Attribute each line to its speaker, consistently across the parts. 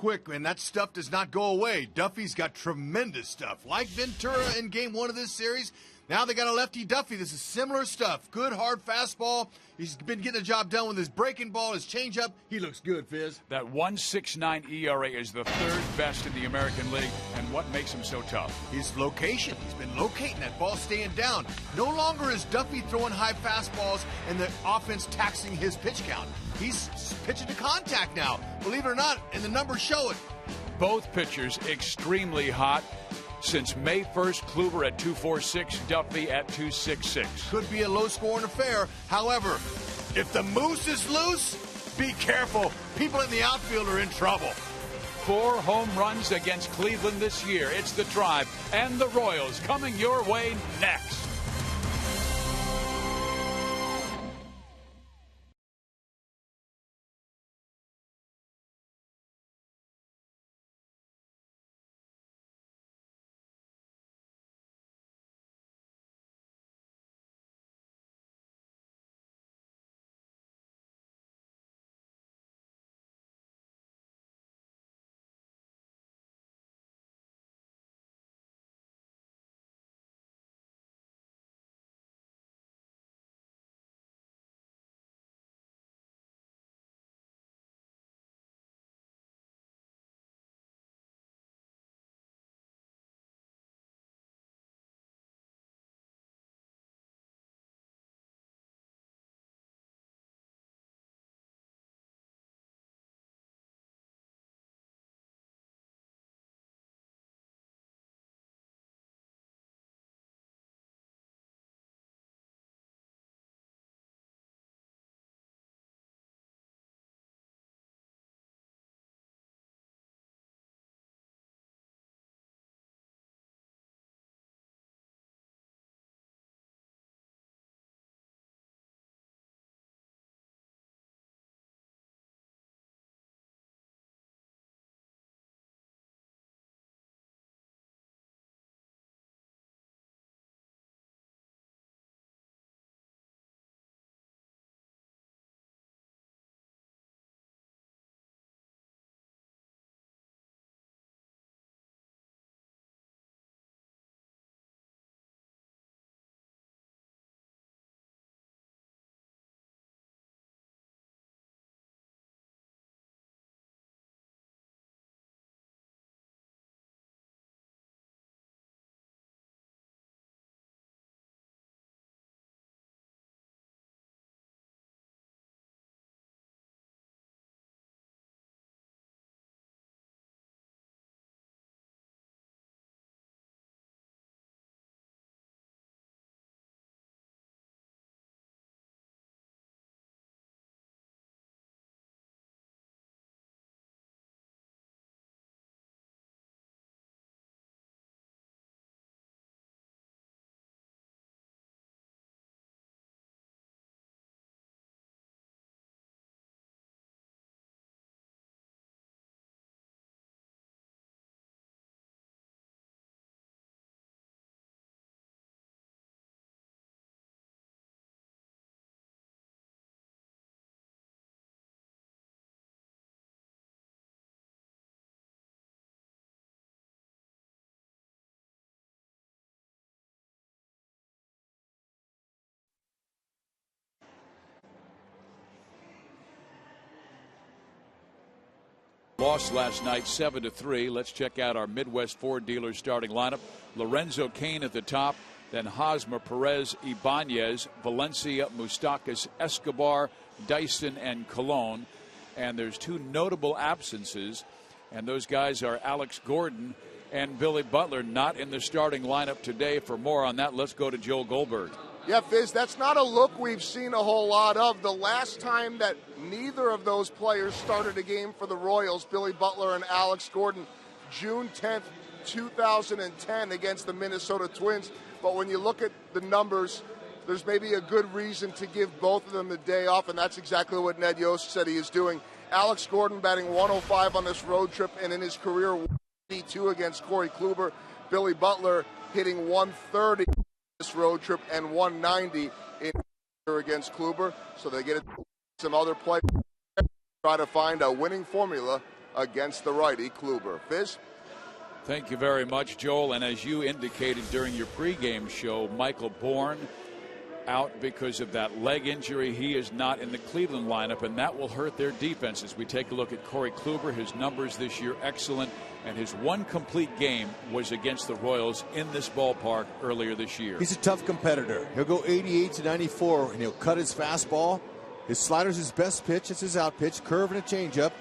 Speaker 1: quick, and that stuff does not go away. Duffy's got tremendous stuff. Like Ventura in Game 1 of this series, now they got a lefty Duffy. This is similar stuff. Good, hard fastball. He's been getting the job done with his breaking ball, his changeup. He looks good, Fizz.
Speaker 2: That 1.69 ERA is the third best in the American League, and what makes him so tough?
Speaker 1: His location. He's been locating that ball, staying down. No longer is Duffy throwing high fastballs and the offense taxing his pitch count. He's pitching to contact now, believe it or not, and the numbers show it.
Speaker 2: Both pitchers extremely hot. Since May 1st, Kluber at 2.46, Duffy at 2.66.
Speaker 1: Could be a low-scoring affair. However, if the moose is loose, be careful. People in the outfield are in trouble.
Speaker 2: 4 home runs against Cleveland this year. It's the Tribe and the Royals coming your way next. Lost last night 7-3. Let's check out our Midwest Ford dealers starting lineup. Lorenzo Cain at the top, then Hosmer, Perez, Ibanez, Valencia, Moustakas, Escobar, Dyson, and Colon. And there's 2 notable absences, and those guys are Alex Gordon and Billy Butler, not in the starting lineup today. For more on that, let's go to Joel Goldberg.
Speaker 3: Yeah, Fizz, that's not a look we've seen a whole lot of. The last time that neither of those players started a game for the Royals, Billy Butler and Alex Gordon, June 10th, 2010 against the Minnesota Twins. But when you look at the numbers, there's maybe a good reason to give both of them the day off, and that's exactly what Ned Yost said he is doing. Alex Gordon batting 105 on this road trip, and in his career, 182 against Corey Kluber. Billy Butler hitting 130 this road trip and 190 against Kluber. So they get some other play, try to find a winning formula against the righty Kluber. Fizz?
Speaker 2: Thank you very much, Joel. And as you indicated during your pregame show, Michael Bourne out because of that leg injury. He is not in the Cleveland lineup, and that will hurt their defense. As we take a look at Corey Kluber, his numbers this year excellent, and his one complete game was against the Royals in this ballpark earlier this year.
Speaker 4: He's a tough competitor. He'll go 88 to 94, and he'll cut his fastball. His slider's his best pitch. It's his out pitch, curve and a changeup.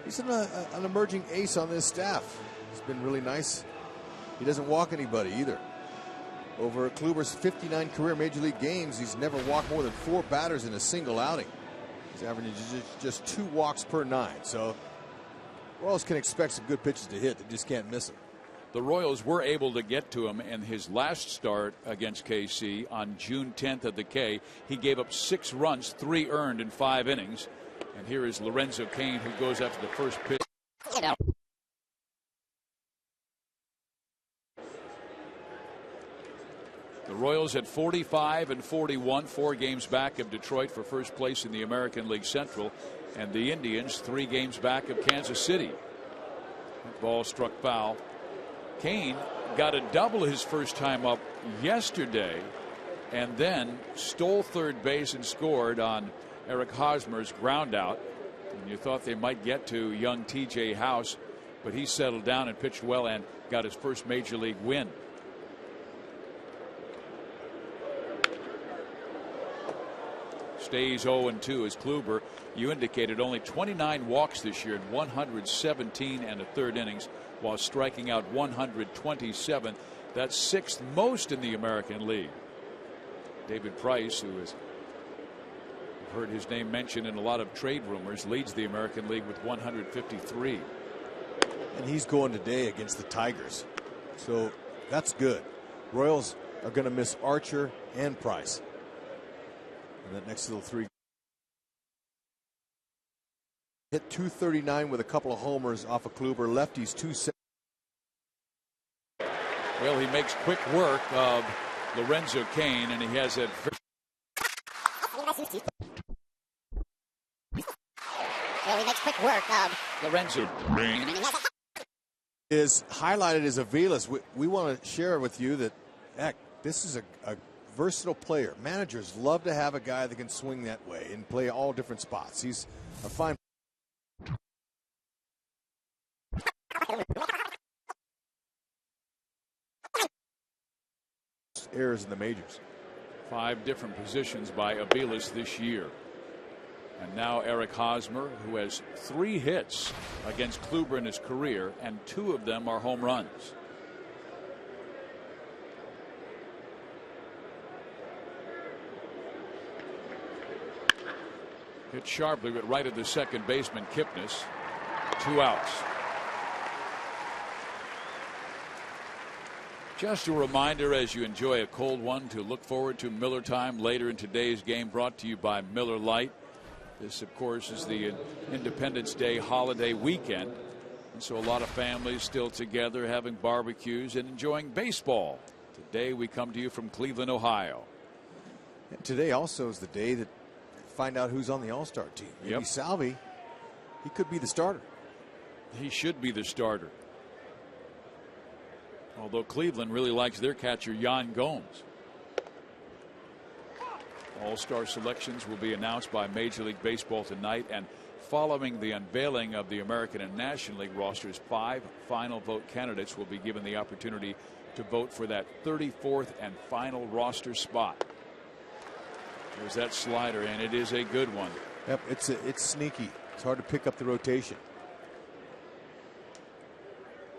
Speaker 4: He's an emerging ace on this staff. It's been really nice. He doesn't walk anybody either. Over Kluber's 59 career Major League games, he's never walked more than 4 batters in a single outing. He's averaging just 2 walks per 9. So Royals can expect some good pitches to hit. They just can't miss them.
Speaker 2: The Royals were able to get to him in his last start against KC on June 10th at the K. He gave up 6 runs, 3 earned in 5 innings. And here is Lorenzo Cain, who goes after the first pitch. The Royals at 45 and 41, 4 games back of Detroit for first place in the American League Central, and the Indians 3 games back of Kansas City. That ball struck foul. Cain got a double his first time up yesterday, and then stole third base and scored on Eric Hosmer's ground out. And you thought they might get to young T.J. House, but he settled down and pitched well and got his first Major League win. Stays 0-2 as Kluber, you indicated, only 29 walks this year in 117 and a third innings, while striking out 127. That's 6th most in the American League. David Price, who has heard his name mentioned in a lot of trade rumors, leads the American League with 153.
Speaker 4: And he's going today against the Tigers. So that's good. Royals are going to miss Archer and Price. And that next little 3. Hit 239 with a couple of homers off of Kluber. Lefties 270.
Speaker 2: Well, he makes quick work of Lorenzo Cain, and he has that.
Speaker 5: Well, he makes quick work of
Speaker 2: Lorenzo
Speaker 4: is highlighted as Aviles. We want to share with you that, heck, this is a versatile player. Managers love to have a guy that can swing that way and play all different spots. He's a fine. Errors in the majors.
Speaker 2: 5 different positions by Aviles this year. And now Eric Hosmer, who has 3 hits against Kluber in his career, and 2 of them are home runs. Hit sharply, but right at the second baseman, Kipnis. 2 outs. Just a reminder, as you enjoy a cold one, to look forward to Miller Time later in today's game, brought to you by Miller Lite. This, of course, is the Independence Day holiday weekend, and so a lot of families still together having barbecues and enjoying baseball. Today we come to you from Cleveland, Ohio.
Speaker 4: And today also is the day that find out who's on the All-Star team. Maybe Salvi, he could be the starter.
Speaker 2: He should be the starter. Although Cleveland really likes their catcher, Yan Gomes. All-Star selections will be announced by Major League Baseball tonight, and following the unveiling of the American and National League rosters, 5 final vote candidates will be given the opportunity to vote for that 34th and final roster spot. There's that slider, and it is a good one.
Speaker 4: Yep, it's sneaky. It's hard to pick up the rotation.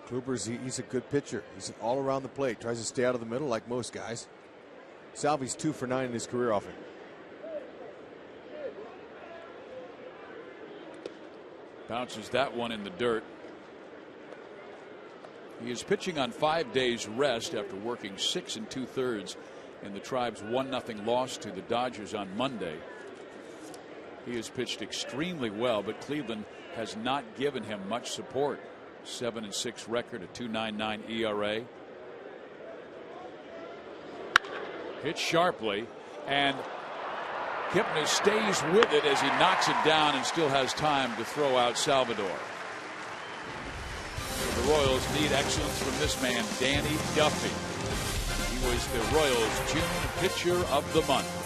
Speaker 4: Kluber's he's a good pitcher. He's all around the plate. Tries to stay out of the middle like most guys. Salvi's 2 for 9 in his career off him.
Speaker 2: Bounces that one in the dirt. He is pitching on 5 days rest after working 6 2/3 in the Tribe's 1-0 loss to the Dodgers on Monday. He has pitched extremely well, but Cleveland has not given him much support. 7-6 record, a 2.99 ERA. Hit sharply, and Kipnis stays with it as he knocks it down and still has time to throw out Salvador. The Royals need excellence from this man, Danny Duffy. He was the Royals' June Pitcher of the Month.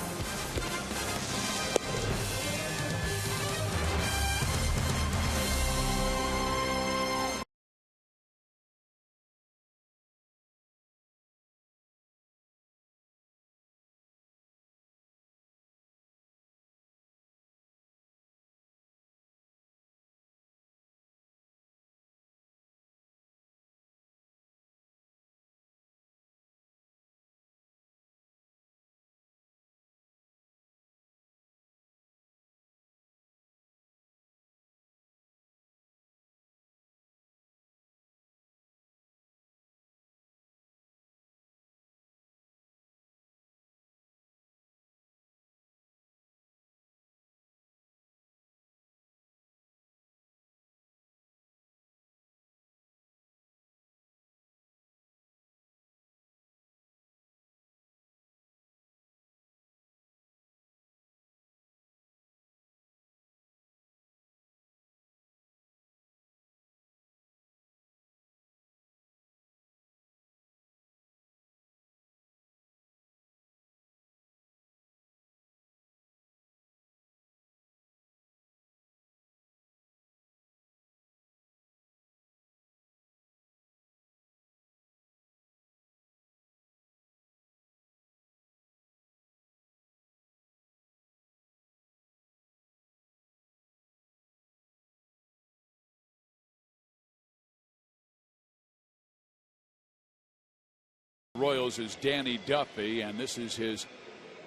Speaker 2: Royals is Danny Duffy, and this is his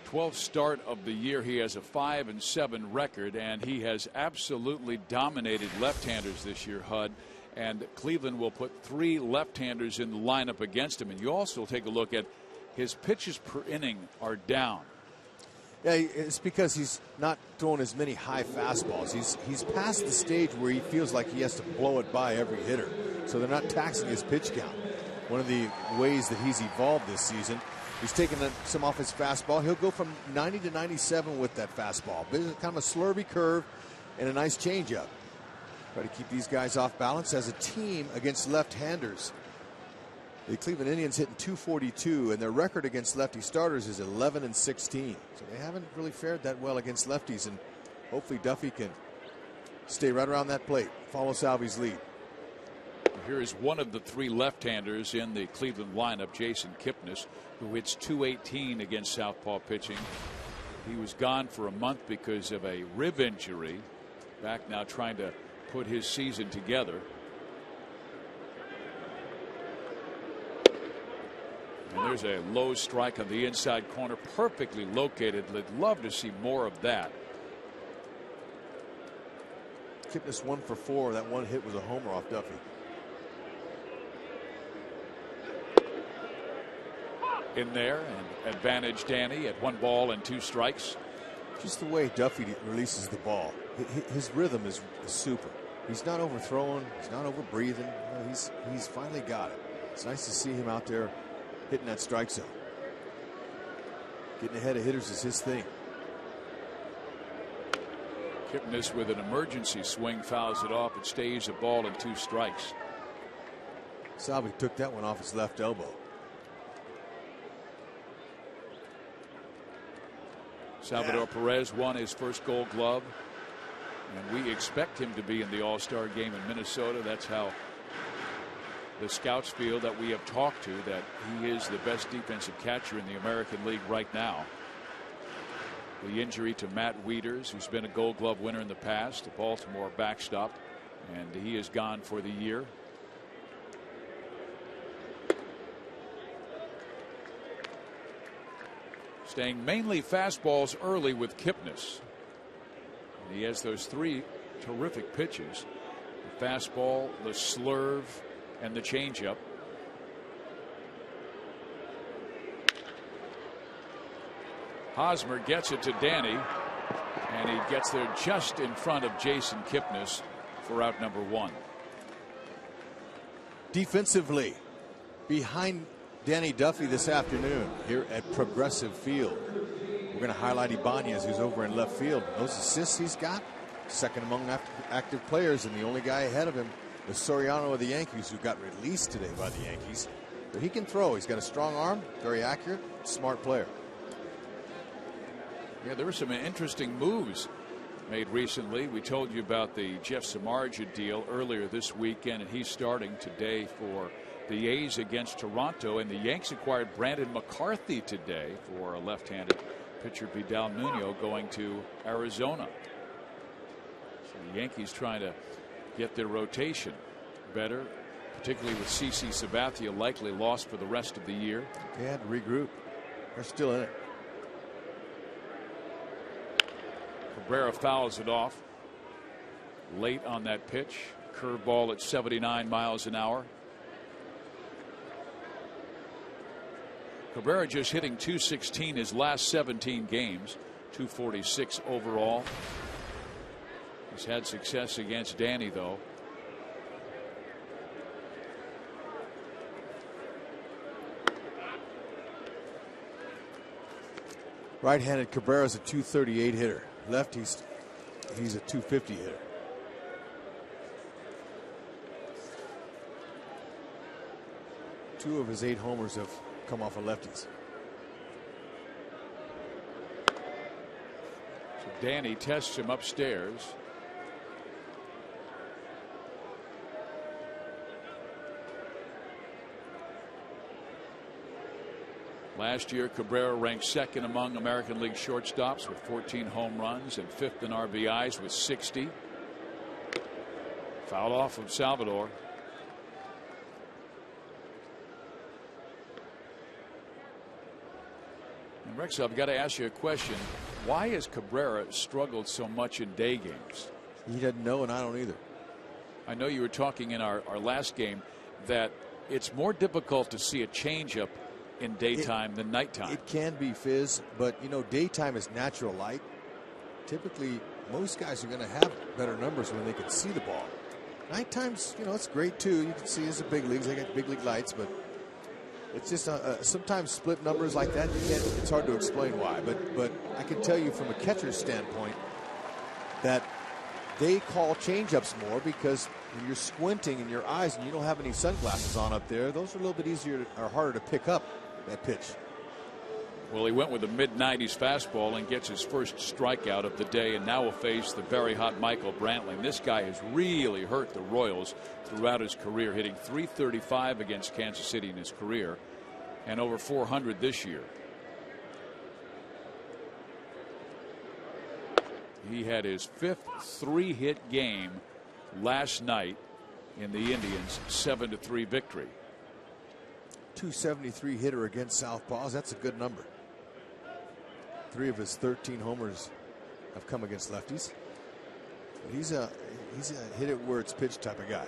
Speaker 2: 12th start of the year. He has a 5-7 record, and he has absolutely dominated left-handers this year, Hud. And Cleveland will put 3 left-handers in the lineup against him. And you also take a look at his pitches per inning are down.
Speaker 4: Yeah, it's because he's not throwing as many high fastballs. He's past the stage where he feels like he has to blow it by every hitter. So they're not taxing his pitch count. One of the ways that he's evolved this season, he's taken some off his fastball. He'll go from 90 to 97 with that fastball. Kind of a slurvy curve and a nice changeup. Try to keep these guys off balance as a team against left-handers. The Cleveland Indians hitting .242, and their record against lefty starters is 11-16. So they haven't really fared that well against lefties, and hopefully Duffy can stay right around that plate, follow Salvi's lead.
Speaker 2: Here is one of the 3 left-handers in the Cleveland lineup, Jason Kipnis, who hits .218 against southpaw pitching. He was gone for a month because of a rib injury. Back now trying to put his season together. And there's a low strike on the inside corner, perfectly located. I'd love to see more of that.
Speaker 4: Kipnis 1 for 4. That one hit was a homer off Duffy.
Speaker 2: In there, and advantage Danny at 1 ball and 2 strikes.
Speaker 4: Just the way Duffy releases the ball, his rhythm is super. He's not overthrowing, he's not overbreathing. No, he's finally got it. It's nice to see him out there hitting that strike zone. Getting ahead of hitters is his thing.
Speaker 2: Kipnis with an emergency swing fouls it off. It stays a ball and 2 strikes.
Speaker 4: Salvi took that one off his left elbow.
Speaker 2: Salvador Perez won his first Gold Glove, and we expect him to be in the All-Star game in Minnesota. That's how the scouts feel that we have talked to, that he is the best defensive catcher in the American League right now. The injury to Matt Wieters, who's been a Gold Glove winner in the past, the Baltimore backstop, and he is gone for the year. Staying mainly fastballs early with Kipnis. And he has those 3 terrific pitches: the fastball, the slurve, and the changeup. Hosmer gets it to Danny, and he gets there just in front of Jason Kipnis for out number 1.
Speaker 4: Defensively, behind Danny Duffy this afternoon here at Progressive Field, we're going to highlight Ibanez, who's over in left field. Those assists he's got, second among active players, and the only guy ahead of him the Soriano of the Yankees, who got released today by the Yankees. But he can throw. He's got a strong arm, very accurate, smart player.
Speaker 2: Yeah, there were some interesting moves made recently. We told you about the Jeff Samardzija deal earlier this weekend, and he's starting today for the A's against Toronto. And the Yanks acquired Brandon McCarthy today for a left-handed pitcher, Vidal Nuno, going to Arizona. So the Yankees trying to get their rotation better, particularly with CC Sabathia likely lost for the rest of the year.
Speaker 4: They had to regroup. They're still in it.
Speaker 2: Cabrera fouls it off late on that pitch. Curveball at 79 miles an hour. Cabrera just hitting .216 his last 17 games, .246 overall. He's had success against Danny, though.
Speaker 4: Right-handed Cabrera's a .238 hitter. Lefties, he's a .250 hitter. Two of his 8 homers have come off of lefties.
Speaker 2: So Danny tests him upstairs. Last year, Cabrera ranked second among American League shortstops with 14 home runs and fifth in RBIs with 60. Foul off from Salvador. And Rex, I've got to ask you a question. Why has Cabrera struggled so much in day games?
Speaker 4: He doesn't know, and I don't either.
Speaker 2: I know you were talking in our last game that it's more difficult to see a changeup in daytime than nighttime.
Speaker 4: It can be, Fizz, but you know, daytime is natural light. Typically, most guys are going to have better numbers when they can see the ball. Nighttime's, you know, it's great too. You can see it's the big leagues. They got big league lights, but it's just sometimes split numbers like that. It's hard to explain why, but I can tell you from a catcher's standpoint that they call changeups more because when you're squinting in your eyes and you don't have any sunglasses on up there, those are a little bit easier or harder to pick up that pitch.
Speaker 2: Well, he went with a mid-90s fastball and gets his first strikeout of the day, and now will face the very hot Michael Brantley. This guy has really hurt the Royals throughout his career, hitting .335 against Kansas City in his career and over .400 this year. He had his 5th 3-hit game last night in the Indians' 7-3 victory.
Speaker 4: .273 hitter against southpaws. That's a good number. 3 of his 13 homers have come against lefties. But he's a hit it where it's pitched type of guy.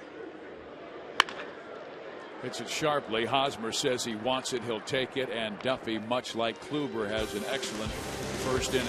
Speaker 2: Hits it sharply. Hosmer says he wants it, he'll take it, and Duffy, much like Kluber, has an excellent first inning.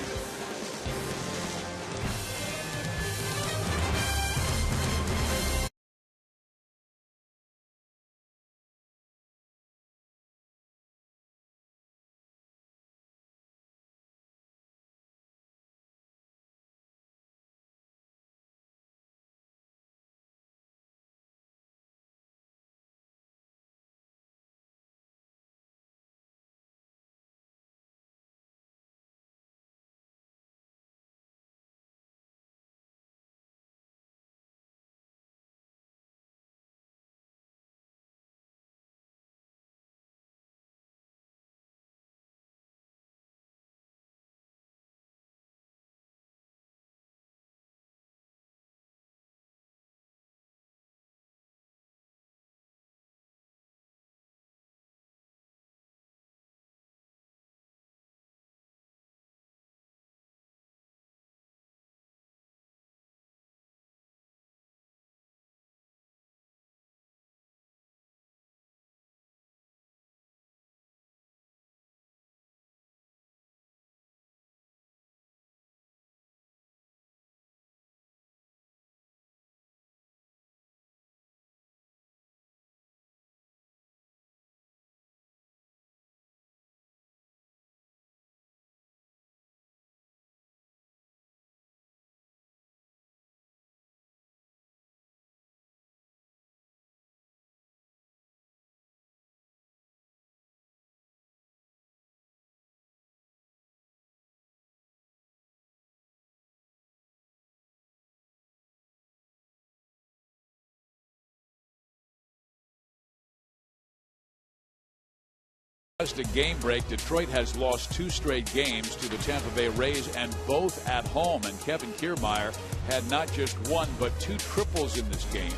Speaker 2: Just a game break. Detroit has lost 2 straight games to the Tampa Bay Rays, and both at home. And Kevin Kiermaier had not just 1 but 2 triples in this game.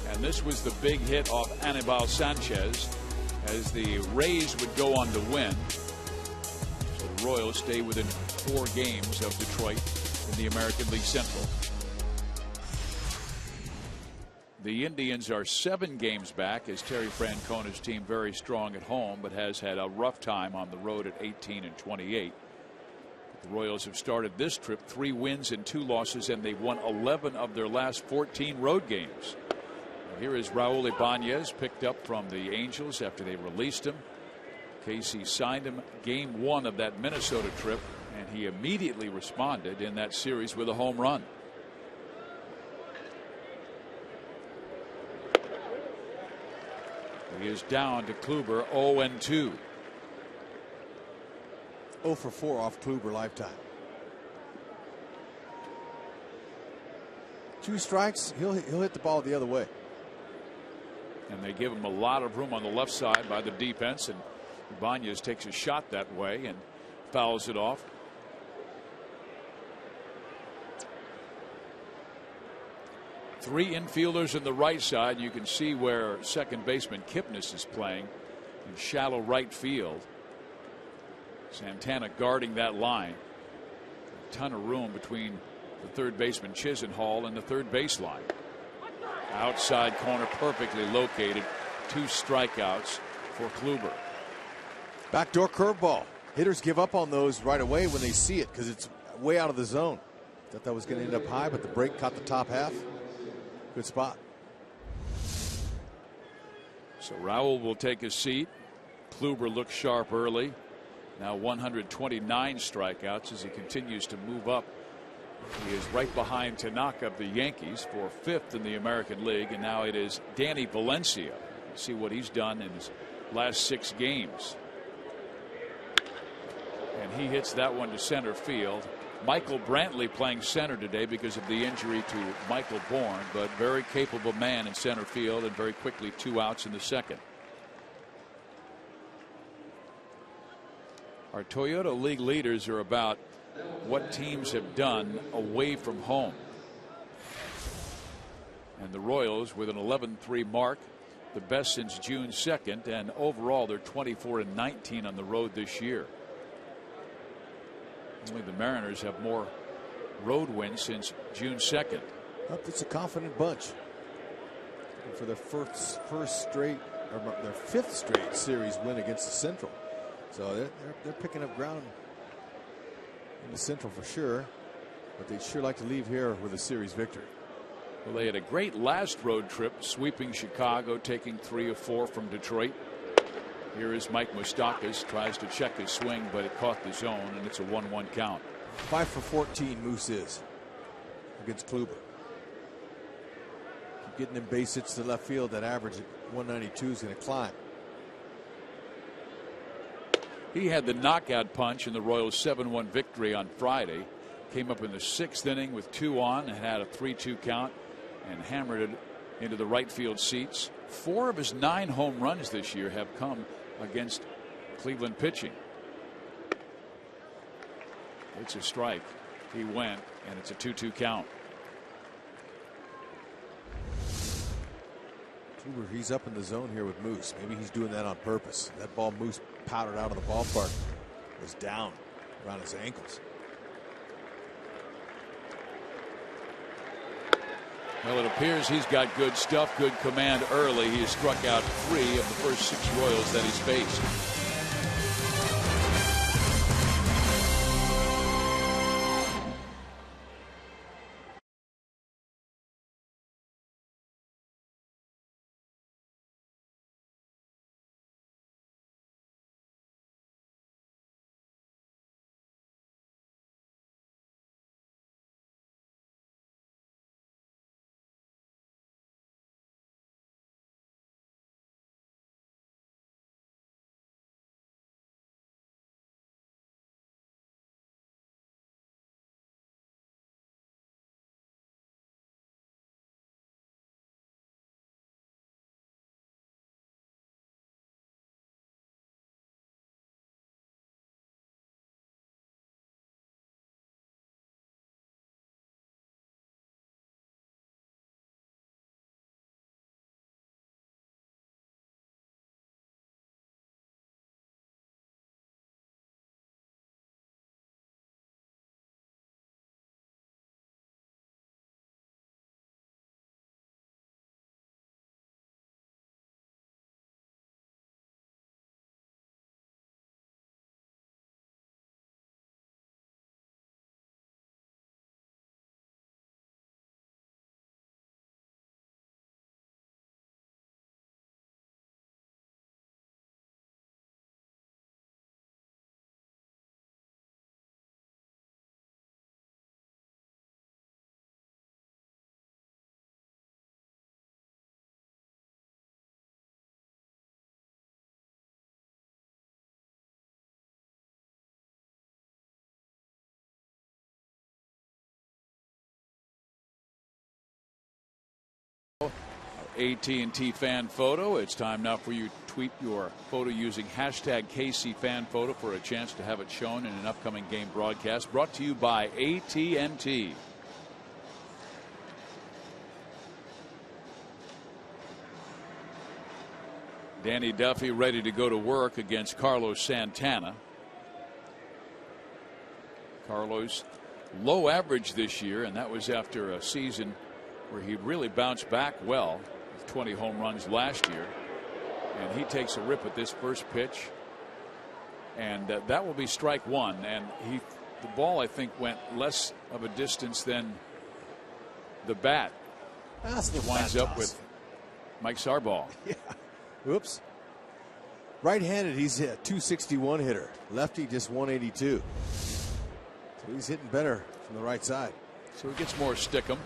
Speaker 2: And this was the big hit off Anibal Sanchez as the Rays would go on to win. So the Royals stay within 4 games of Detroit in the American League Central. The Indians are 7 games back as Terry Francona's team very strong at home, but has had a rough time on the road at 18-28. The Royals have started this trip 3 wins and 2 losses, and they've won 11 of their last 14 road games. Here is Raul Ibanez, picked up from the Angels after they released him. KC signed him game 1 of that Minnesota trip, and he immediately responded in that series with a home run. He is down to Kluber, 0-2.
Speaker 4: 0 for 4 off Kluber lifetime. 2 strikes, he'll hit the ball the other way.
Speaker 2: And they give him a lot of room on the left side by the defense, and Ibanez takes a shot that way and fouls it off. Three infielders in the right side. You can see where second baseman Kipnis is playing in shallow right field. Santana guarding that line. A ton of room between the third baseman Chisenhall and the third baseline. Outside corner, perfectly located. 2 strikeouts for Kluber.
Speaker 4: Backdoor curveball. Hitters give up on those right away when they see it because it's way out of the zone. Thought that was going to end up high, but the break caught the top half. Good spot.
Speaker 2: So Raul will take his seat. Kluber looks sharp early. Now 129 strikeouts as he continues to move up. He is right behind Tanaka of the Yankees for 5th in the American League, and now it is Danny Valencia. See what he's done in his last 6 games. And he hits that one to center field. Michael Brantley playing center today because of the injury to Michael Bourne, but very capable man in center field, and very quickly 2 outs in the second. Our Toyota League leaders are about what teams have done away from home. And the Royals with an 11-3 mark, the best since June 2nd, and overall they're 24-19 on the road this year. Only the Mariners have more road wins since June 2nd.
Speaker 4: It's a confident bunch. And for their first straight, or their 5th straight series win against the Central. So they're picking up ground in the Central for sure. But they'd sure like to leave here with a series victory.
Speaker 2: Well, they had a great last road trip, sweeping Chicago, taking 3 of 4 from Detroit. Here is Mike Moustakas, tries to check his swing, but it caught the zone, and it's a 1-1 count.
Speaker 4: 5 for 14 Moose is against Kluber. Keep getting them base hits to left field. That average at 192 is going to climb.
Speaker 2: He had the knockout punch in the Royals' 7-1 victory on Friday. Came up in the 6th inning with 2 on and had a 3-2 count and hammered it into the right field seats. 4 of his 9 home runs this year have come against Cleveland pitching. It's a strike. He went, and it's a 2-2 count.
Speaker 4: He's up in the zone here with Moose. Maybe he's doing that on purpose. That ball Moose powdered out of the ballpark was down around his ankles.
Speaker 2: Well, it appears he's got good stuff, good command early. He has struck out 3 of the first 6 Royals that he's faced. AT&T fan photo. It's time now for you to tweet your photo using hashtag KCFanPhoto for a chance to have it shown in an upcoming game broadcast. Brought to you by AT&T. Danny Duffy ready to go to work against Carlos Santana. Carlos low average this year, and that was after a season where he really bounced back well with 20 home runs last year. And he takes a rip at this first pitch, and that will be strike one. And the ball, I think, went less of a distance than the bat.
Speaker 4: It
Speaker 2: winds up with Mike Sarball.
Speaker 4: Yeah. Oops. Right-handed, he's a 261 hitter. Lefty, just 182. So he's hitting better from the right side.
Speaker 2: So he gets more stickum.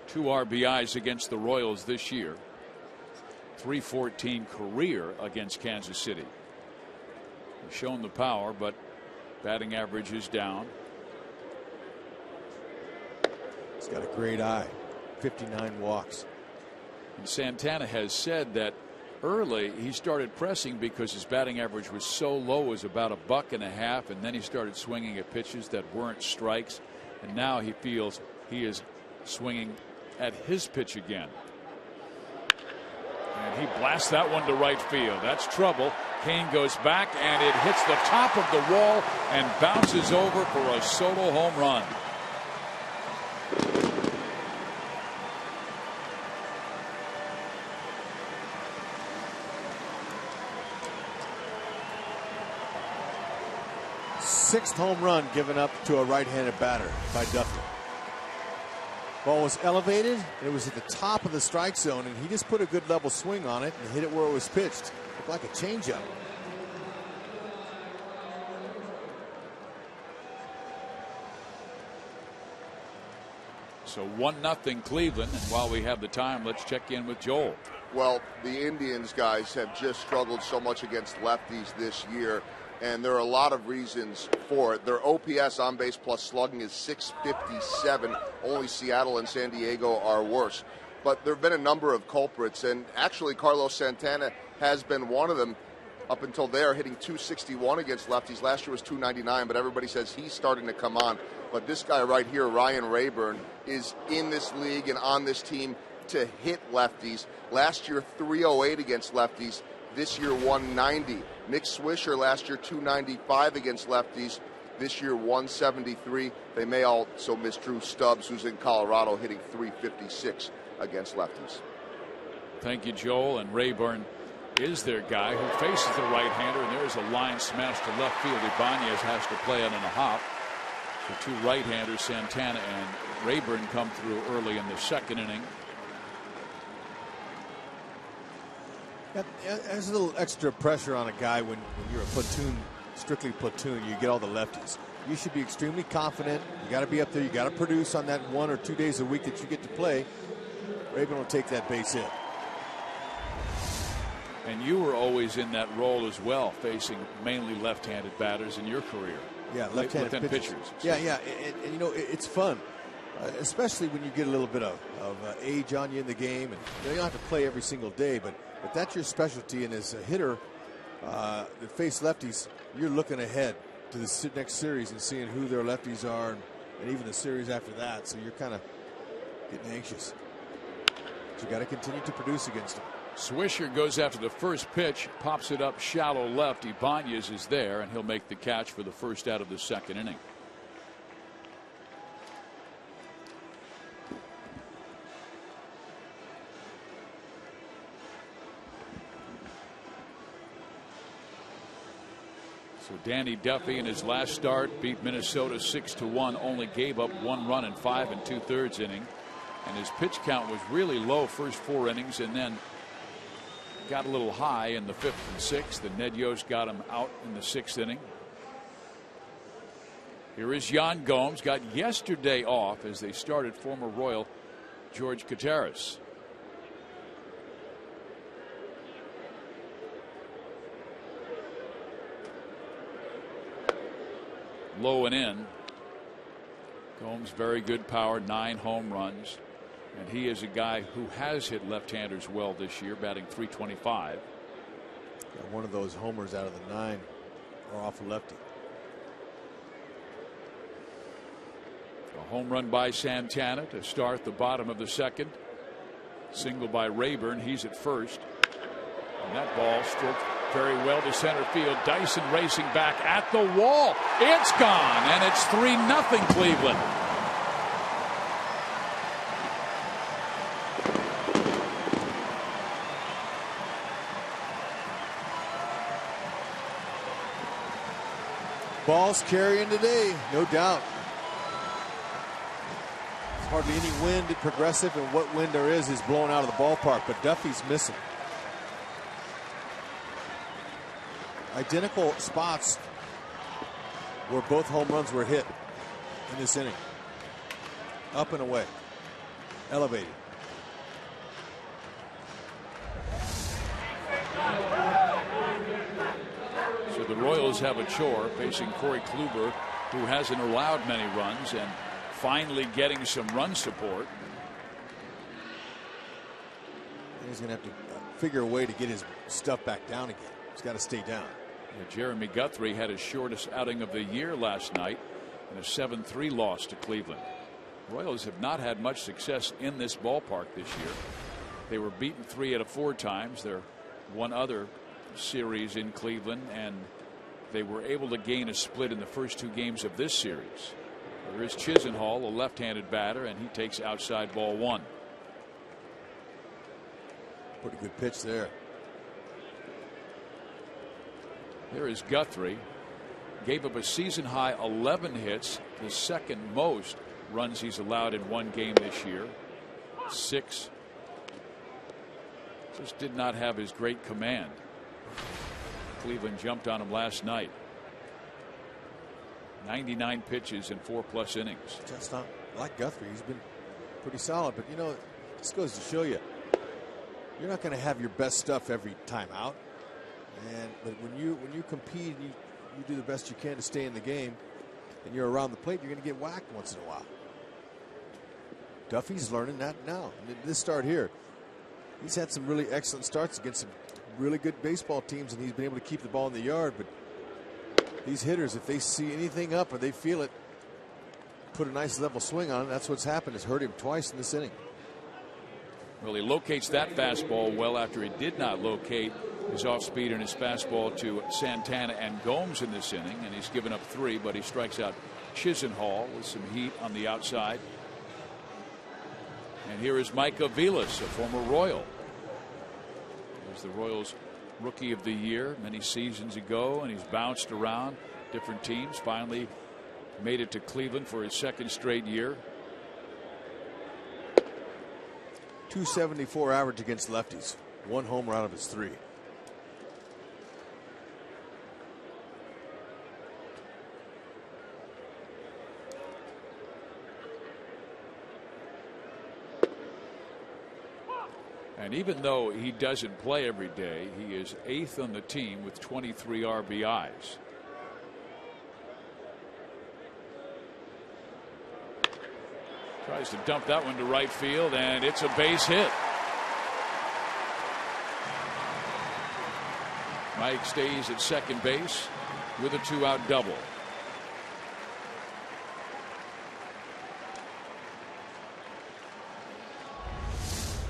Speaker 2: 2 RBIs against the Royals this year. 314 career against Kansas City. He's shown the power, but batting average is down.
Speaker 4: He's got a great eye. 59 walks.
Speaker 2: And Santana has said that early he started pressing because his batting average was so low, it was about $1.50, and then he started swinging at pitches that weren't strikes, and now he feels he is swinging at his pitch again. And he blasts that one to right field. That's trouble. Kane goes back, and it hits the top of the wall and bounces over for a solo home run.
Speaker 4: Sixth home run given up to a right-handed batter by Duffy. Ball was elevated. It was at the top of the strike zone, and he just put a good level swing on it and hit it where it was pitched. Looked like a changeup.
Speaker 2: So 1-0 Cleveland, and while we have the time, let's check in with Joel.
Speaker 3: Well, the Indians guys have just struggled so much against lefties this year, and there are a lot of reasons for it. Their OPS on base plus slugging is .657. Only Seattle and San Diego are worse. But there have been a number of culprits, and actually Carlos Santana has been one of them. Up until there, hitting .261 against lefties. Last year was .299, but everybody says he's starting to come on. But this guy right here, Ryan Rayburn, is in this league and on this team to hit lefties. Last year, .308 against lefties. This year, .190. Nick Swisher last year, .295 against lefties. This year, .173. They may also miss Drew Stubbs, who's in Colorado, hitting .356 against lefties.
Speaker 2: Thank you, Joel. And Rayburn is their guy who faces the right-hander, and there's a line smash to left field. Ibanez has to play it in a hop. The two right-handers, Santana and Rayburn, come through early in the second inning.
Speaker 4: There's a little extra pressure on a guy when you're a platoon, strictly platoon. You get all the lefties. You should be extremely confident. You got to be up there. You got to produce on that 1 or 2 days a week that you get to play. Rayburn will take that base hit.
Speaker 2: And you were always in that role as well, facing mainly left-handed batters in your career.
Speaker 4: Yeah, left-handed pitchers. Yeah. And you know, it's fun, especially when you get a little bit of age on you in the game, and you don't have to play every single day, but that's your specialty. And as a hitter that face lefties, you're looking ahead to the next series and seeing who their lefties are, and even the series after that. So you're kind of getting anxious. But you got to continue to produce against them.
Speaker 2: Swisher goes after the first pitch, pops it up shallow left. Ibanez is there, and he'll make the catch for the first out of the second inning. So Danny Duffy in his last start beat Minnesota 6-1, only gave up 1 run in 5 2/3 inning, and his pitch count was really low first 4 innings, and then got a little high in the 5th and 6th, and Ned Yost got him out in the 6th inning. Here is Yan Gomes, got yesterday off as they started former Royal George Contreras. Low and in. Gomes, very good power, 9 home runs. And he is a guy who has hit left-handers well this year, batting .325.
Speaker 4: Got one of those homers out of the 9 are off a lefty.
Speaker 2: A home run by Santana to start the bottom of the second. Single by Rayburn. He's at first. And that ball stroked very well to center field. Dyson racing back at the wall. It's gone, and it's 3-0 Cleveland.
Speaker 4: Ball's carrying today, no doubt. There's hardly any wind at Progressive, and what wind there is blown out of the ballpark, but Duffy's missing. Identical spots where both home runs were hit in this inning. Up and away. Elevated.
Speaker 2: So the Royals have a chore facing Corey Kluber, who hasn't allowed many runs, and finally getting some run support.
Speaker 4: He's going to have to figure a way to get his stuff back down again. He's got to stay down.
Speaker 2: Jeremy Guthrie had his shortest outing of the year last night in a 7-3 loss to Cleveland. Royals have not had much success in this ballpark this year. They were beaten 3 out of 4 times. Their one other series in Cleveland, and they were able to gain a split in the first 2 games of this series. There is Chisenhall, a left-handed batter, and he takes outside ball 1.
Speaker 4: Pretty good pitch there.
Speaker 2: There is Guthrie. Gave up a season-high 11 hits, the second most runs he's allowed in one game this year. 6. Just did not have his great command. Cleveland jumped on him last night. 99 pitches in 4+ innings.
Speaker 4: Just not like Guthrie. He's been pretty solid, but you know, this goes to show you, you're not going to have your best stuff every time out. But when you compete, and you do the best you can to stay in the game, and you're around the plate, you're going to get whacked once in a while. Duffy's learning that now. And this start here, he's had some really excellent starts against some really good baseball teams, and he's been able to keep the ball in the yard. But these hitters, if they see anything up or they feel it, put a nice level swing on it. That's what's happened. It's hurt him twice in this inning.
Speaker 2: Well, he locates that fastball well after he did not locate his off speed and his fastball to Santana and Gomes in this inning, and he's given up 3, but he strikes out Chisenhall with some heat on the outside. And here is Mike Aviles, a former Royal. He's the Royals Rookie of the Year many seasons ago, and he's bounced around different teams. Finally made it to Cleveland for his 2nd straight year.
Speaker 4: .274 average against lefties. 1 homer out of his 3.
Speaker 2: And even though he doesn't play every day, he is 8th on the team with 23 RBIs. Tries to dump that one to right field, and it's a base hit. Mike stays at second base with a 2-out double.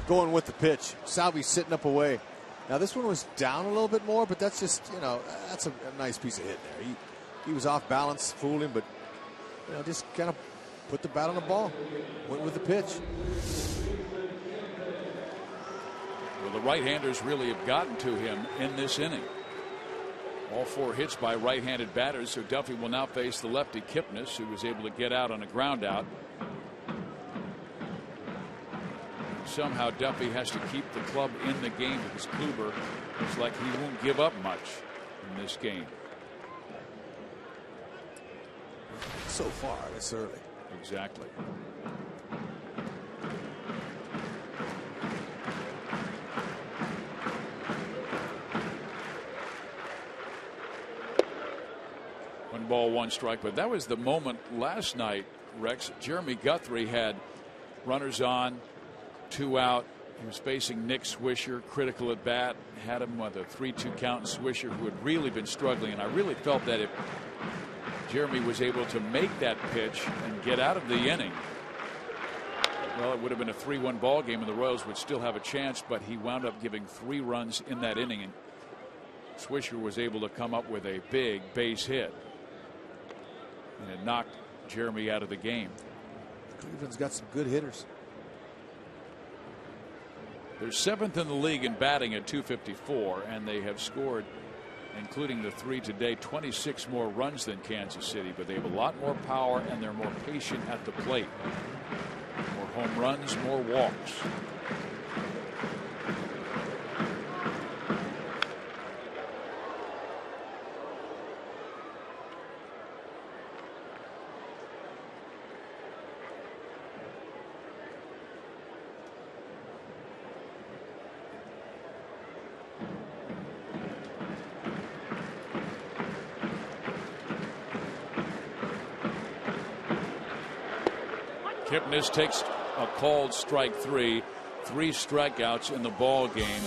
Speaker 4: Going with the pitch. Salvi's sitting up away. Now this one was down a little bit more, but that's just, you know, that's a nice piece of hit there. He was off balance, fooled him, but you know, just kind of put the bat on the ball. Went with the pitch.
Speaker 2: Well, the right-handers really have gotten to him in this inning. All 4 hits by right-handed batters, so Duffy will now face the lefty Kipnis, who was able to get out on a ground out. Somehow Duffy has to keep the club in the game because Kluber looks like he won't give up much in this game.
Speaker 4: So far, it's early.
Speaker 2: Exactly. One ball, one strike, but that was the moment last night Rex. Jeremy Guthrie had runners on, 2 out. He was facing Nick Swisher, critical at bat, had him with a 3-2 count. Swisher, who had really been struggling, and I really felt that if Jeremy was able to make that pitch and get out of the inning, well, it would have been a 3-1 ball game, and the Royals would still have a chance. But he wound up giving 3 runs in that inning, and Swisher was able to come up with a big base hit, and it knocked Jeremy out of the game.
Speaker 4: Cleveland's got some good hitters.
Speaker 2: They're 7th in the league in batting at .254, and they have scored, including the 3 today, 26 more runs than Kansas City. But they have a lot more power, and they're more patient at the plate. More home runs, more walks. Kipnis takes a called strike 3. 3 strikeouts in the ball game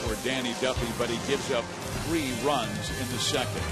Speaker 2: for Danny Duffy, but he gives up 3 runs in the second.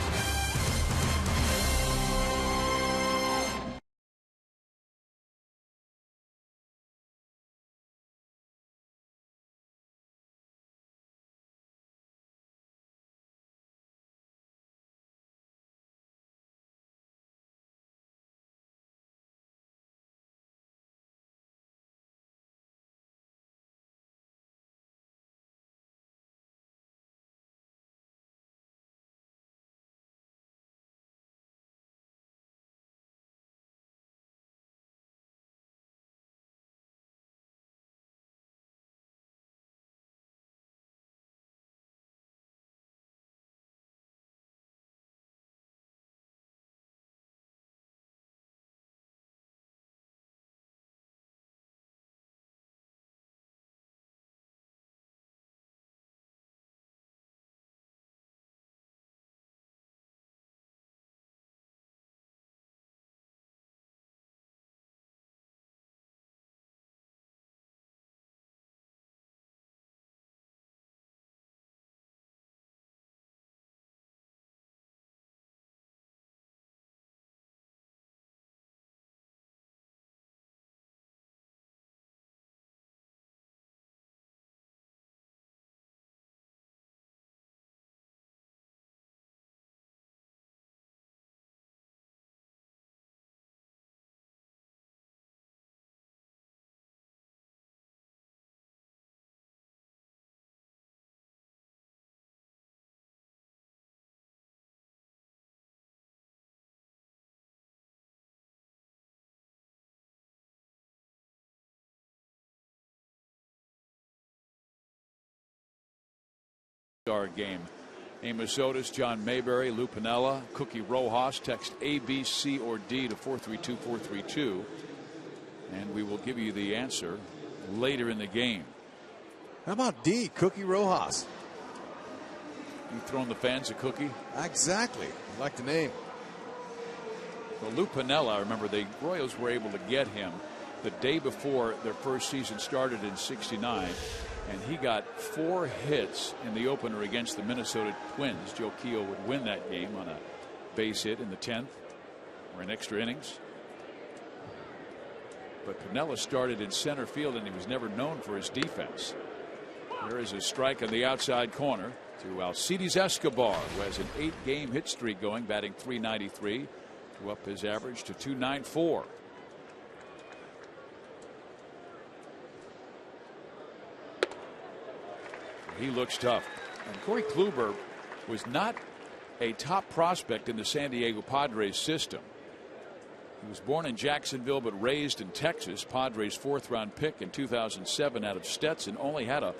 Speaker 2: Star game. Amos Otis, John Mayberry, Lou Piniella, Cookie Rojas. Text A, B, C, or D to 432-432, and we will give you the answer later in the game.
Speaker 4: How about D, Cookie Rojas?
Speaker 2: You throwing the fans a cookie?
Speaker 4: Exactly. I like the name.
Speaker 2: Well, Lou Piniella, I remember the Royals were able to get him the day before their first season started in '69. And he got 4 hits in the opener against the Minnesota Twins. Joe Keogh would win that game on a base hit in the 10th or in extra innings. But Piniella started in center field, and he was never known for his defense. There is a strike on the outside corner to Alcides Escobar, who has an 8-game hit streak going, batting .393 to up his average to .294. He looks tough. And Corey Kluber was not a top prospect in the San Diego Padres system. He was born in Jacksonville but raised in Texas. Padres 4th-round pick in 2007 out of Stetson. Only had a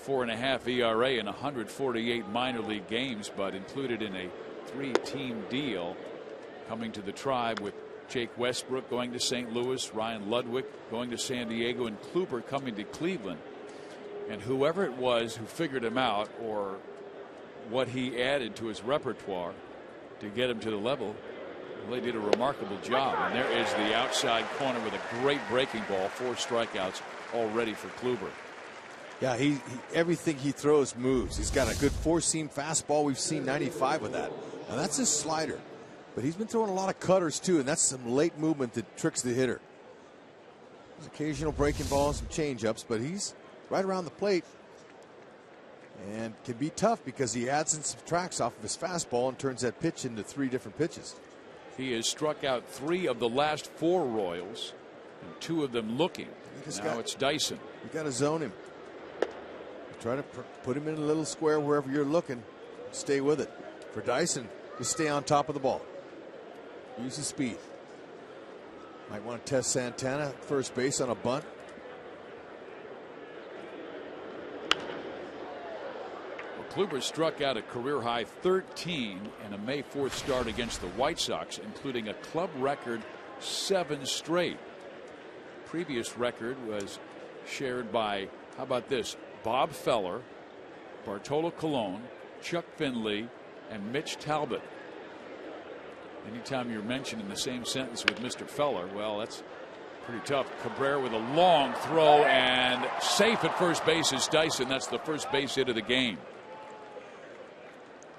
Speaker 2: 4.5 ERA in 148 minor league games, but included in a 3-team deal coming to the Tribe with Jake Westbrook going to St. Louis, Ryan Ludwig going to San Diego, and Kluber coming to Cleveland. And whoever it was who figured him out, or what he added to his repertoire to get him to the level Well, they did a remarkable job, and there is the outside corner with a great breaking ball. 4 strikeouts already for Kluber.
Speaker 4: Yeah, he everything he throws moves. He's got a good 4-seam fastball. We've seen 95 of that. Now that's his slider, but he's been throwing a lot of cutters too, and that's some late movement that tricks the hitter. There's occasional breaking balls, some changeups, but he's right around the plate and can be tough because he adds and subtracts off of his fastball and turns that pitch into 3 different pitches.
Speaker 2: He has struck out 3 of the last 4 Royals, and 2 of them looking. Now it's Dyson.
Speaker 4: You got to zone him. Try to put him in a little square wherever you're looking. Stay with it. For Dyson, just stay on top of the ball. Use his speed. Might want to test Santana at first base on a bunt.
Speaker 2: Kluber struck out a career-high 13 in a May 4th start against the White Sox, including a club record 7 straight. Previous record was shared by, how about this, Bob Feller, Bartolo Colon, Chuck Finley, and Mitch Talbot. Anytime you're mentioned in the same sentence with Mr. Feller, well, that's pretty tough. Cabrera with a long throw, and safe at first base is Dyson. That's the first base hit of the game.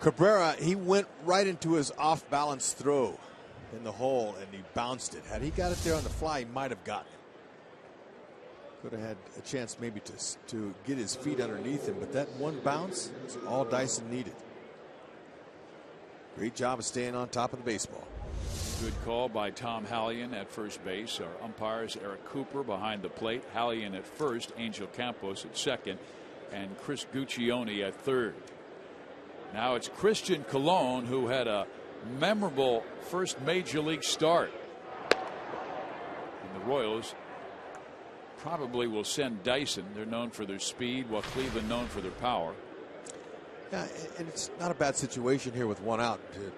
Speaker 4: Cabrera, he went right into his off-balance throw in the hole, and he bounced it. Had he got it there on the fly, he might have gotten it. Could have had a chance maybe to get his feet underneath him, but that one bounce is all Dyson needed. Great job of staying on top of the baseball.
Speaker 2: Good call by Tom Hallion at first base. Our umpires, Eric Cooper behind the plate, Hallion at first, Angel Campos at second, and Chris Guccione at third. Now it's Christian Colon, who had a memorable first major league start. And the Royals probably will send Dyson. They're known for their speed, while Cleveland known for their power.
Speaker 4: Yeah, and it's not a bad situation here with 1 out to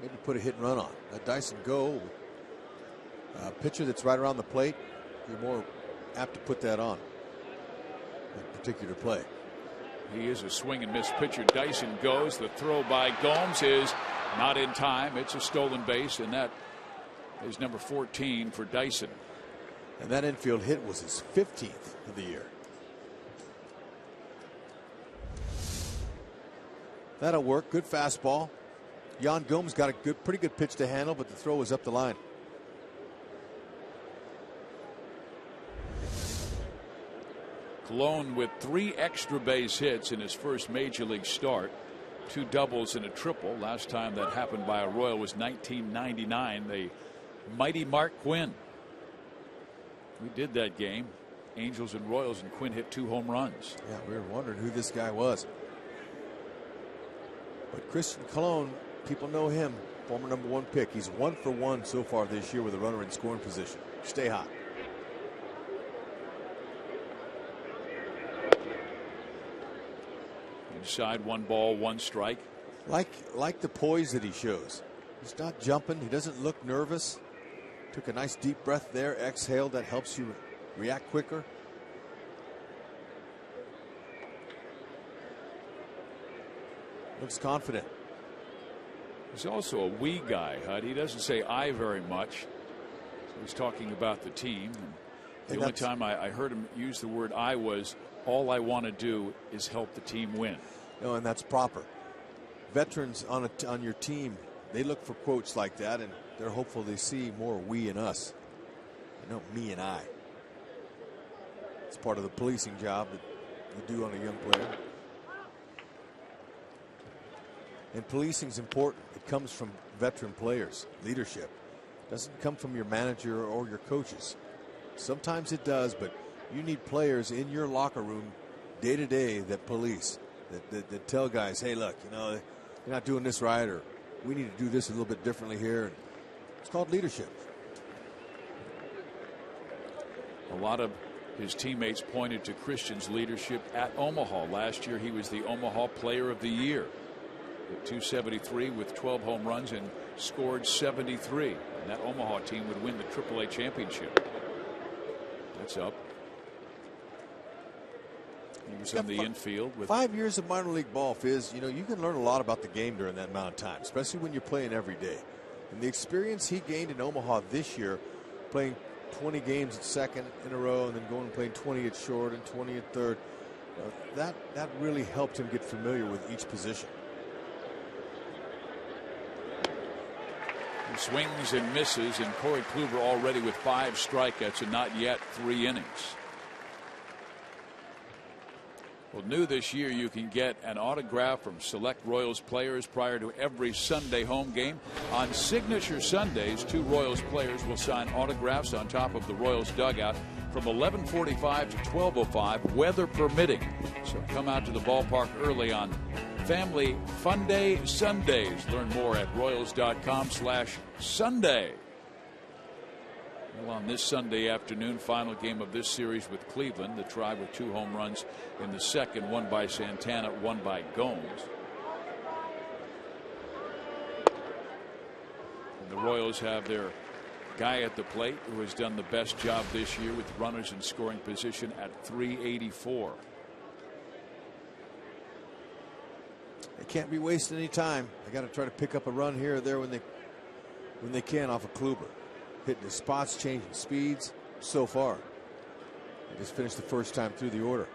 Speaker 4: maybe put a hit and run on. Let Dyson go. A pitcher that's right around the plate, you're more apt to put that on. That particular play.
Speaker 2: He is a swing and miss pitcher. Dyson goes. The throw by Gomes is not in time. It's a stolen base, and that is number 14 for Dyson.
Speaker 4: And that infield hit was his 15th of the year. That'll work. Good fastball. Yan Gomes got a pretty good pitch to handle, but the throw was up the line.
Speaker 2: Colon with 3 extra base hits in his first major league start. 2 doubles and a triple. Last time that happened by a Royal was 1999. The mighty Mark Quinn. We did that game. Angels and Royals, and Quinn hit 2 home runs.
Speaker 4: Yeah, we were wondering who this guy was. But Christian Colon, people know him. Former #1 pick. He's 1 for 1 so far this year with a runner in scoring position. Stay hot.
Speaker 2: Inside, 1 ball, 1 strike.
Speaker 4: Like the poise that he shows. He's not jumping. He doesn't look nervous. Took a nice deep breath there. Exhaled. That helps you react quicker. Looks confident.
Speaker 2: He's also a we guy, Hud. He doesn't say I very much. So he's talking about the team. And the only time I heard him use the word I was, all I want to do is help the team win.
Speaker 4: No, and that's proper. Veterans on your team, they look for quotes like that, and they're hopeful they see more we and us. You know, me and I. It's part of the policing job that you do on a young player. And policing is important. It comes from veteran players. Leadership doesn't come from your manager or your coaches. Sometimes it does, but you need players in your locker room day to day that police, that tell guys, hey, look, you know, you're not doing this right, or we need to do this a little bit differently here. It's called leadership.
Speaker 2: A lot of his teammates pointed to Christian's leadership at Omaha. Last year he was the Omaha Player of the Year. Hit .273 with 12 home runs and scored 73. And that Omaha team would win the AAA championship. That's up. He was on the infield with
Speaker 4: 5 years of minor league ball. Fizz, you know, you can learn a lot about the game during that amount of time, especially when you're playing every day. And the experience he gained in Omaha this year, playing 20 games at second in a row and then going and playing 20 at short and 20 at third, that really helped him get familiar with each position.
Speaker 2: He swings and misses, and Corey Kluber already with 5 strikeouts and not yet 3 innings. Well, new this year, you can get an autograph from select Royals players prior to every Sunday home game. On Signature Sundays, 2 Royals players will sign autographs on top of the Royals dugout from 11:45 to 12:05, weather permitting. So come out to the ballpark early on Family Fun Day Sundays. Learn more at Royals.com/Sunday. Well, on this Sunday afternoon, final game of this series with Cleveland, the Tribe with 2 home runs in the second, one by Santana, one by Gomes. And the Royals have their guy at the plate who has done the best job this year with runners in scoring position at .384.
Speaker 4: They can't be wasting any time. They got to try to pick up a run here or there when they can off of Kluber. Hitting the spots, changing speeds. So far, they just finished the first time through the order.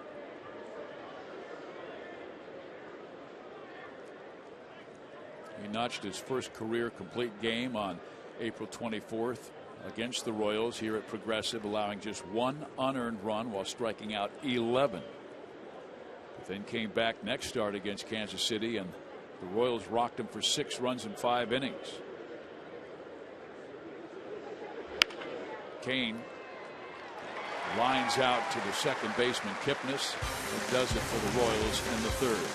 Speaker 2: He notched his first career complete game on April 24th against the Royals here at Progressive, allowing just 1 unearned run while striking out 11. But then came back next start against Kansas City, and the Royals rocked him for 6 runs in 5 innings. Kane lines out to the second baseman Kipnis, and does it for the Royals in the third.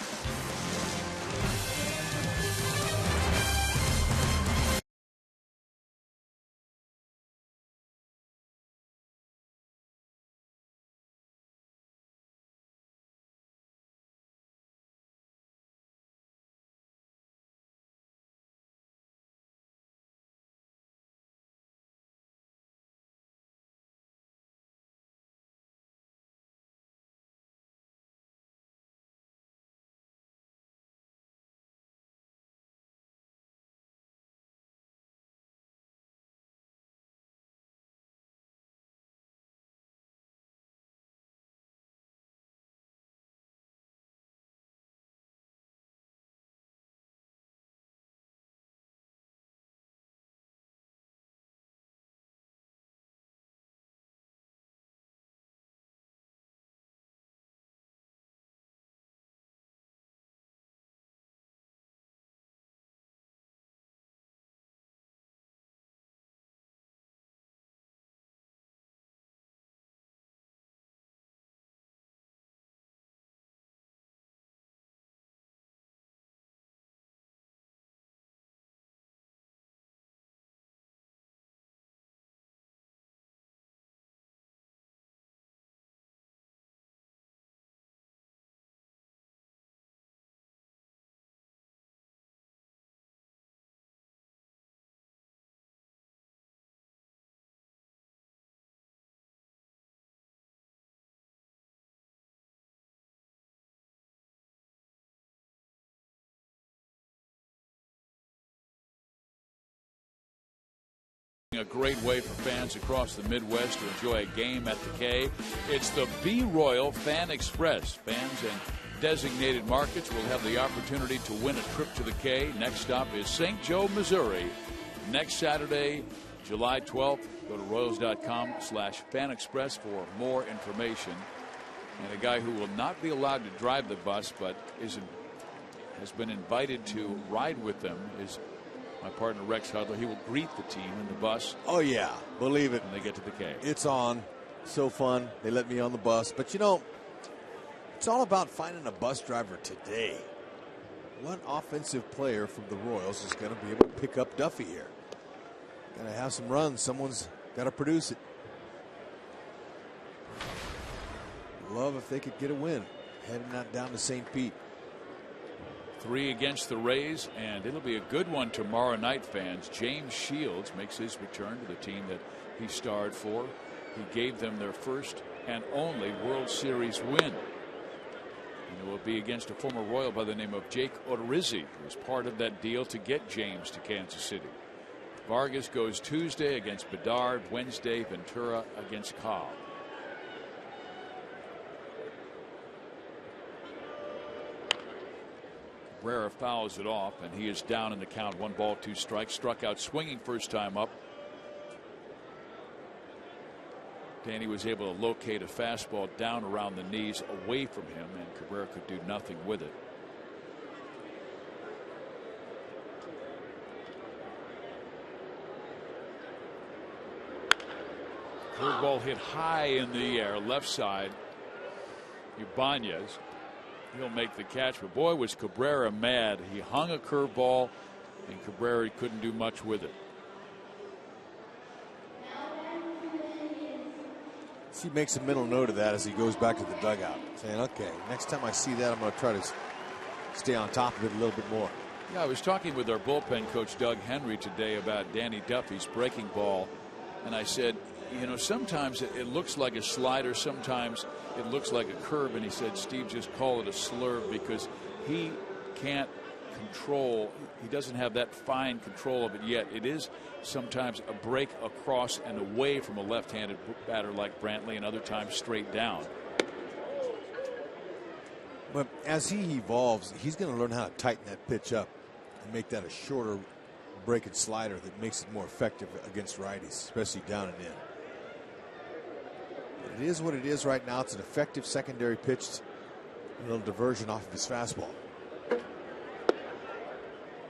Speaker 2: A great way for fans across the Midwest to enjoy a game at the K. It's the Be Royal Fan Express. Fans in designated markets will have the opportunity to win a trip to the K. Next stop is St. Joe, Missouri. Next Saturday, July 12th. Go to Royals.com/Fan Express for more information. And a guy who will not be allowed to drive the bus but has been invited to ride with them is my partner Rex Hudler. He will greet the team in the bus.
Speaker 4: Oh yeah, believe it.
Speaker 2: When they get to the K.
Speaker 4: It's on. So fun. They let me on the bus. But you know, it's all about finding a bus driver today. What offensive player from the Royals is going to be able to pick up Duffy here? Got to have some runs. Someone's got to produce it. Love if they could get a win. Heading out down to St. Pete.
Speaker 2: 3 against the Rays, and it'll be a good one tomorrow night, fans. James Shields makes his return to the team that he starred for. He gave them their first and only World Series win. And it will be against a former Royal by the name of Jake Odorizzi, who was part of that deal to get James to Kansas City. Vargas goes Tuesday against Bedard, Wednesday Ventura against Cobb. Cabrera fouls it off, and he is down in the count. 1 ball, 2 strikes. Struck out swinging first time up. Danny was able to locate a fastball down around the knees away from him, and Cabrera could do nothing with it. Curveball hit high in the air, left side. Ibanez, he'll make the catch, but boy, was Cabrera mad. He hung a curveball, and Cabrera couldn't do much with it.
Speaker 4: He makes a mental note of that as he goes back to the dugout, saying, okay, next time I see that, I'm going to try to stay on top of it a little bit more.
Speaker 2: Yeah, I was talking with our bullpen coach, Doug Henry, today about Danny Duffy's breaking ball, and I said, you know, sometimes it looks like a slider, sometimes it looks like a curve, and he said, Steve, just call it a slurve because he can't control, he doesn't have that fine control of it yet. It is sometimes a break across and away from a left-handed batter like Brantley, and other times straight down.
Speaker 4: But as he evolves, he's going to learn how to tighten that pitch up and make that a shorter breaking slider that makes it more effective against righties, especially down and in. But it is what it is right now. It's an effective secondary pitch, a little diversion off of his fastball.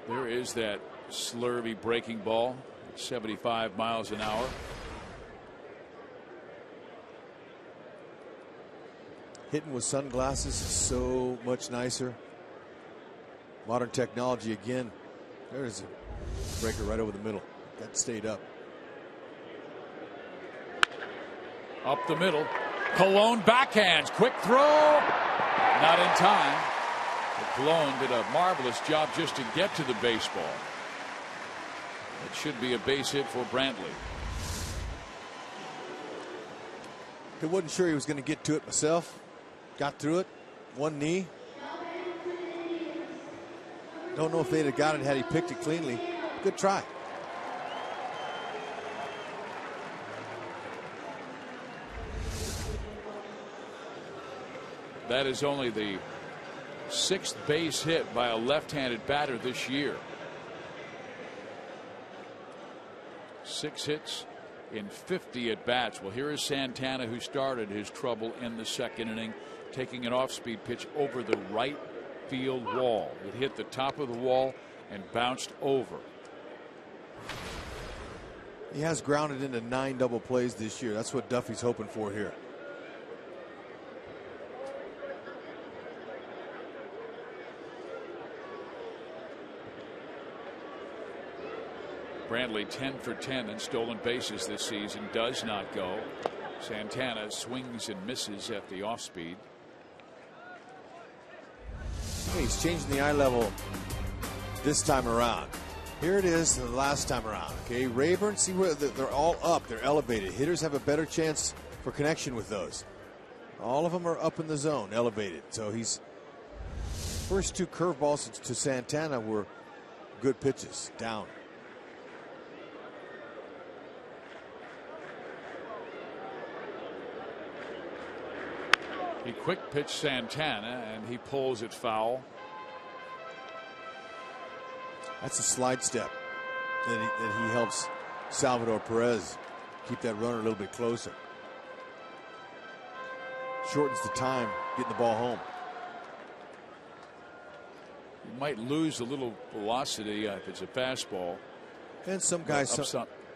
Speaker 2: There is that slurvy breaking ball, 75 miles an hour.
Speaker 4: Hitting with sunglasses is so much nicer. Modern technology again. There's a breaker right over the middle. That stayed up.
Speaker 2: Up the middle. Colon backhands. Quick throw. Not in time. Colon did a marvelous job just to get to the baseball. It should be a base hit for Brantley.
Speaker 4: I wasn't sure he was going to get to it myself. Got through it. One knee. Don't know if they'd have got it had he picked it cleanly. Good try.
Speaker 2: That is only the 6th base hit by a left-handed batter this year. 6 hits in 50 at bats. Well, here is Santana, who started his trouble in the 2nd inning, taking an off-speed pitch over the right field wall. It hit the top of the wall and bounced over.
Speaker 4: He has grounded into 9 double plays this year. That's what Duffy's hoping for here.
Speaker 2: Brantley 10 for 10 in stolen bases this season, does not go. Santana swings and misses at the off speed.
Speaker 4: He's changing the eye level this time around. Here it is the last time around. Okay, Rayburn, see where they're all up, they're elevated. Hitters have a better chance for connection with those. All of them are up in the zone, elevated. So he's first 2 curveballs to Santana were good pitches, down.
Speaker 2: He quick pitched Santana and he pulls it foul.
Speaker 4: That's a slide step that he helps Salvador Perez keep that runner a little bit closer. Shortens the time getting the ball home.
Speaker 2: You might lose a little velocity if it's a fastball.
Speaker 4: And some guys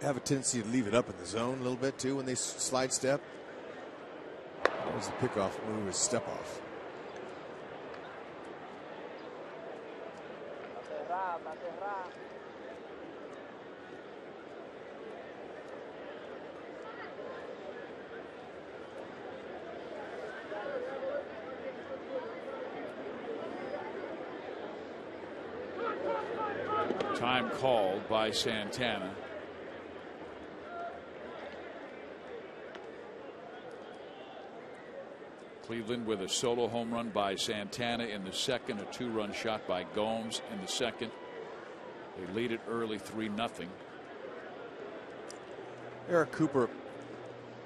Speaker 4: have a tendency to leave it up in the zone a little bit too when they slide step. That was the pickoff move, his step off.
Speaker 2: Time called by Santana. Cleveland with a solo home run by Santana in the 2nd, a 2-run shot by Gomes in the 2nd. They lead it early 3-0.
Speaker 4: Eric Cooper,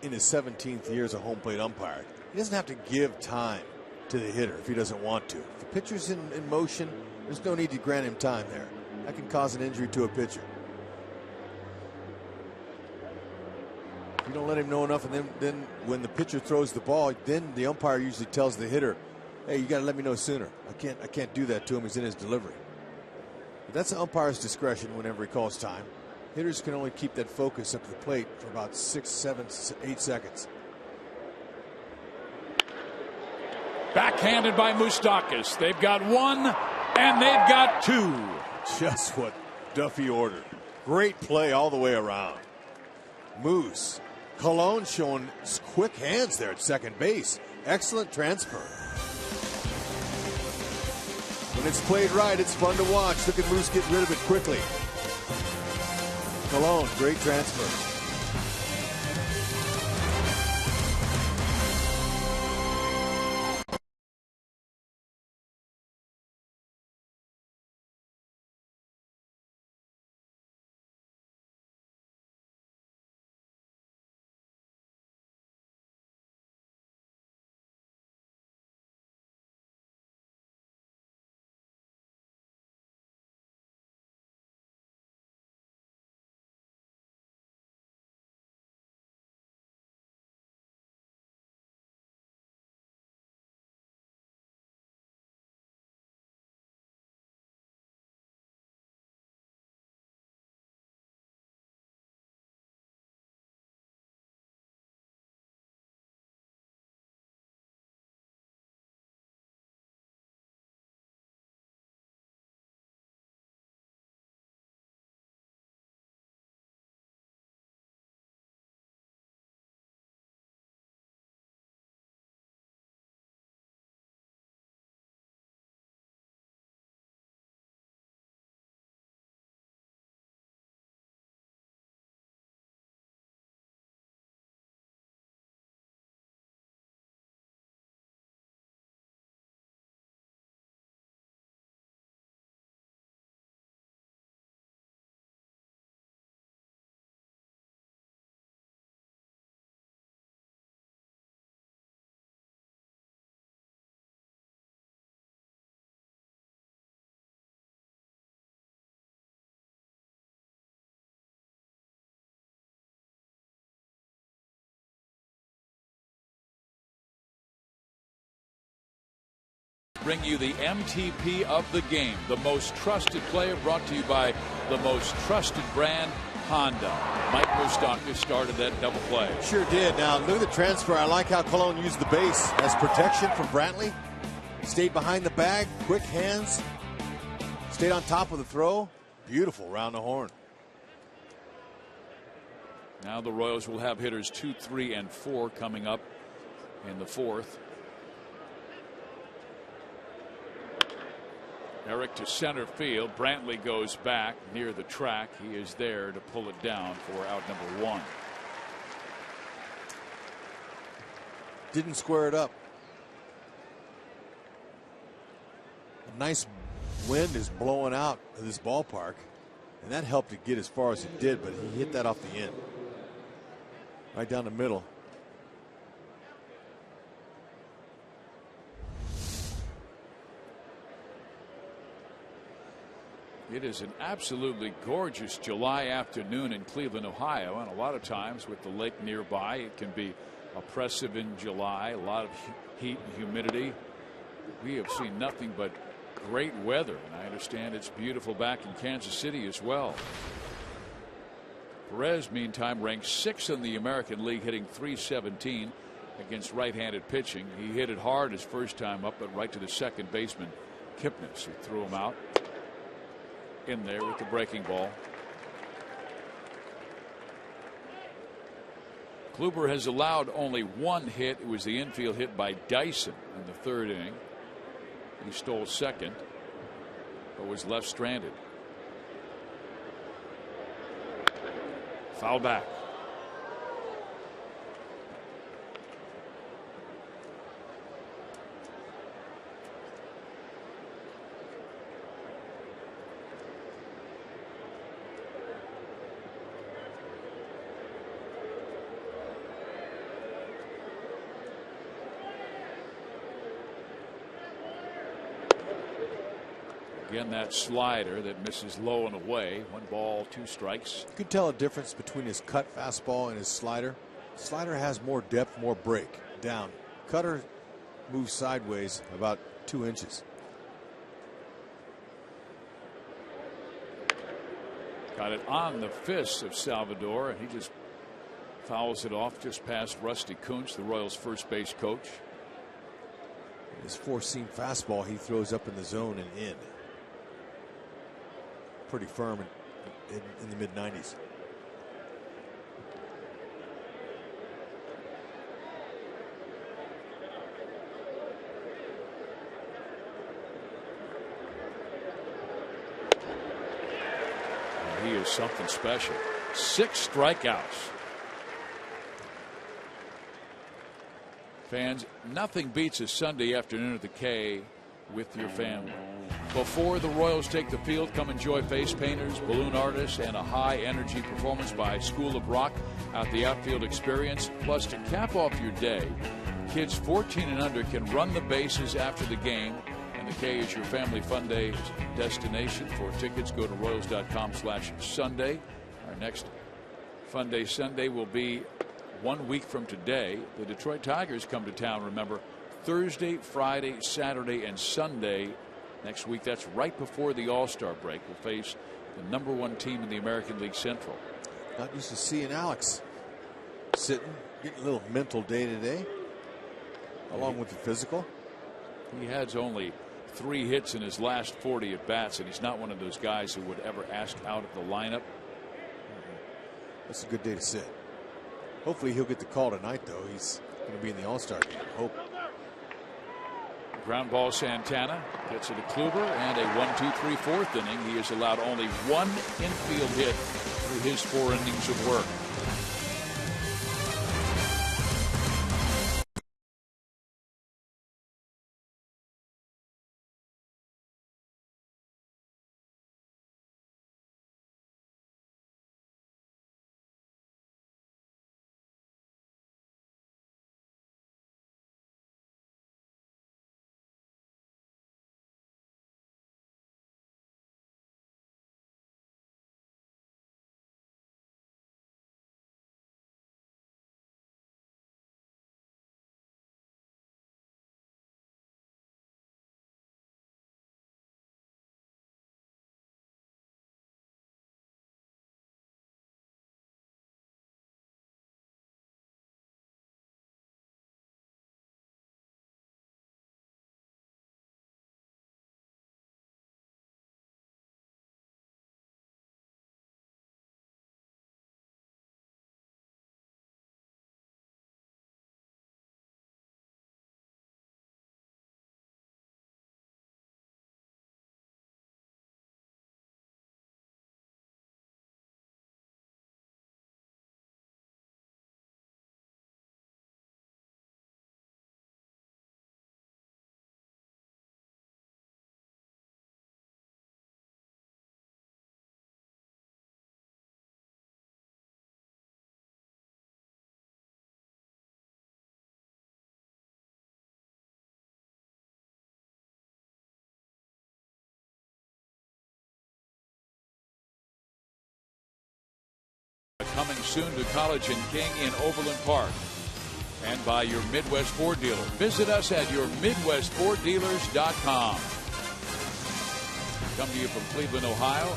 Speaker 4: in his 17th year as a home plate umpire, he doesn't have to give time to the hitter if he doesn't want to. If the pitcher's in motion, there's no need to grant him time there. That can cause an injury to a pitcher. You don't let him know enough, and then when the pitcher throws the ball, then the umpire usually tells the hitter, "Hey, you got to let me know sooner. I can't do that to him. He's in his delivery." But that's the umpire's discretion whenever he calls time. Hitters can only keep that focus up to the plate for about 6, 7, 8 seconds.
Speaker 2: Backhanded by Moustakas. They've got one, and they've got two.
Speaker 4: Just what Duffy ordered. Great play all the way around. Moose. Colon showing quick hands there at second base. Excellent transfer. When it's played right, it's fun to watch. Look at Moose get rid of it quickly. Colon, great transfer.
Speaker 2: Bring you the MTP of the game, the most trusted player, brought to you by the most trusted brand, Honda. Mike Moustakas started that double play.
Speaker 4: Sure did. Now look at the transfer. I like how Colon used the base as protection from Brantley. Stayed behind the bag, quick hands, stayed on top of the throw. Beautiful round the horn.
Speaker 2: Now the Royals will have hitters 2, 3, and 4 coming up in the fourth. Eric to center field. Brantley goes back near the track. He is there to pull it down for out number 1.
Speaker 4: Didn't square it up. A nice wind is blowing out of this ballpark, and that helped it get as far as it did, but he hit that off the end. Right down the middle.
Speaker 2: It is an absolutely gorgeous July afternoon in Cleveland, Ohio, and a lot of times with the lake nearby, it can be oppressive in July. A lot of heat and humidity. We have seen nothing but great weather, and I understand it's beautiful back in Kansas City as well. Perez, meantime, ranked 6th in the American League, hitting .317 against right-handed pitching. He hit it hard his first time up, but right to the second baseman, Kipnis, who threw him out. In there with the breaking ball. Kluber has allowed only 1 hit. It was the infield hit by Dyson in the 3rd inning. He stole second, but was left stranded. Foul back. Again, that slider that misses low and away. 1 ball, 2 strikes.
Speaker 4: You can tell a difference between his cut fastball and his slider. Slider has more depth, more break down. Cutter moves sideways about 2 inches.
Speaker 2: Got it on the fist of Salvador, and he just fouls it off just past Rusty Kuntz, the Royals' first base coach.
Speaker 4: His 4-seam fastball he throws up in the zone and in. Pretty firm in the mid-90s.
Speaker 2: He is something special. 6 strikeouts. Fans, nothing beats a Sunday afternoon at the K with your family. Before the Royals take the field, come enjoy face painters, balloon artists, and a high-energy performance by School of Rock at the outfield experience. Plus, to cap off your day, kids 14 and under can run the bases after the game. And the K is your family fun day destination. For tickets, go to Royals.com/Sunday. Our next Fun Day Sunday will be 1 week from today. The Detroit Tigers come to town, remember, Thursday, Friday, Saturday, and Sunday next week. That's right before the All-Star break. We'll face the #1 team in the American League Central.
Speaker 4: Not used to seeing Alex sitting, getting a little mental day to day, along with the physical.
Speaker 2: He has only 3 hits in his last 40 at bats, and he's not one of those guys who would ever ask out of the lineup.
Speaker 4: That's a good day to sit. Hopefully he'll get the call tonight, though. He's going to be in the All-Star game. Hope.
Speaker 2: Ground ball, Santana gets it to Kluber, and a 1-2-3 4th inning. He has allowed only 1 infield hit through his 4 innings of work. Coming soon to College and King in Overland Park. And by your Midwest Ford dealer. Visit us at yourmidwestforddealers.com. Come to you from Cleveland, Ohio.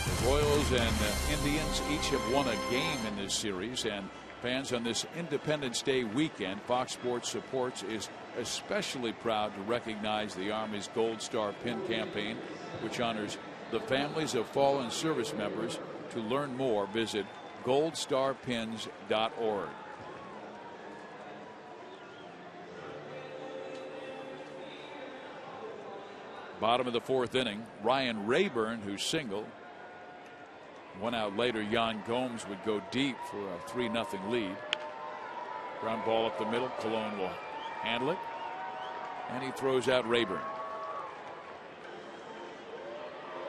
Speaker 2: The Royals and Indians each have won a game in this series. And fans, on this Independence Day weekend, Fox Sports Supports is especially proud to recognize the Army's Gold Star Pin campaign, which honors the families of fallen service members. To learn more, visit goldstarpins.org. Bottom of the 4th inning, Ryan Rayburn, who's single. 1 out later, Yan Gomes would go deep for a 3-0 lead. Ground ball up the middle. Cologne will handle it, and he throws out Rayburn.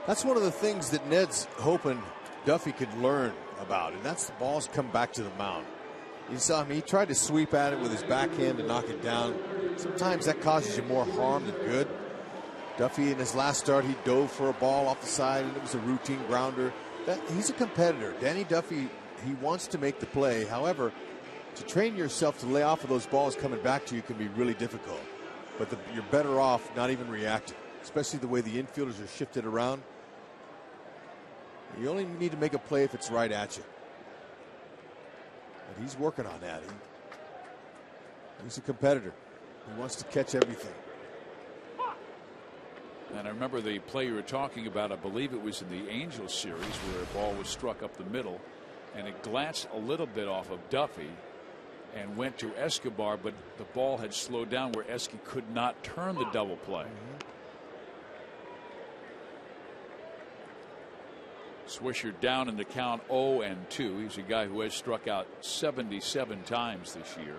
Speaker 4: That's one of the things that Ned's hoping Duffy could learn about, and that's the balls come back to the mound. You saw him, he tried to sweep at it with his backhand to knock it down. Sometimes that causes you more harm than good. Duffy in his last start, he dove for a ball off the side, and it was a routine grounder. He's a competitor. Danny Duffy, he wants to make the play. However, to train yourself to lay off of those balls coming back to you can be really difficult. But you're better off not even reacting, especially the way the infielders are shifted around. You only need to make a play if it's right at you. But he's working on that. He's a competitor. He wants to catch everything.
Speaker 2: And I remember the play you were talking about. I believe it was in the Angels series where a ball was struck up the middle and it glanced a little bit off of Duffy and went to Escobar, but the ball had slowed down where Esky could not turn the double play. Swisher down in the count 0-2. He's a guy who has struck out 77 times this year.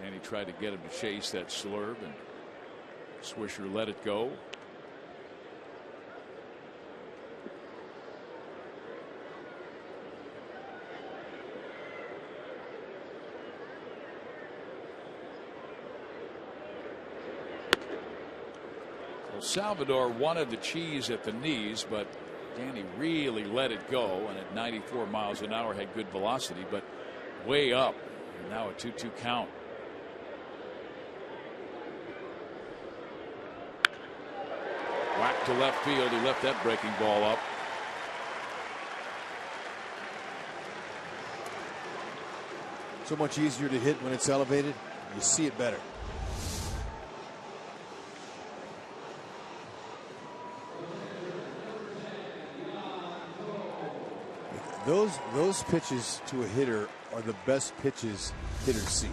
Speaker 2: Danny tried to get him to chase that slurve, and Swisher let it go. Salvador wanted the cheese at the knees, but Danny really let it go, and at 94 miles an hour had good velocity, but way up. And now a 2-2 count. Whack to left field. He left that breaking ball up.
Speaker 4: So much easier to hit when it's elevated. You see it better. Those pitches to a hitter are the best pitches hitters see.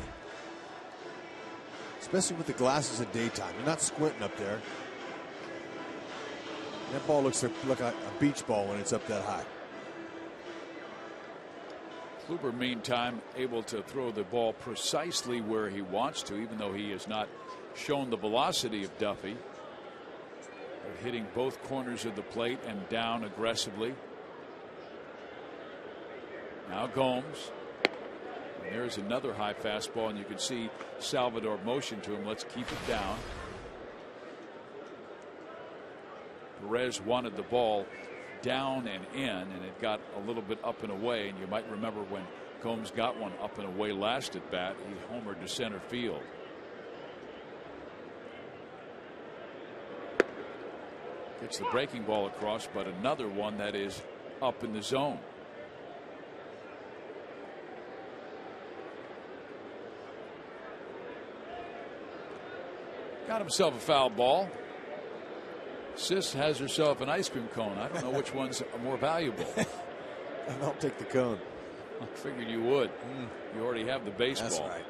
Speaker 4: Especially with the glasses at daytime. You're not squinting up there. That ball looks like a beach ball when it's up that high.
Speaker 2: Kluber, meantime, able to throw the ball precisely where he wants to, even though he has not shown the velocity of Duffy. They're hitting both corners of the plate and down aggressively. Now Gomes. And there's another high fastball, and you can see Salvador motion to him. Let's keep it down. Perez wanted the ball down and in, and it got a little bit up and away. And you might remember when Gomes got one up and away last at bat, he homered to center field. Gets the breaking ball across, but another one that is up in the zone. Got himself a foul ball. Sis has herself an ice cream cone. I don't know which one's more valuable.
Speaker 4: I'll take the cone.
Speaker 2: I figured you would. You already have the baseball.
Speaker 4: That's right.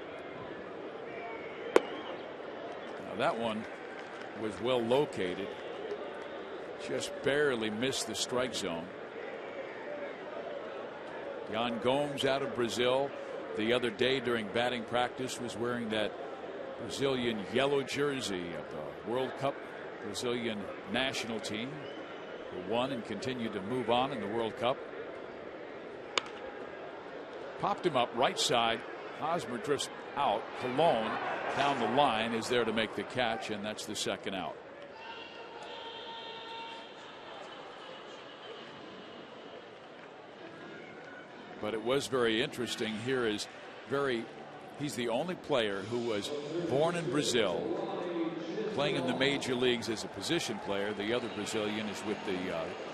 Speaker 2: Now that one was well located. Just barely missed the strike zone. Yan Gomes out of Brazil the other day during batting practice was wearing that Brazilian yellow jersey of the World Cup Brazilian national team, who won and continued to move on in the World Cup. Popped him up right side. Hosmer drifts out. Colon down the line is there to make the catch, and that's the second out. But it was very interesting. Here is he's the only player who was born in Brazil, playing in the major leagues as a position player. The other Brazilian is with the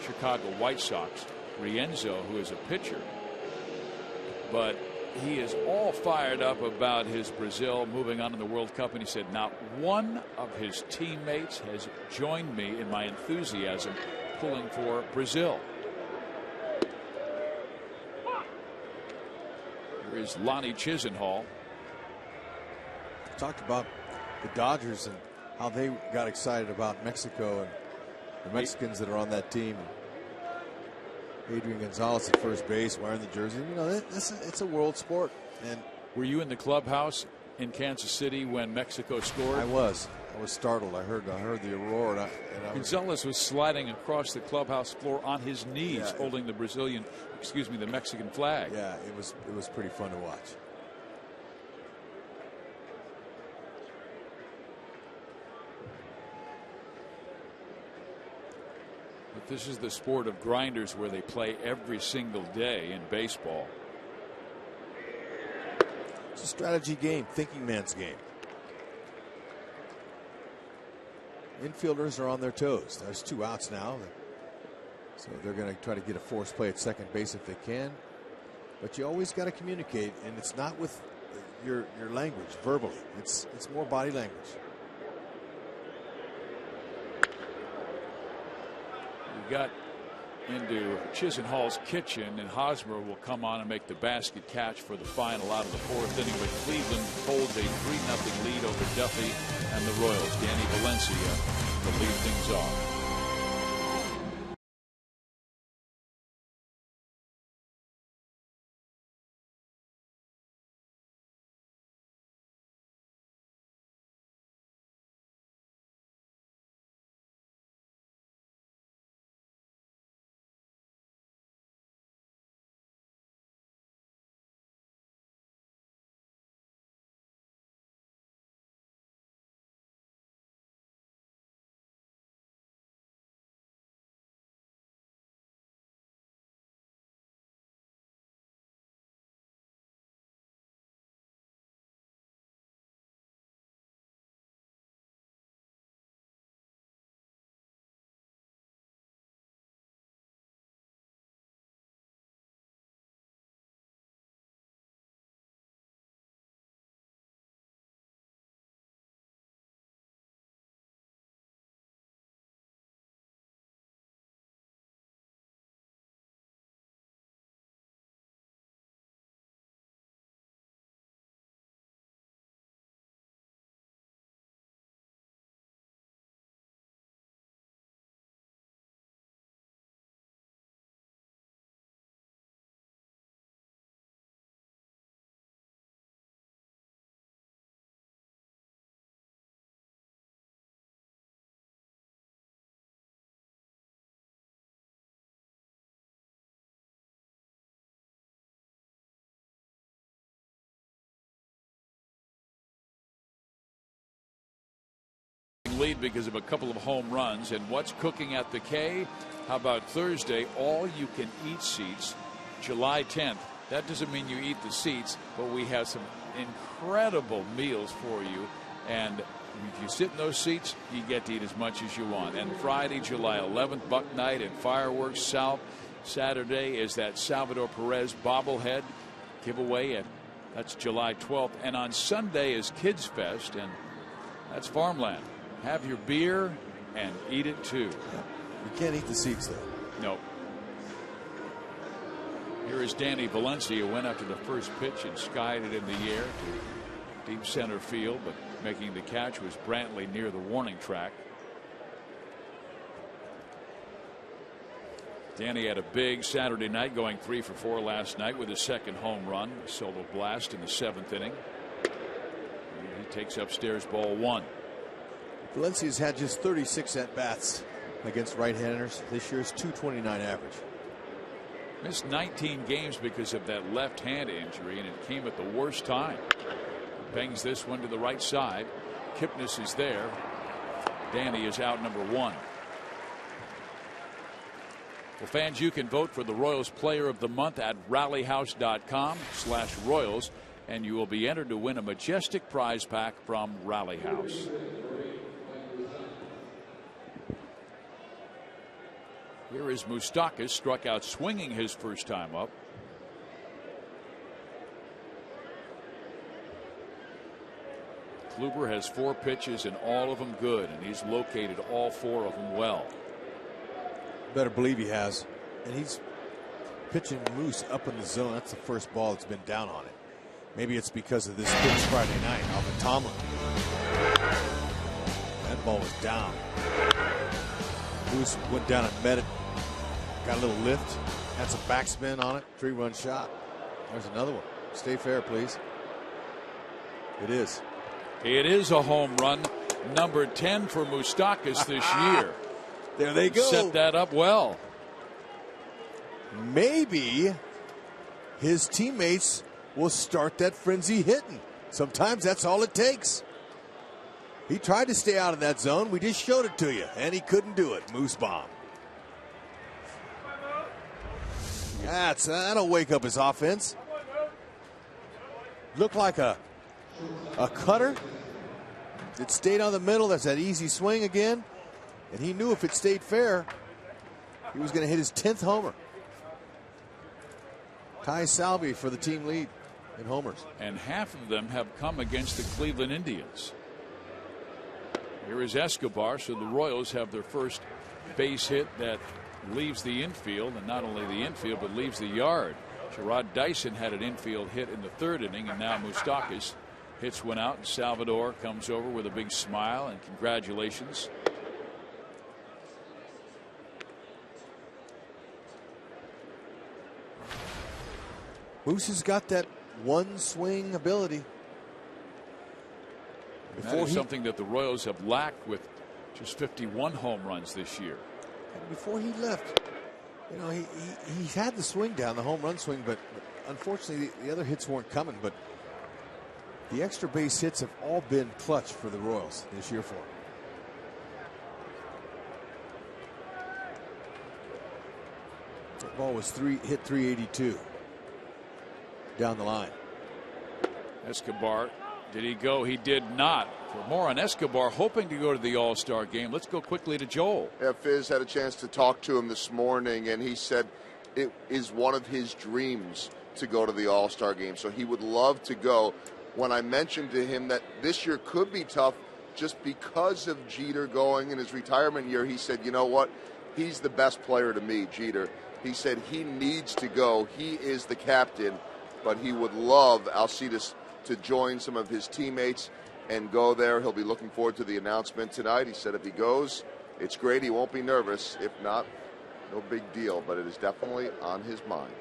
Speaker 2: Chicago White Sox, Rienzo, who is a pitcher. But he is all fired up about his Brazil moving on in the World Cup, and he said not one of his teammates has joined me in my enthusiasm pulling for Brazil. Here is Lonnie Chisenhall.
Speaker 4: Talked about the Dodgers and how they got excited about Mexico and the Mexicans that are on that team. Adrian Gonzalez at first base wearing the jersey. You know, it's a world sport. And
Speaker 2: were you in the clubhouse in Kansas City when Mexico scored?
Speaker 4: I was startled. I heard the roar.
Speaker 2: Gonzalez was sliding across the clubhouse floor on his knees, holding the Mexican flag.
Speaker 4: Yeah, it was pretty fun to watch.
Speaker 2: But this is the sport of grinders where they play every single day in baseball.
Speaker 4: It's a strategy game, thinking man's game. Infielders are on their toes. There's 2 outs now. So they're going to try to get a force play at second base if they can. But you always got to communicate, and it's not with your language verbally. It's more body language.
Speaker 2: We got into Chisenhall's kitchen, and Hosmer will come on and make the basket catch for the final out of the 4th inning. But Cleveland holds a 3-0 lead over Duffy and the Royals. Danny Valencia will lead things off. Lead because of a couple of home runs. And what's cooking at the K? How about Thursday? All you can eat seats, July 10th. That doesn't mean you eat the seats, but we have some incredible meals for you. And if you sit in those seats, you get to eat as much as you want. And Friday, July 11th, Buck Night and Fireworks South. Saturday is that Salvador Perez bobblehead giveaway, and that's July 12th. And on Sunday is Kids Fest, and that's farmland. Have your beer and eat it too.
Speaker 4: You can't eat the seats though.
Speaker 2: No. Here is Danny Valencia, who went after the first pitch and skied it in the air to deep center field, but making the catch was Brantley near the warning track. Danny had a big Saturday night, going 3 for 4 last night with his second home run, a solo blast in the 7th inning. And he takes upstairs ball 1.
Speaker 4: Valencia's had just 36 at-bats against right-handers. This year's .229 average.
Speaker 2: Missed 19 games because of that left hand injury, and it came at the worst time. Bangs this one to the right side. Kipnis is there. Danny is out number 1. Well, fans, you can vote for the Royals Player of the Month at rallyhouse.com/Royals, and you will be entered to win a majestic prize pack from Rally House. Here is Moustakas, struck out swinging his first time up. Kluber has 4 pitches and all of them good, and he's located all 4 of them well.
Speaker 4: Better believe he has. And he's pitching Moose up in the zone. That's the first ball that's been down on it. Maybe it's because of this pitch Friday night. Alvin Tomlin. That ball was down. Moose went down and met it. Got a little lift. Had some backspin on it. 3-run shot. There's another one. Stay fair, please. It is.
Speaker 2: It is a home run. Number 10 for Moustakas this year.
Speaker 4: There they go.
Speaker 2: Set that up well.
Speaker 4: Maybe his teammates will start that frenzy hitting. Sometimes that's all it takes. He tried to stay out of that zone. We just showed it to you, and he couldn't do it. Moose bomb. That'll wake up his offense. Looked like a cutter. It stayed on the middle. That's that easy swing again. And he knew if it stayed fair, he was going to hit his 10th homer. Ty Salvi for the team lead in homers.
Speaker 2: And half of them have come against the Cleveland Indians. Here is Escobar, so the Royals have their first base hit that leaves the infield, and not only the infield, but leaves the yard. Sherrod Dyson had an infield hit in the 3rd inning, and now Moustakas hits one out, and Salvador comes over with a big smile and congratulations.
Speaker 4: Moose has got that one swing ability.
Speaker 2: That is something that the Royals have lacked with just 51 home runs this year.
Speaker 4: And before he left, you know, he had the swing down, the home run swing, but unfortunately the other hits weren't coming. But the extra base hits have all been clutch for the Royals this year for him. That ball was hit 382 down the line.
Speaker 2: Escobar, did he go? He did not. For more on Escobar, hoping to go to the All-Star game, let's go quickly to Joel.
Speaker 3: Yeah, Fizz had a chance to talk to him this morning, and he said it is one of his dreams to go to the All-Star game, so he would love to go. When I mentioned to him that this year could be tough just because of Jeter going in his retirement year, he said, you know what? He's the best player to me, Jeter. He said he needs to go. He is the captain, but he would love Alcides to join some of his teammates and go there. He'll be looking forward to the announcement tonight. He said if he goes, it's great. He won't be nervous. If not, no big deal, but it is definitely on his mind.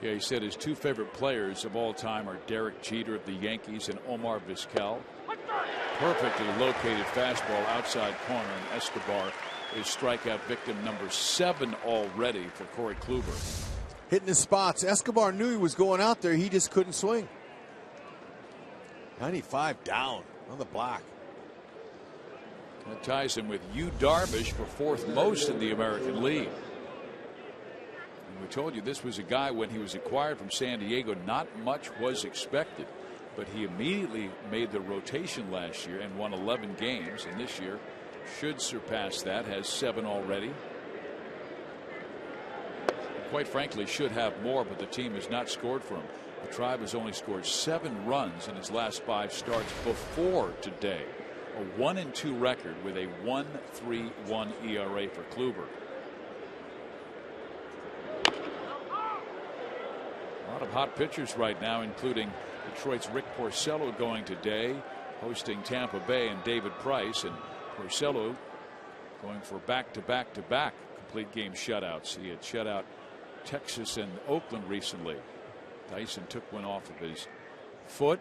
Speaker 2: Yeah, he said his 2 favorite players of all time are Derek Jeter of the Yankees and Omar Vizquel. Perfectly located fastball outside corner, and Escobar is strikeout victim number 7 already for Corey Kluber.
Speaker 4: Hitting his spots. Escobar knew he was going out there. He just couldn't swing. 95 down on the block.
Speaker 2: That ties him with Yu Darvish for 4th most in the American League. And we told you this was a guy, when he was acquired from San Diego, not much was expected, but he immediately made the rotation last year and won 11 games, and this year should surpass that, has 7 already. Quite frankly, should have more, but the team has not scored for him. The Tribe has only scored 7 runs in his last 5 starts before today. A 1-2 record with a 1.31 ERA for Kluber. A lot of hot pitchers right now, including Detroit's Rick Porcello going today, hosting Tampa Bay, and David Price. And Porcello going for back-to-back-to-back complete game shutouts. He had shut out Texas and Oakland recently. Dyson took one off of his foot.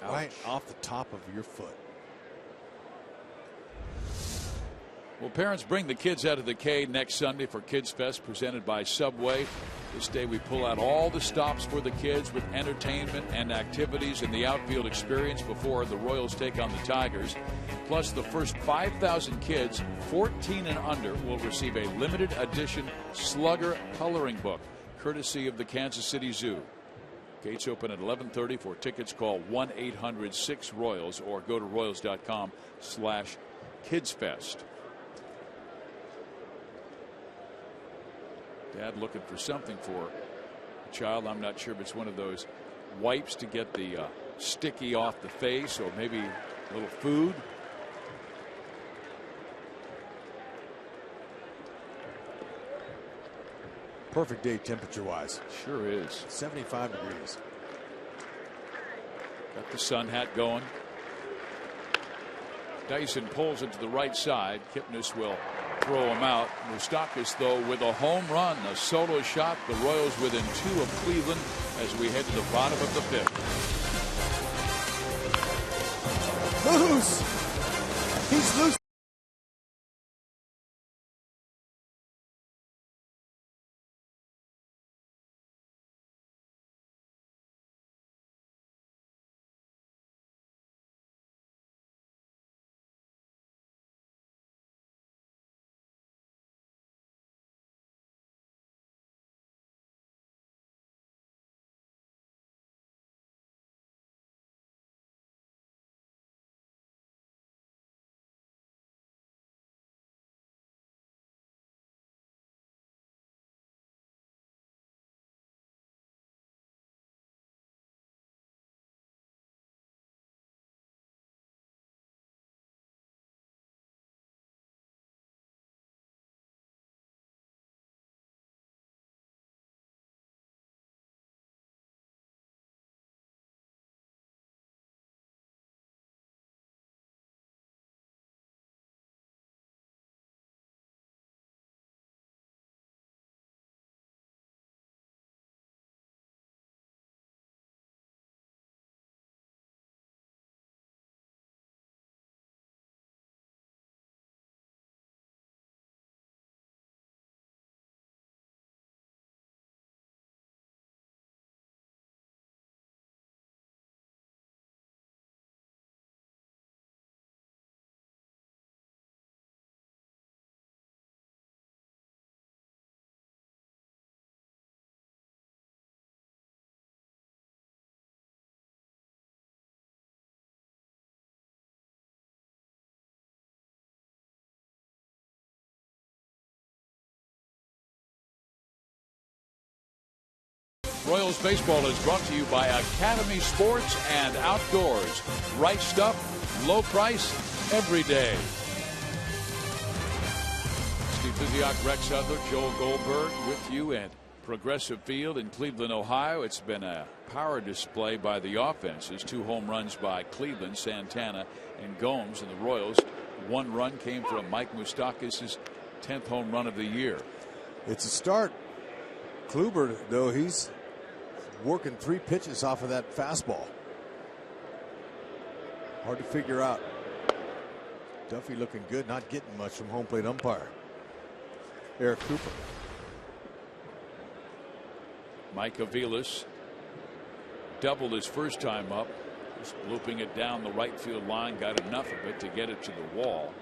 Speaker 4: Right off the top of your foot.
Speaker 2: Well, parents, bring the kids out of the K next Sunday for Kids Fest presented by Subway. This day we pull out all the stops for the kids with entertainment and activities and the outfield experience before the Royals take on the Tigers. Plus, the first 5,000 kids 14 and under will receive a limited edition Slugger coloring book courtesy of the Kansas City Zoo. Gates open at 11:30. For tickets, call 1-800-6-ROYALS or go to royals.com/kidsfest. Dad looking for something for a child. I'm not sure if it's one of those wipes to get the sticky off the face, or maybe a little food.
Speaker 4: Perfect day temperature wise.
Speaker 2: Sure is.
Speaker 4: 75 degrees.
Speaker 2: Got the sun hat going. Dyson pulls it to the right side. Kipnis will throw him out. Moustakas, though, with a home run, a solo shot. The Royals within 2 of Cleveland as we head to the bottom of the 5th.
Speaker 4: Moose! He's loose.
Speaker 2: Royals baseball is brought to you by Academy Sports and Outdoors. Right stuff, low price, every day. Steve Physiok, Rex Hudler, Joel Goldberg with you at Progressive Field in Cleveland, Ohio. It's been a power display by the offenses. 2 home runs by Cleveland, Santana and Gomes, and the Royals. 1 run came from Mike Moustakas' 10th home run of the year.
Speaker 4: It's a start. Kluber, though, he's working 3 pitches off of that fastball. Hard to figure out. Duffy looking good, not getting much from home plate umpire Eric Cooper.
Speaker 2: Mike Aviles doubled his first time up, just looping it down the right field line, got enough of it to get it to the wall.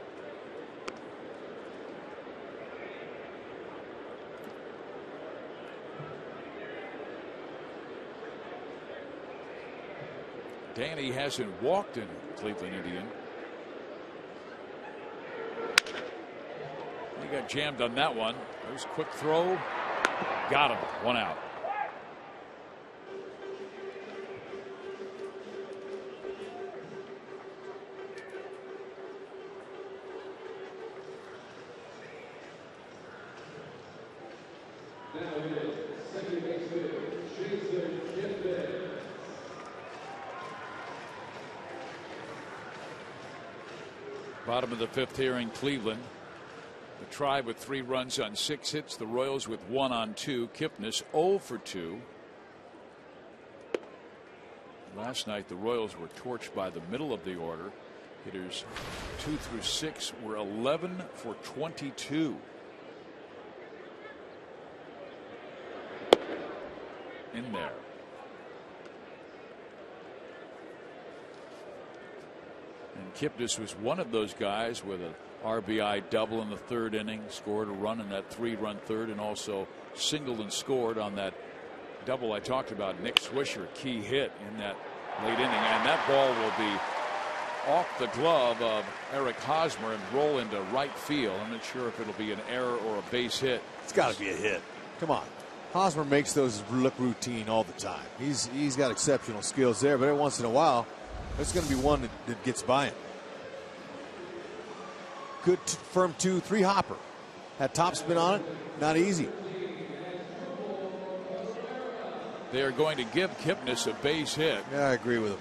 Speaker 2: Danny hasn't walked in Cleveland Indian. He got jammed on that one. There's a quick throw. Got him. 1 out. Bottom of the 5th here in Cleveland. The Tribe with 3 runs on 6 hits. The Royals with 1 on 2. Kipnis 0 for 2. Last night the Royals were torched by the middle of the order. Hitters 2 through 6 were 11 for 22. In there. And Kipnis was one of those guys with an RBI double in the 3rd inning, scored a run in that 3-run 3rd, and also singled and scored on that double I talked about. Nick Swisher, key hit in that late inning, and that ball will be off the glove of Eric Hosmer and roll into right field. I'm not sure if it'll be an error or a base hit.
Speaker 4: It's got to be a hit. Come on. Hosmer makes those look routine all the time. He's got exceptional skills there, but every once in a while, there's going to be one that gets by him. Good firm 2-3 hopper. Had topspin on it. Not easy.
Speaker 2: They are going to give Kipnis a base hit.
Speaker 4: Yeah, I agree with him.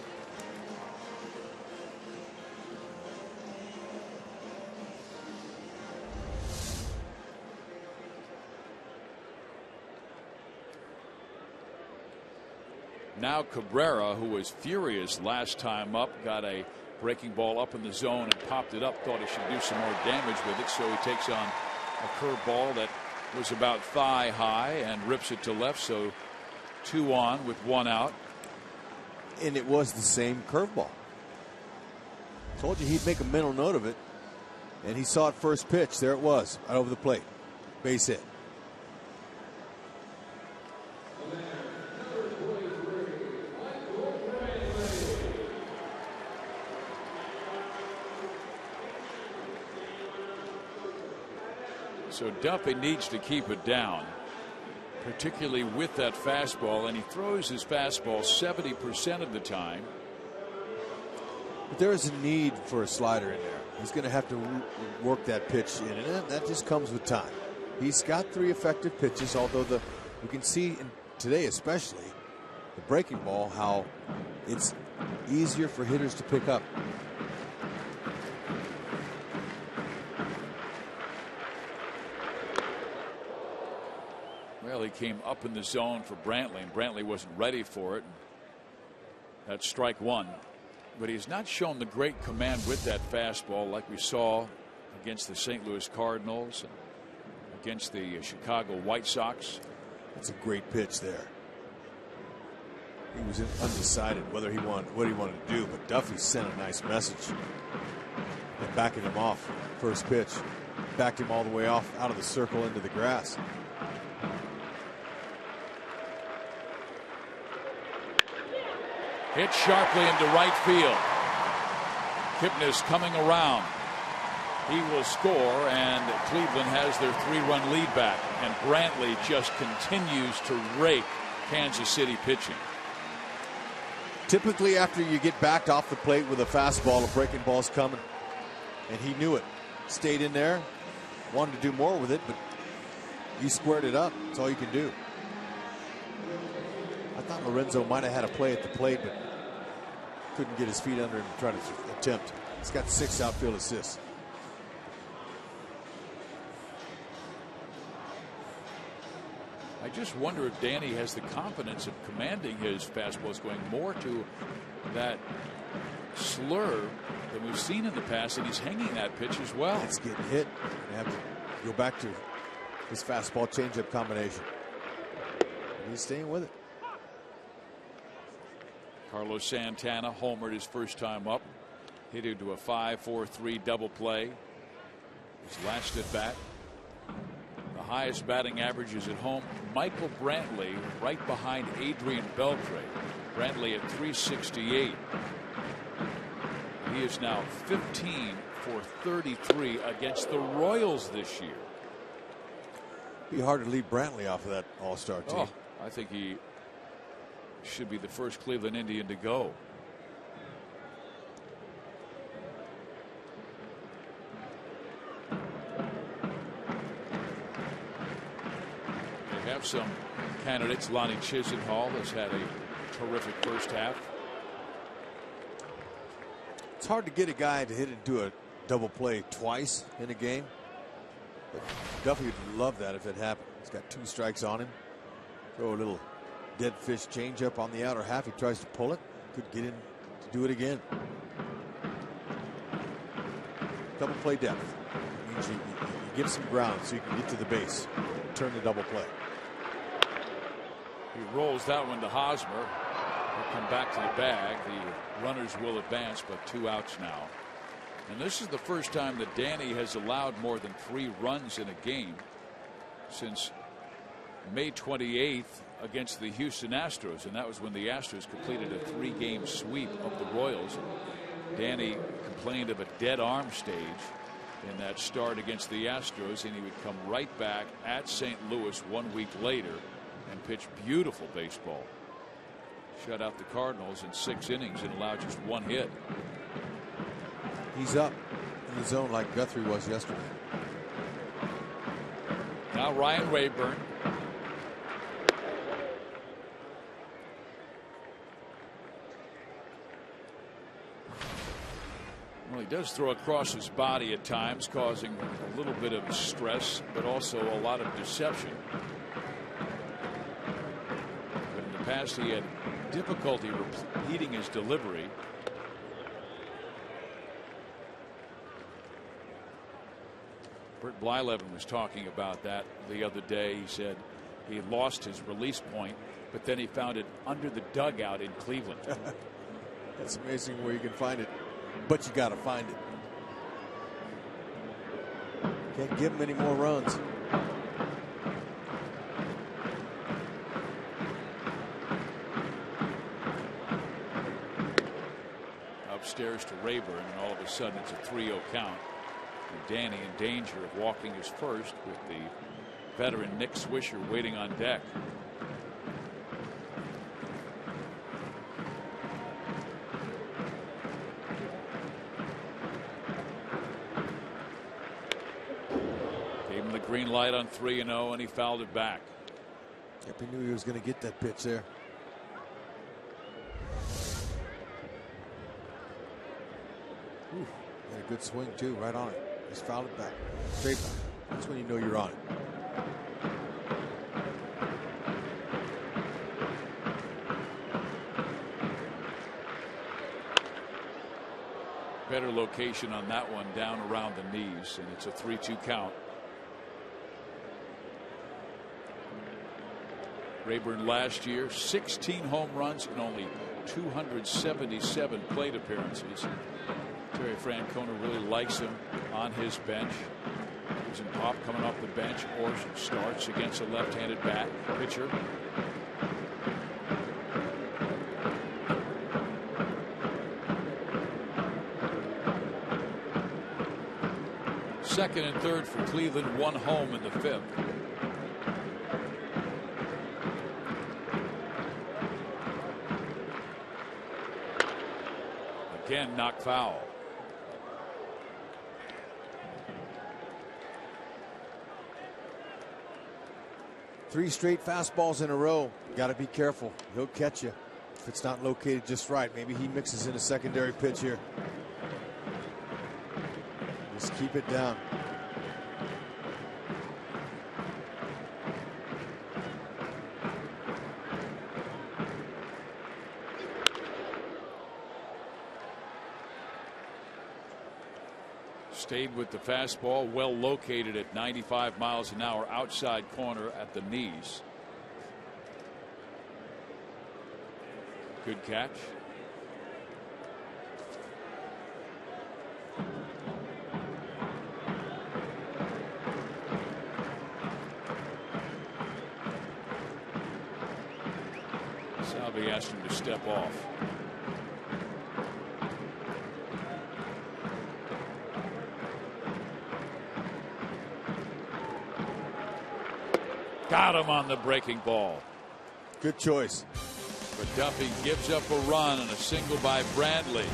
Speaker 2: Now Cabrera, who was furious last time up, got a breaking ball up in the zone and popped it up. Thought he should do some more damage with it, so he takes on a curveball that was about thigh high and rips it to left. So 2 on with 1 out.
Speaker 4: And it was the same curveball. Told you he'd make a mental note of it, and he saw it first pitch. There it was, right over the plate. Base hit.
Speaker 2: So Duffy needs to keep it down, particularly with that fastball, and he throws his fastball 70% of the time.
Speaker 4: But there is a need for a slider in there. He's going to have to work that pitch in, and that just comes with time. He's got 3 effective pitches, although you can see today especially the breaking ball how it's easier for hitters to pick up.
Speaker 2: Well, he came up in the zone for Brantley, and Brantley wasn't ready for it. That's strike 1. But he's not shown the great command with that fastball like we saw against the St. Louis Cardinals and against the Chicago White Sox.
Speaker 4: That's a great pitch there. He was undecided what he wanted to do, but Duffy sent a nice message and backing him off. First pitch, backed him all the way off out of the circle into the grass.
Speaker 2: Hit sharply into right field. Kipnis coming around. He will score, and Cleveland has their 3-run lead back. And Brantley just continues to rake Kansas City pitching.
Speaker 4: Typically, after you get backed off the plate with a fastball, a breaking ball's coming. And he knew it. Stayed in there. Wanted to do more with it, but he squared it up. That's all you can do. I thought Lorenzo might have had a play at the plate, but couldn't get his feet under him to try to attempt. He's got 6 outfield assists.
Speaker 2: I just wonder if Danny has the confidence of commanding his fastballs, going more to that slur than we've seen in the past, and he's hanging that pitch as well.
Speaker 4: It's getting hit. You have to go back to his fastball changeup combination. And he's staying with it.
Speaker 2: Carlos Santana homered his first time up, hit into a 5-4-3 double play. His last at bat. The highest batting averages at home. Michael Brantley right behind Adrian Beltre. Brantley at 368. He is now 15 for 33 against the Royals this year.
Speaker 4: Be hard to leave Brantley off of that All-Star team.
Speaker 2: Oh, I think he should be the first Cleveland Indian to go. They have some candidates. Lonnie Chisenhall has had a terrific first half.
Speaker 4: It's hard to get a guy to hit into a double play twice in a game. But Duffy would love that if it happened. He's got 2 strikes on him. Throw a little dead fish changeup on the outer half. He tries to pull it. Could get in to do it again. Double play depth. It means you give some ground so you can get to the base. Turn the double play.
Speaker 2: He rolls that one to Hosmer. He'll come back to the bag. The runners will advance, but 2 outs now. And this is the first time that Danny has allowed more than 3 runs in a game since May 28th against the Houston Astros, and that was when the Astros completed a 3-game sweep of the Royals. Danny complained of a dead arm stage in that start against the Astros, and he would come right back at St. Louis 1 week later and pitch beautiful baseball. Shut out the Cardinals in 6 innings and allowed just 1 hit.
Speaker 4: He's up in the zone like Guthrie was yesterday.
Speaker 2: Now Ryan Rayburn. Well, he does throw across his body at times, causing a little bit of stress, but also a lot of deception. But in the past, he had difficulty repeating his delivery. Bert Blyleven was talking about that the other day. He said he lost his release point, but then he found it under the dugout in Cleveland.
Speaker 4: That's amazing where you can find it, but you got to find it. Can't give him any more runs.
Speaker 2: Upstairs to Rayburn, and all of a sudden it's a 3-0 count. And Danny in danger of walking his first with the veteran Nick Swisher waiting on deck. Gave him the green light on 3-0, and he fouled it back.
Speaker 4: Yep, he knew he was going to get that pitch there. Ooh, had a good swing too, right on it. Just fouled it back. Straight back. That's when you know you're on it.
Speaker 2: Better location on that one, down around the knees, and it's a 3-2 count. Rayburn last year, 16 home runs and only 277 plate appearances. Terry Francona really likes him on his bench. He's in Pop coming off the bench, or starts against a left-handed pitcher. Second and third for Cleveland, 1 home in the 5th. Again, knocked foul.
Speaker 4: Three straight fastballs in a row. Got to be careful. He'll catch you if it's not located just right. Maybe he mixes in a secondary pitch here. Just keep it down.
Speaker 2: Stayed with the fastball, well located at 95 miles an hour, outside corner at the knees. Good catch. Salvi asked him to step off. Got him on the breaking ball.
Speaker 4: Good choice.
Speaker 2: But Duffy gives up a run and a single by Bradley.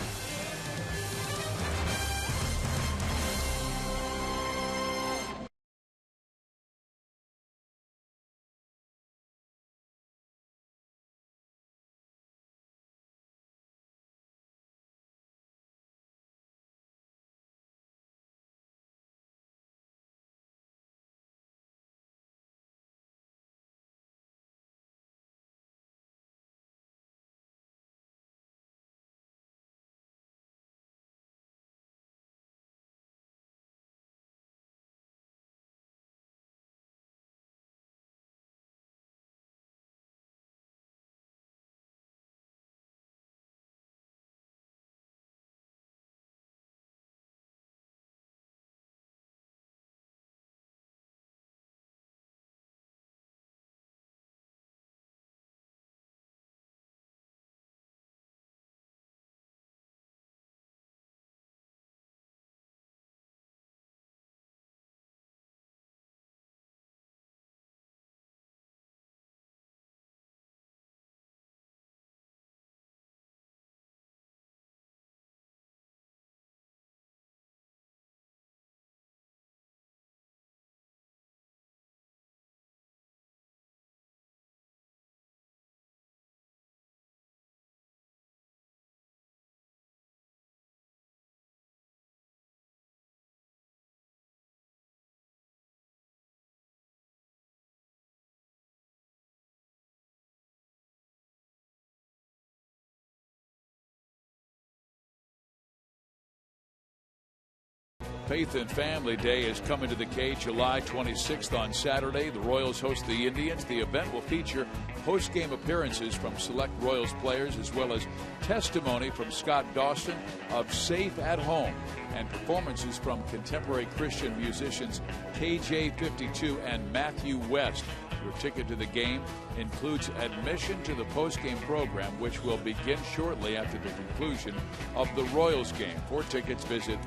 Speaker 2: Faith and Family Day is coming to the K July 26th on Saturday. The Royals host the Indians. The event will feature post-game appearances from select Royals players as well as testimony from Scott Dawson of Safe at Home and performances from contemporary Christian musicians KJ52 and Matthew West. Your ticket to the game includes admission to the post-game program, which will begin shortly after the conclusion of the Royals game. For tickets, visit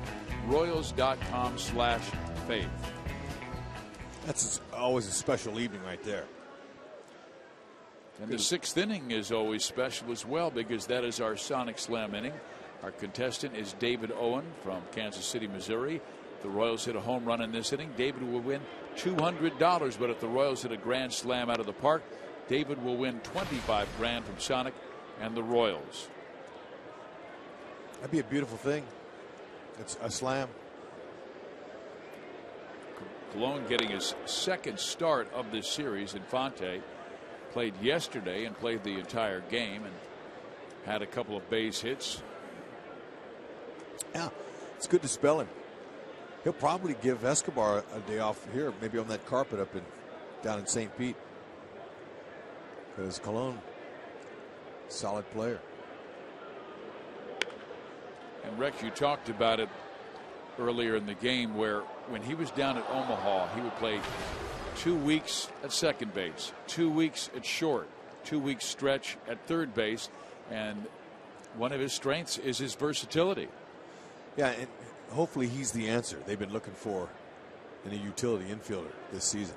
Speaker 2: Royals.com/faith.
Speaker 4: That's always a special evening right there.
Speaker 2: And the sixth inning is always special as well because that is our Sonic Slam inning. Our contestant is David Owen from Kansas City, Missouri. If the Royals hit a home run in this inning, David will win $200. But if the Royals hit a grand slam out of the park, David will win $25 grand from Sonic and the Royals.
Speaker 4: That'd be a beautiful thing. It's a slam.
Speaker 2: Colon getting his second start of this series. Infante played yesterday and played the entire game and had a couple of base hits.
Speaker 4: Yeah, it's good to spell him. He'll probably give Escobar a day off here, maybe on that carpet down in St. Pete, because Colon, solid player.
Speaker 2: And Rex, you talked about it earlier in the game where when he was down at Omaha, he would play 2 weeks at second base, 2 weeks at short, 2 weeks stretch at third base. And one of his strengths is his versatility.
Speaker 4: Yeah, and hopefully he's the answer they've been looking for in a utility infielder this season.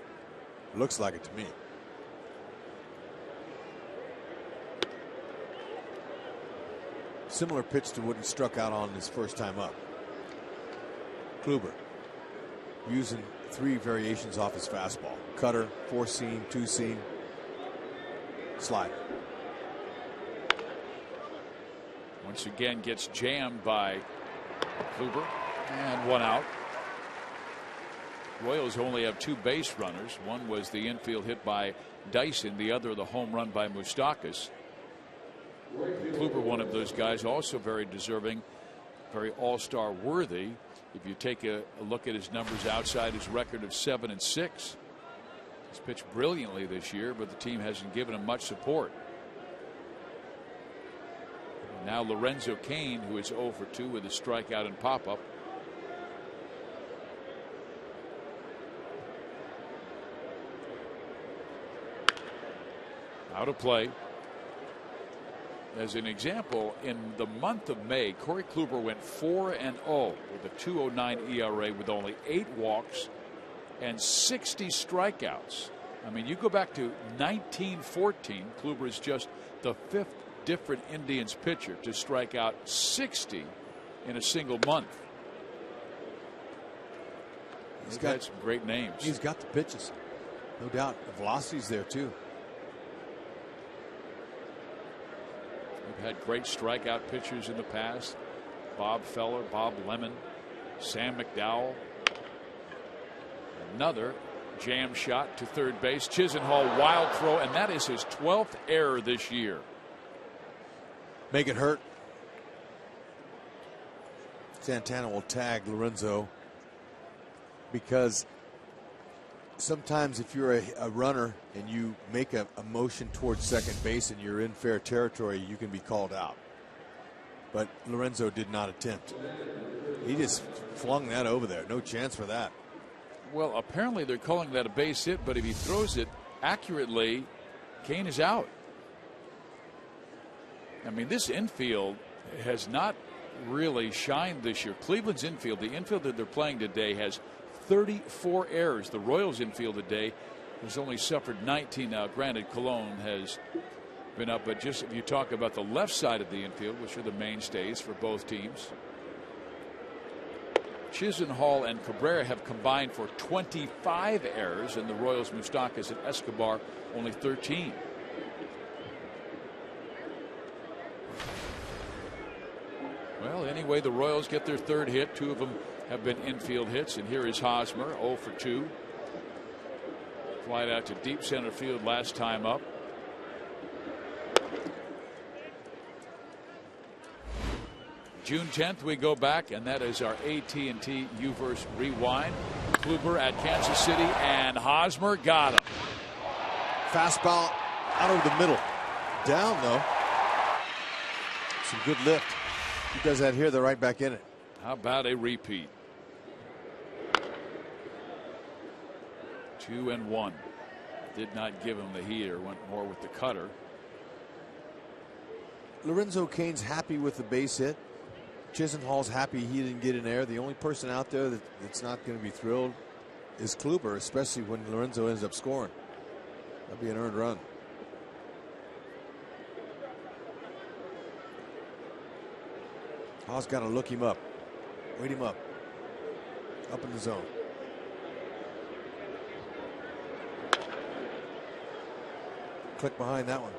Speaker 4: It looks like it to me. Similar pitch to what he struck out on his first time up. Kluber using 3 variations off his fastball. Cutter, 4-seam, 2-seam, slider.
Speaker 2: Once again gets jammed by Kluber, and 1 out. Royals only have 2 base runners. One was the infield hit by Dyson, the other the home run by Moustakas. Kluber, one of those guys, also very deserving, very all-star worthy. If you take a look at his numbers outside his record of 7-6, he's pitched brilliantly this year, but the team hasn't given him much support. And now Lorenzo Cain, who is 0 for 2 with a strikeout and pop-up. Out of play. As an example, in the month of May, Corey Kluber went 4-0 with a 2.09 ERA with only 8 walks and 60 strikeouts. I mean, you go back to 1914, Kluber is just the 5th different Indians pitcher to strike out 60 in a single month. He's got some great names.
Speaker 4: He's got the pitches, no doubt. The velocity's there too.
Speaker 2: We've had great strikeout pitchers in the past. Bob Feller, Bob Lemon, Sam McDowell. Another jam shot to third base. Chisenhall, wild throw, and that is his 12th error this year.
Speaker 4: Make it hurt. Santana will tag Lorenzo because sometimes if you're a runner and you make a motion towards second base and you're in fair territory, you can be called out. But Lorenzo did not attempt. He just flung that over there. No chance for that.
Speaker 2: Well, apparently they're calling that a base hit, but if he throws it accurately, Cain is out. I mean, this infield has not really shined this year. Cleveland's infield, the infield that they're playing today, has 34 errors. The Royals infield today has only suffered 19. Now, granted, Colon has been up, but just if you talk about the left side of the infield, which are the mainstays for both teams, Chisenhall and Cabrera have combined for 25 errors, and the Royals, Moustakas and Escobar, only 13. Well, anyway, the Royals get their 3rd hit. 2 of them have been infield hits, and here is Hosmer, 0 for 2. Flied out to deep center field last time up. June 10th, we go back, and that is our AT&T Uverse Rewind. Kluber at Kansas City, and Hosmer got him.
Speaker 4: Fastball out over the middle. Down, though. Some good lift. He does that here, they're right back in it.
Speaker 2: How about a repeat? 2-1. Did not give him the heater, went more with the cutter.
Speaker 4: Lorenzo Cain's happy with the base hit. Chisenhall's happy he didn't get in there. The only person out there that's not going to be thrilled is Kluber, especially when Lorenzo ends up scoring. That'd be an earned run. Hall's got to look him up. Wait him up. Up in the zone. Click behind that one.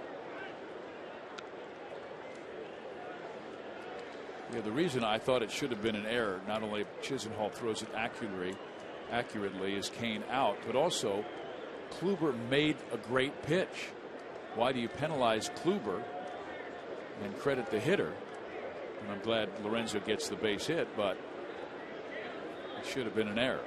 Speaker 2: Yeah, the reason I thought it should have been an error, not only Chisenhall throws it accurately is Cain out, but also Kluber made a great pitch. Why do you penalize Kluber and credit the hitter? And I'm glad Lorenzo gets the base hit, but it should have been an error.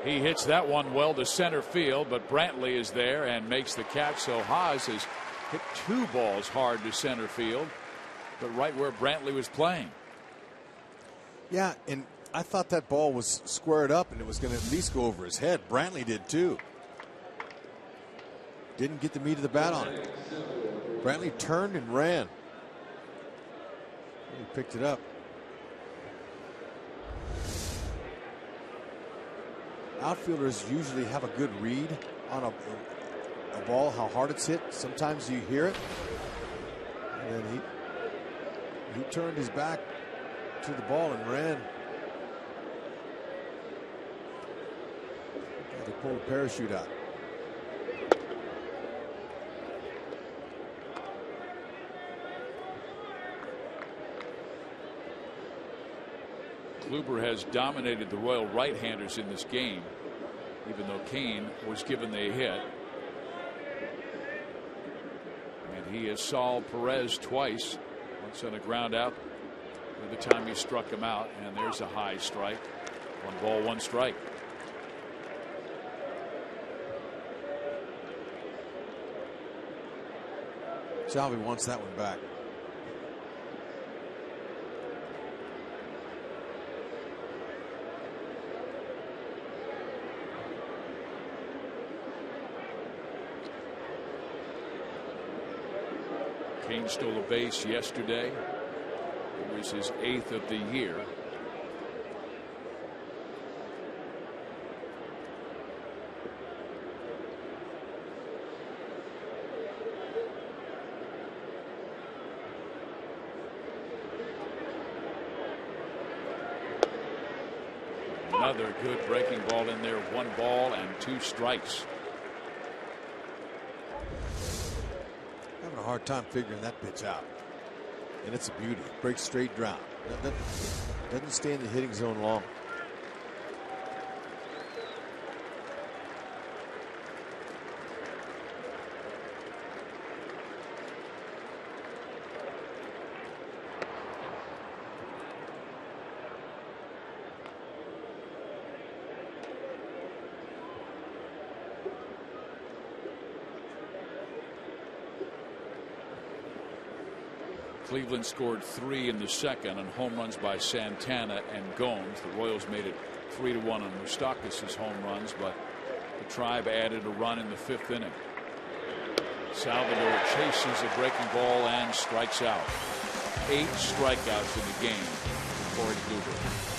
Speaker 2: He hits that one well to center field, but Brantley is there and makes the catch. So Haas has hit 2 balls hard to center field, but right where Brantley was playing.
Speaker 4: Yeah, and I thought that ball was squared up and it was going to at least go over his head. Brantley did too. Didn't get the meat of the bat on it. Brantley turned and ran. He picked it up. outfielders usually have a good read on a ball, how hard it's hit. Sometimes you hear it. And then he turned his back to the ball and ran. They pulled a parachute out.
Speaker 2: Kluber has dominated the Royal right-handers in this game, even though Kane was given the hit. And he has solved Perez twice, once on a ground out, the time he struck him out, and there's a high strike. 1 ball, 1 strike.
Speaker 4: Salvi wants that one back.
Speaker 2: Kane stole a base yesterday. It was his 8th of the year. Another good breaking ball in there. 1 ball and 2 strikes.
Speaker 4: Having a hard time figuring that pitch out. And it's a beauty. Breaks straight down. Doesn't stay in the hitting zone long.
Speaker 2: Cleveland scored 3 in the second on home runs by Santana and Gomes. The Royals made it 3-1 on Moustakas' home runs, but the Tribe added a run in the 5th inning. Salvador chases a breaking ball and strikes out. 8 strikeouts in the game for Corey Kluber.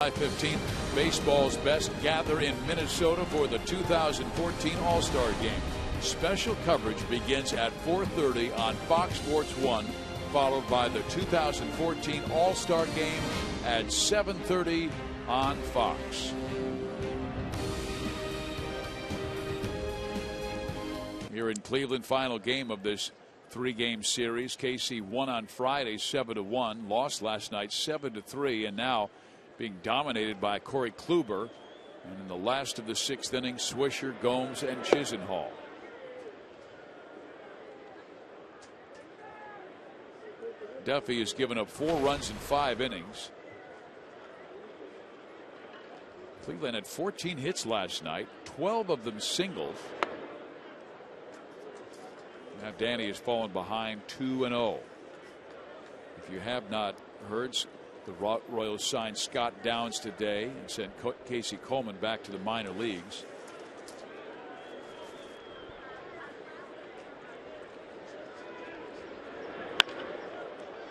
Speaker 2: July 15th, baseball's best gather in Minnesota for the 2014 All-Star Game. Special coverage begins at 4:30 on Fox Sports 1, followed by the 2014 All-Star Game at 7:30 on Fox. Here in Cleveland, final game of this 3-game series. KC won on Friday 7-1, lost last night 7-3, and now being dominated by Corey Kluber And in the last of the 6th inning, Swisher, Gomes, and Chisenhall. Duffy has given up 4 runs in 5 innings. Cleveland had 14 hits last night, 12 of them singles. Now Danny has fallen behind 2-0. If you have not heard, the Royals signed Scott Downs today and sent Casey Coleman back to the minor leagues.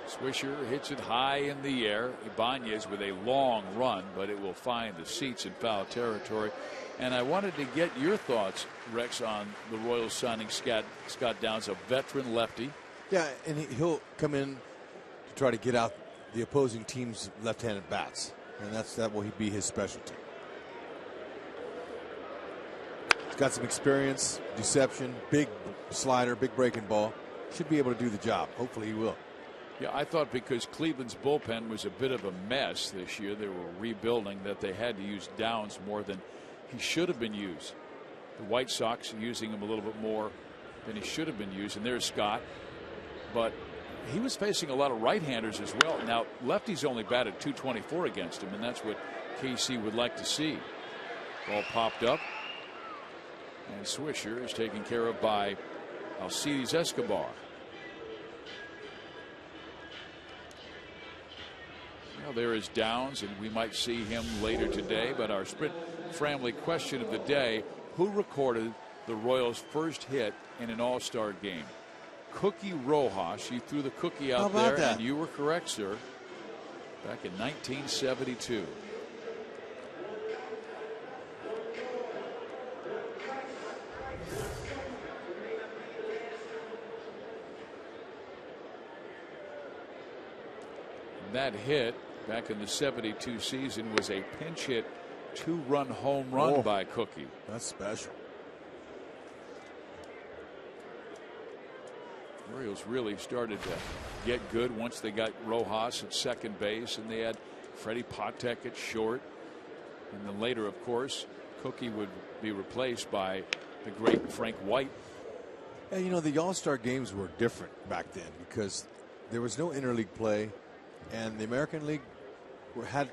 Speaker 2: Swisher hits it high in the air. Ibanez with a long run, but it will find the seats in foul territory. And I wanted to get your thoughts, Rex, on the Royals signing Scott Downs, a veteran lefty.
Speaker 4: Yeah, and he'll come in to try to get out the opposing team's left-handed bats, and that will be his specialty. He's got some experience, deception, big slider, big breaking ball. Should be able to do the job. Hopefully he will.
Speaker 2: Yeah, I thought because Cleveland's bullpen was a bit of a mess this year, they were rebuilding, that they had to use Downs more than he should have been used. The White Sox are using him a little bit more than he should have been used, and there's Scott. But he was facing a lot of right-handers as well. Now, lefties only batted .224 against him, and that's what KC would like to see. Ball popped up, and Swisher is taken care of by Alcides Escobar. Well, there is Downs, and we might see him later today. But our Sprint Family question of the day: who recorded the Royals' first hit in an All-Star game? Cookie Rojas. You threw the cookie out there, and you were correct, sir. Back in 1972. That hit back in the 72 season was a pinch hit 2-run home run by Cookie.
Speaker 4: That's special.
Speaker 2: Orioles really started to get good once they got Rojas at second base, and they had Freddie Patek at short. And then later, of course, Cookie would be replaced by the great Frank White.
Speaker 4: Yeah, you know, the All-Star games were different back then because there was no interleague play. And the American League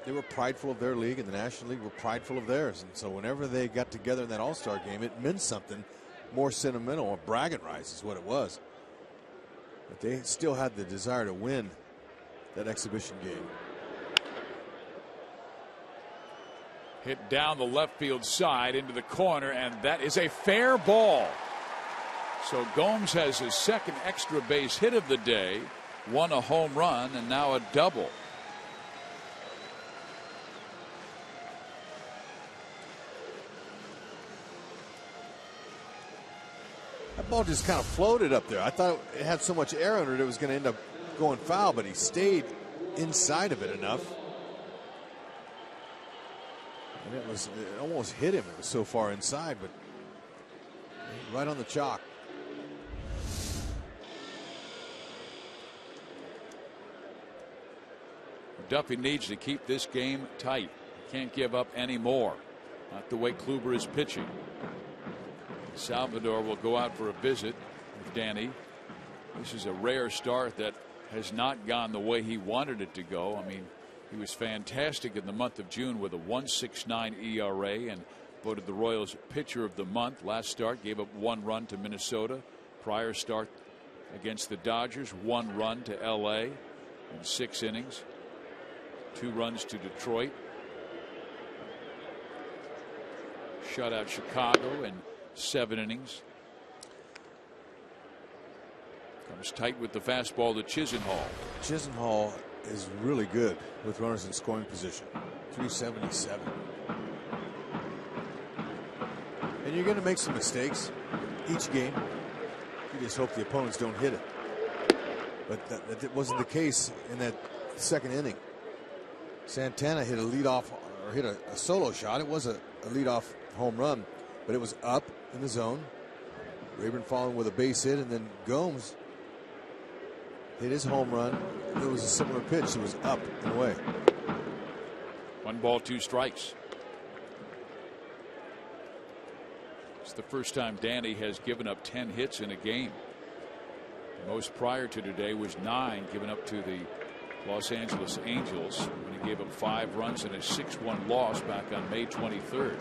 Speaker 4: they were prideful of their league, and the National League were prideful of theirs. And so whenever they got together in that All-Star game, it meant something more sentimental, or bragging rights is what it was. But they still had the desire to win that exhibition game.
Speaker 2: Hit down the left field side into the corner, and that is a fair ball. So Gomes has his second extra base hit of the day. Won a home run and now a double.
Speaker 4: That ball just kind of floated up there. I thought it had so much air under it was going to end up going foul, but he stayed inside of it enough. And it almost hit him. It was so far inside, but right on the chalk.
Speaker 2: Duffy needs to keep this game tight. Can't give up any more. Not the way Kluber is pitching. Salvador will go out for a visit with Danny. This is a rare start that has not gone the way he wanted it to go. I mean, he was fantastic in the month of June with a 1.69 ERA and voted the Royals pitcher of the month. Last start gave up 1 run to Minnesota. Prior start against the Dodgers, 1 run to LA in 6 innings. 2 runs to Detroit. Shut out Chicago in 7 innings. Comes tight with the fastball to Chisenhall.
Speaker 4: Chisenhall is really good with runners in scoring position. 377. And you're going to make some mistakes each game. You just hope the opponents don't hit it. But that wasn't the case in that second inning. Santana hit a leadoff, or hit a solo shot. It was a leadoff home run, but it was up in the zone. Rayburn following with a base hit, and then Gomes hit his home run. It was a similar pitch. It was up and away.
Speaker 2: 1 ball, 2 strikes. the first time Danny has given up 10 hits in a game. The most prior to today was 9 given up to the Los Angeles Angels when he gave up 5 runs in a 6-1 loss back on May 23rd.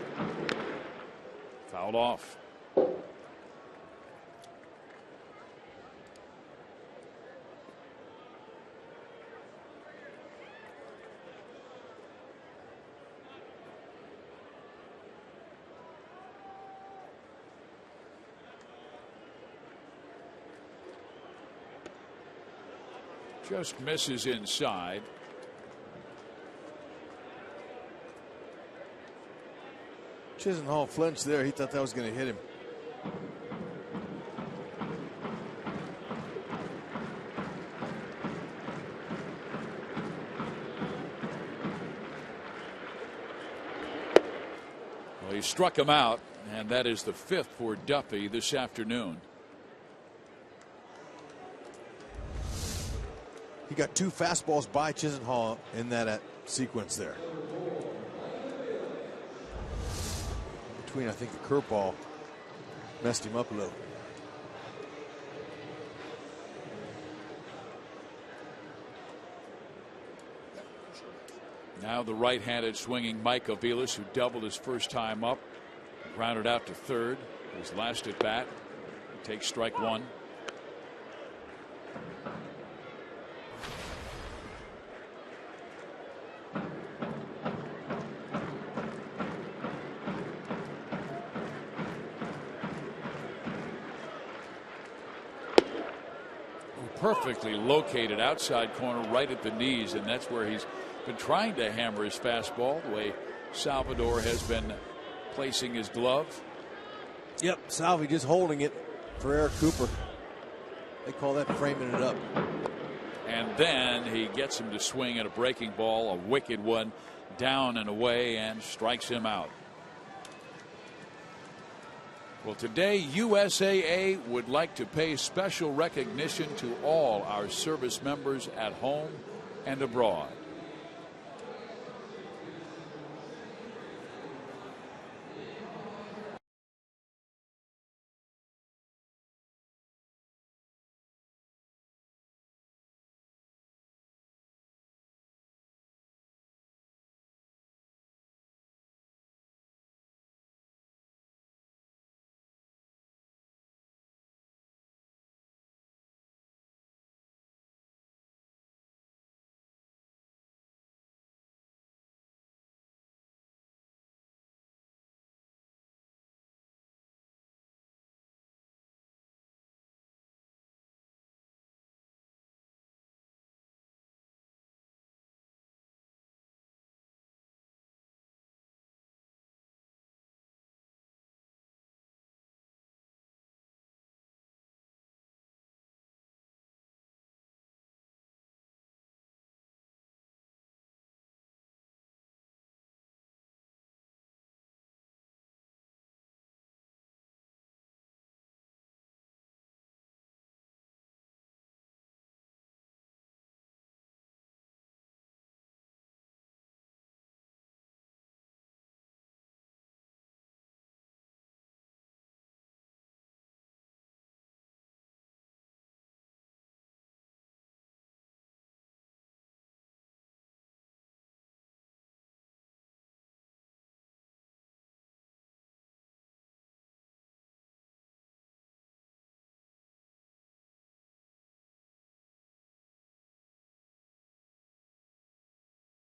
Speaker 2: Fouled off. Just misses inside.
Speaker 4: Chisenhall flinched there. He thought that was going to hit him.
Speaker 2: Well, he struck him out, and that is the 5th for Duffy this afternoon.
Speaker 4: He got 2 fastballs by Chisenhall in that sequence there. Between, I think, the curveball messed him up a little.
Speaker 2: Now the right-handed swinging Mike Aviles, who doubled his first time up, grounded out to third. His last at bat. He takes strike 1. Perfectly located outside corner right at the knees, and that's where he's been trying to hammer his fastball, the way Salvador has been placing his glove.
Speaker 4: Yep, Salvi just holding it for Eric Cooper. They call that framing it up.
Speaker 2: And then he gets him to swing at a breaking ball, a wicked one, down and away, and strikes him out. Well, today USAA would like to pay special recognition to all our service members at home and abroad.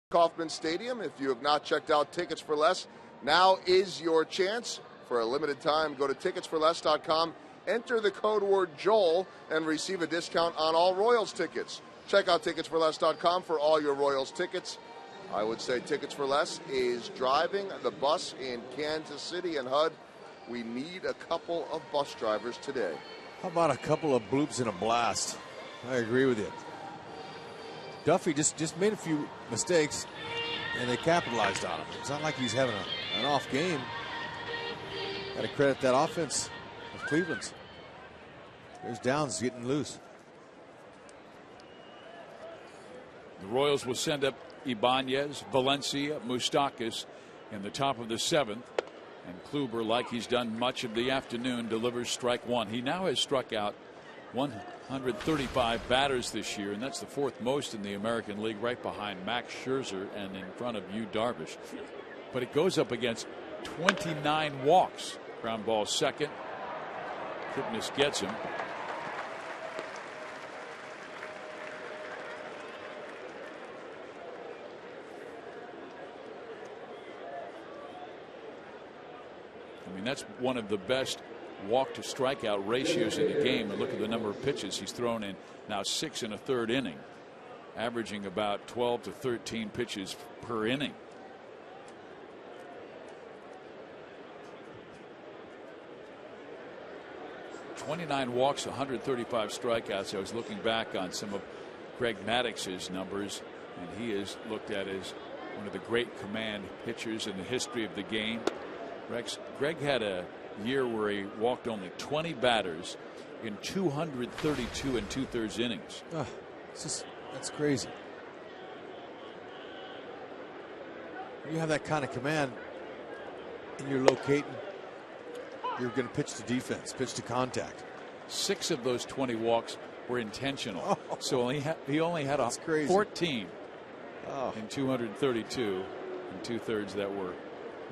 Speaker 3: Kauffman Stadium. If you have not checked out Tickets for Less, now is your chance. For a limited time, go to ticketsforless.com, enter the code word Joel, and receive a discount on all Royals tickets. Check out ticketsforless.com for all your Royals tickets. I would say Tickets for Less is driving the bus in Kansas City, and HUD, we need a couple of bus drivers today.
Speaker 4: How about a couple of bloops and a blast? I agree with you. Duffy just made a few mistakes, and they capitalized on him. It's not like he's having an off game. Got to credit that offense of Cleveland's. There's Downs getting loose.
Speaker 2: The Royals will send up Ibanez, Valencia, Moustakas in the top of the 7th. And Kluber, like he's done much of the afternoon, delivers strike one. He now has struck out 135 batters this year, and that's the fourth most in the American League, right behind Max Scherzer and in front of Yu Darvish. But it goes up against 29 walks. Ground ball second. Kipnis gets him. I mean, that's one of the best walk to strikeout ratios in the game. And look at the number of pitches he's thrown in now, 6 1/3 inning, averaging about 12 to 13 pitches per inning. $29 walks, 135 strikeouts. I was looking back on some of Greg Maddox's numbers, and he is looked at as one of the great command pitchers in the history of the game. Greg had a year where he walked only 20 batters in 232 2/3 innings.
Speaker 4: That's crazy. You have that kind of command, and you're locating. You're going to pitch to defense, pitch to contact.
Speaker 2: 6 of those 20 walks were intentional. So he only had 14 in 232 2/3 that were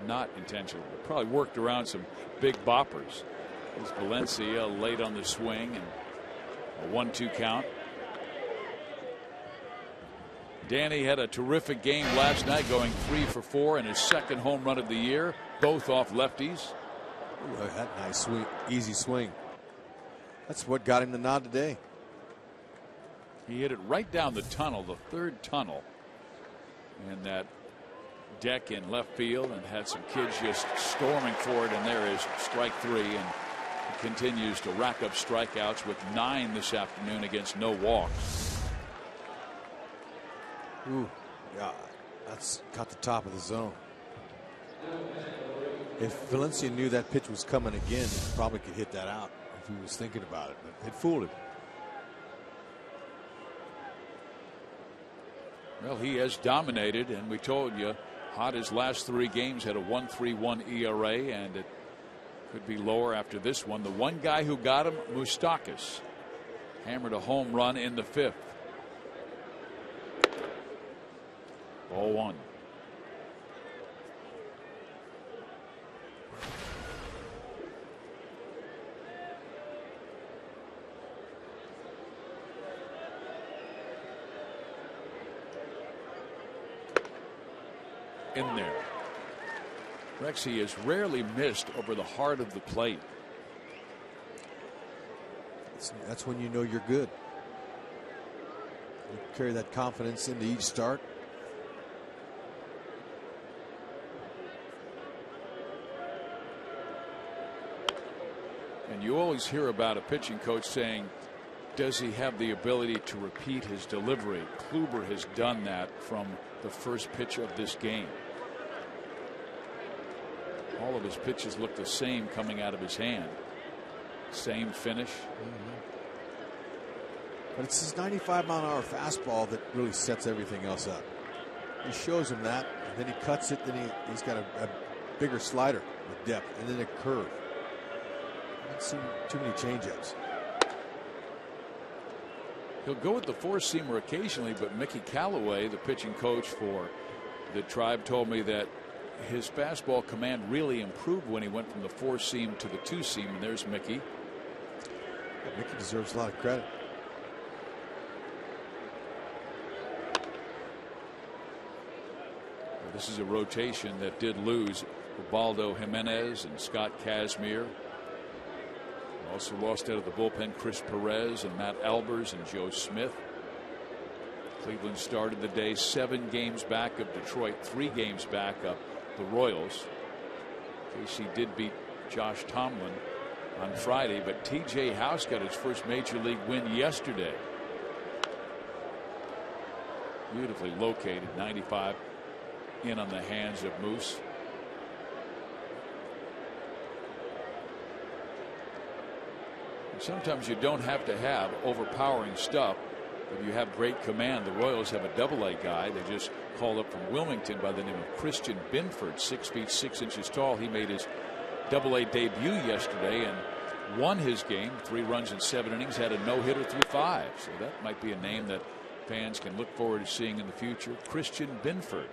Speaker 2: not intentional. It probably worked around some big boppers. There's Valencia late on the swing and a 1-2 count. Danny had a terrific game last night, going 3 for 4 and his second home run of the year, both off lefties.
Speaker 4: Ooh, that nice swing, easy swing. That's what got him the nod today.
Speaker 2: He hit it right down the tunnel, the third tunnel, and that deck in left field, and had some kids just storming for it, and there is strike 3, and he continues to rack up strikeouts with 9 this afternoon against no walks.
Speaker 4: Ooh, yeah, that's caught the top of the zone. If Valencia knew that pitch was coming again, he probably could hit that out if he was thinking about it, but it fooled him.
Speaker 2: Well, he has dominated, and we told you, Hot his last 3 games, had a 1.31 ERA, and it could be lower after this one. The one guy who got him, Moustakas, hammered a home run in the 5th. Ball 1. In there. Rexy has rarely missed over the heart of the plate.
Speaker 4: That's when you know you're good. You carry that confidence into each start.
Speaker 2: And you always hear about a pitching coach saying, does he have the ability to repeat his delivery? Kluber has done that from the first pitch of this game. All of his pitches look the same coming out of his hand. Same finish.
Speaker 4: But it's his 95-mile-an-hour fastball that really sets everything else up. He shows him that, and then he cuts it, then he's got a bigger slider with depth, and then a curve. I haven't seen too many changeups.
Speaker 2: He'll go with the four-seamer occasionally, but Mickey Callaway, the pitching coach for the Tribe, told me that his fastball command really improved when he went from the four-seam to the two-seam, and there's Mickey.
Speaker 4: Yeah, Mickey deserves a lot of credit.
Speaker 2: Well, this is a rotation that did lose Ubaldo Jimenez and Scott Kazmir. Also lost out of the bullpen Chris Perez and Matt Albers and Joe Smith. Cleveland started the day 7 games back of Detroit, 3 games back of the Royals. KC did beat Josh Tomlin on Friday, but TJ House got his first major league win yesterday. Beautifully located, 95 in on the hands of Moose. Sometimes you don't have to have overpowering stuff. But you have great command. The Royals have a Double-A guy they just called up from Wilmington by the name of Christian Binford, 6 feet 6 inches tall. He made his Double-A debut yesterday and won his game. 3 runs in 7 innings, had a no-hitter through 5. So that might be a name that fans can look forward to seeing in the future. Christian Binford.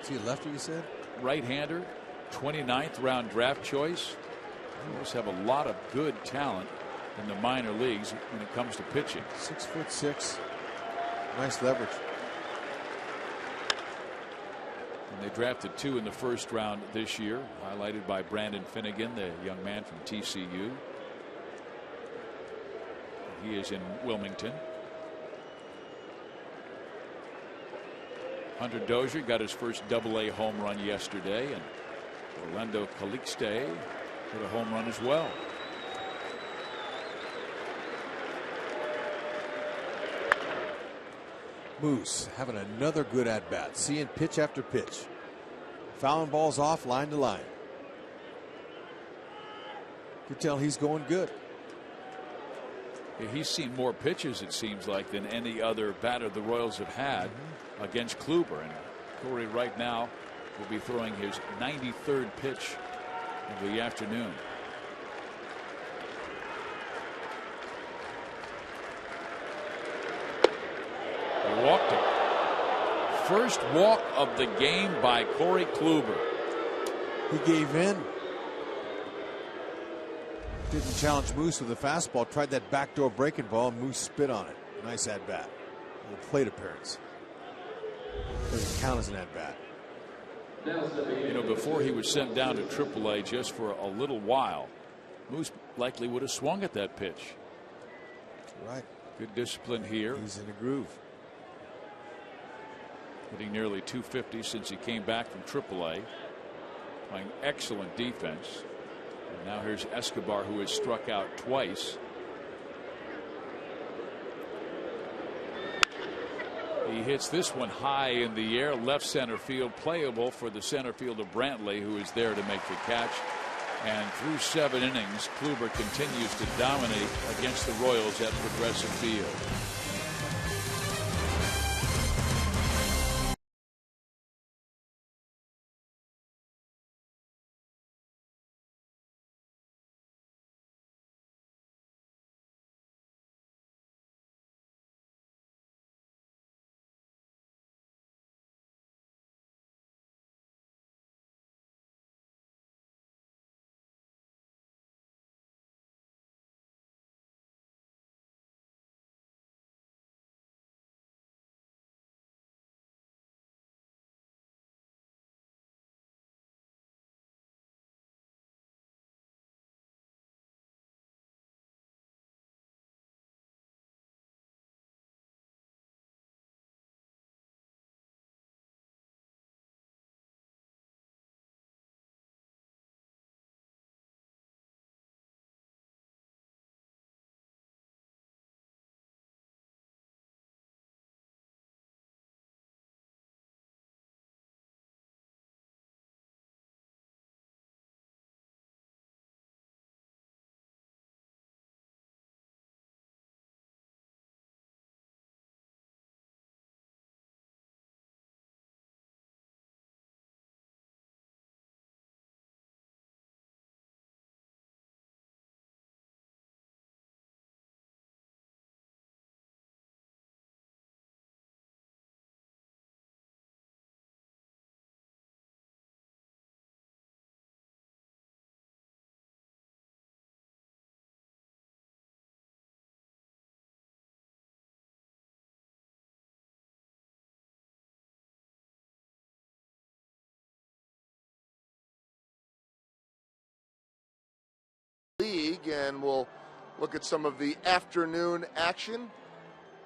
Speaker 4: Is he a lefty, you said? Right-hander,
Speaker 2: 29th round draft choice. The Royals have a lot of good talent in the minor leagues when it comes to pitching.
Speaker 4: 6'6". Nice leverage.
Speaker 2: And they drafted 2 in the first round this year, highlighted by Brandon Finnegan, the young man from TCU. He is in Wilmington. Hunter Dozier got his first Double-A home run yesterday, and Orlando Calixte hit a home run as well.
Speaker 4: Moose having another good at bat, seeing pitch after pitch, fouling balls off line to line. You tell he's going good.
Speaker 2: He's seen more pitches, it seems like, than any other batter the Royals have had against Kluber. And Corey right now will be throwing his 93rd pitch of the afternoon. He walked him. First walk of the game by Corey Kluber.
Speaker 4: He gave in. Didn't challenge Moose with a fastball. Tried that backdoor breaking ball, and Moose spit on it. Nice at bat. A plate appearance. Doesn't count as an at bat.
Speaker 2: You know, before he was sent down to AAA just for a little while, Moose likely would have swung at that pitch.
Speaker 4: Right.
Speaker 2: Good discipline here.
Speaker 4: He's in a groove.
Speaker 2: Hitting nearly 250 since he came back from AAA. Playing excellent defense. And now here's Escobar, who has struck out twice. He hits this one high in the air, left center field, playable for the center fielder Brantley, who is there to make the catch. And through 7 innings, Kluber continues to dominate against the Royals at Progressive Field.
Speaker 3: League, and we'll look at some of the afternoon action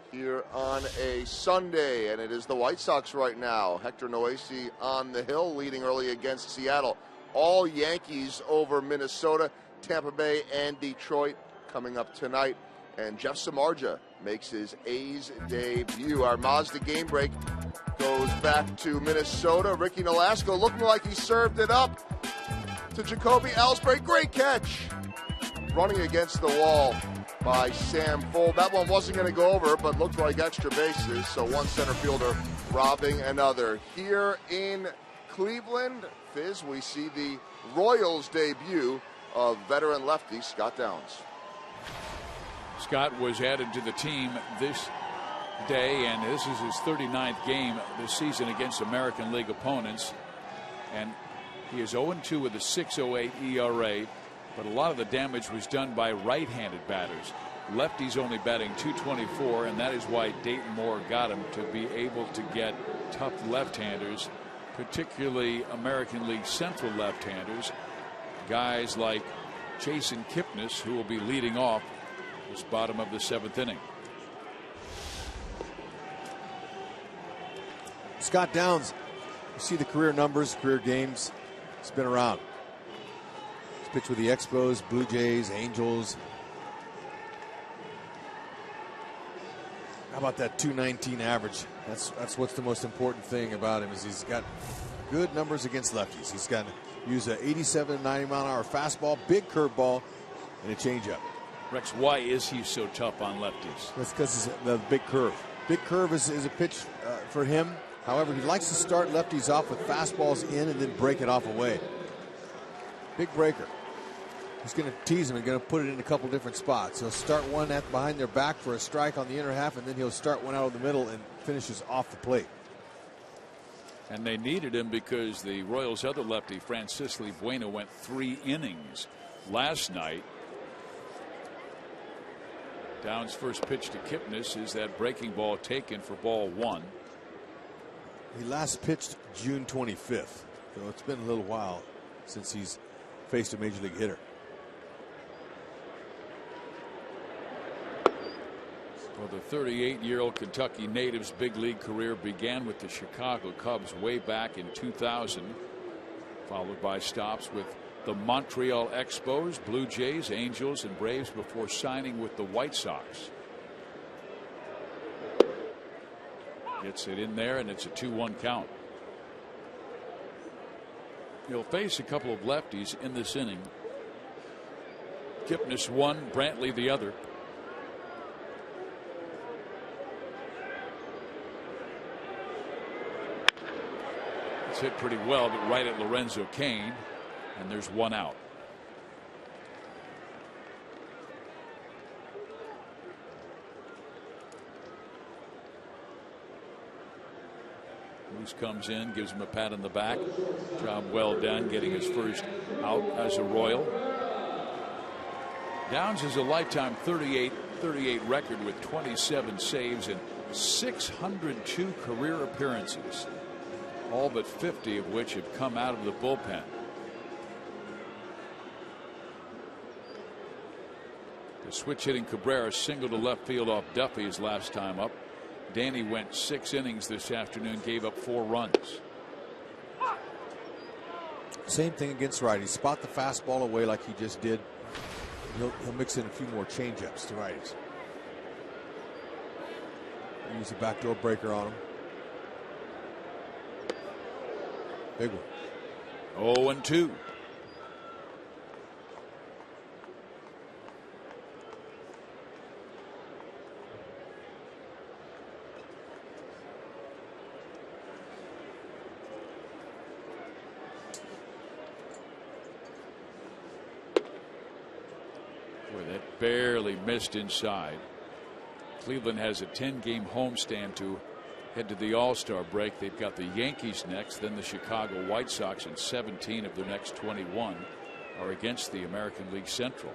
Speaker 3: here on a Sunday, and it is the White Sox right now. Hector Noesi on the hill, leading early against Seattle. All Yankees over Minnesota, Tampa Bay, and Detroit coming up tonight. And Jeff Samardzija makes his A's debut. Our Mazda game break goes back to Minnesota. Ricky Nolasco looking like he served it up to Jacoby Ellsbury. Great catch. Running against the wall. by Sam Fuld. That one wasn't going to go over, but looked like extra bases. So one center fielder robbing another. Here in Cleveland, Fizz, we see the Royals debut of veteran lefty Scott Downs.
Speaker 2: Scott was added to the team this day, and this is his 39th game this season against American League opponents. And he is 0-2 with a 6.08 ERA, but a lot of the damage was done by right-handed batters. Lefty's only batting .224, and that is why Dayton Moore got him, to be able to get tough left-handers, particularly American League Central left-handers, guys like Jason Kipnis, who will be leading off this bottom of the 7th inning.
Speaker 4: Scott Downs, you see the career numbers, career games. He's been around. He's pitched with the Expos, Blue Jays, Angels. How about that .219 average? That's what's the most important thing about him, is he's got good numbers against lefties. He's got to use a 87, 90 mile an hour fastball, big curveball, and a changeup.
Speaker 2: Rex, why is he so tough on lefties?
Speaker 4: That's because the big curve. Big curve is a pitch for him. However, he likes to start lefties off with fastballs in and then break it off away. Big breaker. He's going to tease him and going to put it in a couple different spots. He'll start one behind their back for a strike on the inner half, and then he'll start one out of the middle and finishes off the plate.
Speaker 2: And they needed him because the Royals' other lefty, Francisco Bueno, went 3 innings last night. Downs' first pitch to Kipnis is that breaking ball taken for ball 1.
Speaker 4: He last pitched June 25th, so it's been a little while since he's faced a major league hitter.
Speaker 2: Well, the 38-year-old Kentucky native's big league career began with the Chicago Cubs way back in 2000, followed by stops with the Montreal Expos, Blue Jays, Angels, and Braves before signing with the White Sox. Gets it in there, and it's a 2-1 count. He'll face a couple of lefties in this inning. Kipnis one, Brantley the other. It's hit pretty well, but right at Lorenzo Cain, and there's one out. Moose comes in, gives him a pat on the back. Job well done, getting his first out as a Royal. Downs has a lifetime 38 record with 27 saves and 602 career appearances, all but 50 of which have come out of the bullpen. The switch-hitting Cabrera singled to left field off Duffy his last time up. Danny went 6 innings this afternoon, gave up 4 runs.
Speaker 4: Same thing against righties. Spot the fastball away like he just did. He'll mix in a few more changeups to righties. Use a backdoor breaker on him. Big one.
Speaker 2: 0-2. That barely missed inside. Cleveland has a 10-game homestand to head to the All-Star break. They've got the Yankees next, then the Chicago White Sox, and 17 of their next 21 are against the American League Central.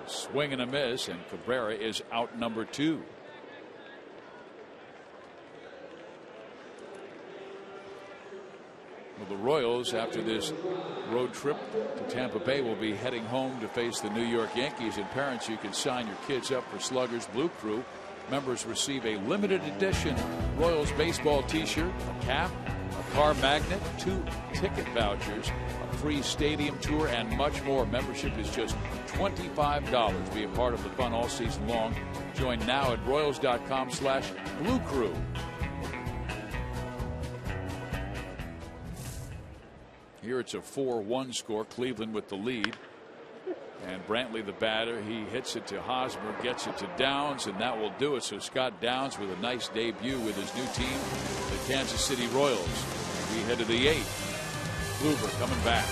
Speaker 2: Swing and a miss, and Cabrera is out number 2. Well, the Royals, after this road trip to Tampa Bay, will be heading home to face the New York Yankees. And parents, you can sign your kids up for Slugger's Blue Crew. Members receive a limited edition Royals baseball t-shirt, a cap, a car magnet, 2 ticket vouchers, a free stadium tour, and much more. Membership is just $25. Be a part of the fun all season long. Join now at Royals.com/Blue Crew. Here it's a 4-1 score. Cleveland with the lead. And Brantley, the batter, he hits it to Hosmer, gets it to Downs, and that will do it. So Scott Downs with a nice debut with his new team, the Kansas City Royals. We head to the 8th. Kluber coming back.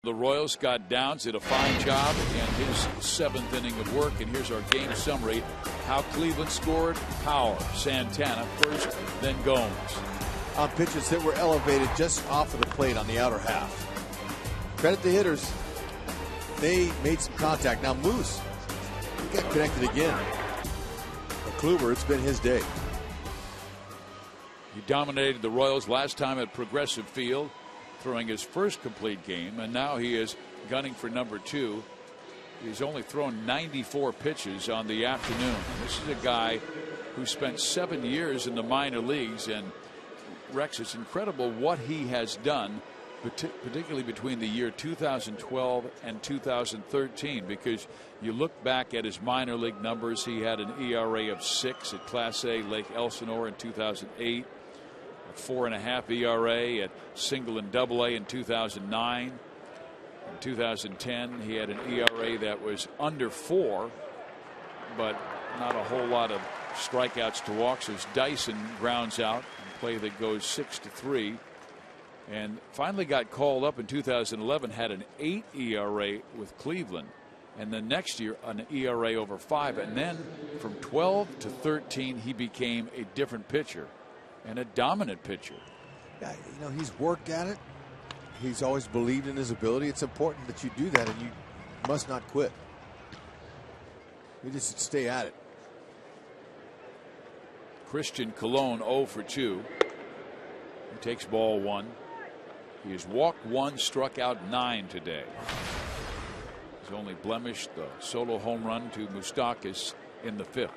Speaker 2: The Royals got Downs, did a fine job in his 7th inning of work. And here's our game summary. How Cleveland scored: Power, Santana first, then Gomes.
Speaker 4: On pitches that were elevated just off of the plate on the outer half. Credit the hitters. They made some contact. Now Moose, he got connected again. But Kluber, it's been his day.
Speaker 2: He dominated the Royals last time at Progressive Field, throwing his first complete game, and now he is gunning for number 2. He's only thrown 94 pitches on the afternoon. This is a guy who spent 7 years in the minor leagues, and Rex, it's incredible what he has done, particularly between the year 2012 and 2013, because you look back at his minor league numbers. He had an ERA of 6 at Class A Lake Elsinore in 2008. 4.5 ERA at single and double A in 2009. In 2010, he had an ERA that was under 4, but not a whole lot of strikeouts to walks as Dyson grounds out a play that goes 6-3, and finally got called up in 2011. Had an 8 ERA with Cleveland, and the next year an ERA over 5, and then from 12 to 13 he became a different pitcher. And a dominant pitcher.
Speaker 4: Yeah, you know, he's worked at it. He's always believed in his ability. It's important that you do that, and you must not quit. You just stay at it.
Speaker 2: Christian Colon 0 for 2. He takes ball 1. He has walked 1, struck out 9 today. He's only blemished the solo home run to Moustakas in the 5th.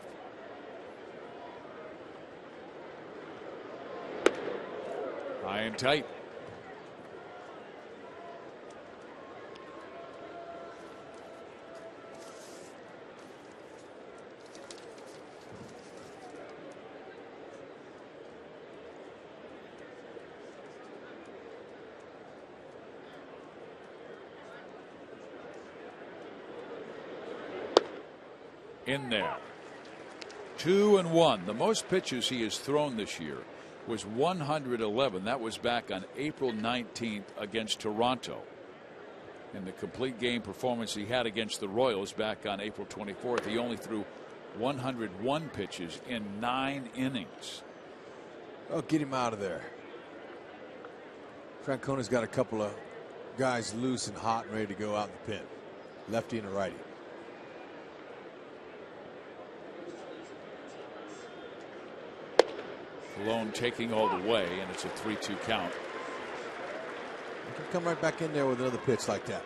Speaker 2: High and tight. In there. 2-1. The most pitches he has thrown this year was 111. That was back on April 19th against Toronto. In the complete game performance he had against the Royals back on April 24th, he only threw 101 pitches in 9 innings.
Speaker 4: Oh, get him out of there. Francona's got a couple of guys loose and hot and ready to go out in the pen. Lefty and a righty.
Speaker 2: Colon taking all the way, and it's a 3-2 count.
Speaker 4: He can come right back in there with another pitch like that.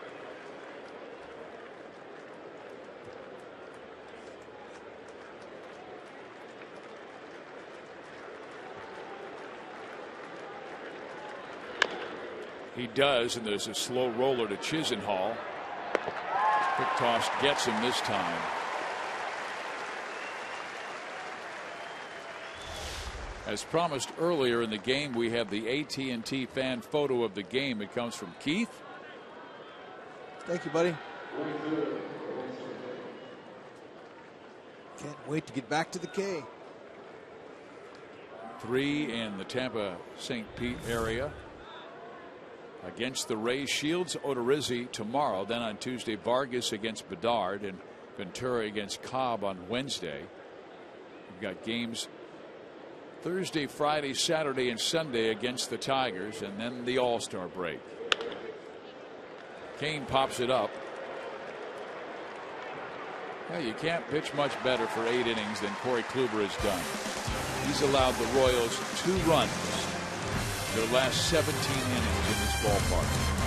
Speaker 2: He does, and there's a slow roller to Chisenhall. Quick toss gets him this time. As promised earlier in the game, we have the AT&T fan photo of the game. It comes from Keith.
Speaker 4: Thank you, buddy. Can't wait to get back to the K.
Speaker 2: 3 in the Tampa St. Pete area. Against the Rays, Shields, Odorizzi tomorrow. Then on Tuesday, Vargas against Bedard and Ventura against Cobb on Wednesday. We've got games Thursday, Friday, Saturday, and Sunday against the Tigers, and then the All-Star break. Kane pops it up. Well, you can't pitch much better for 8 innings than Corey Kluber has done. He's allowed the Royals 2 runs their last 17 innings in this ballpark.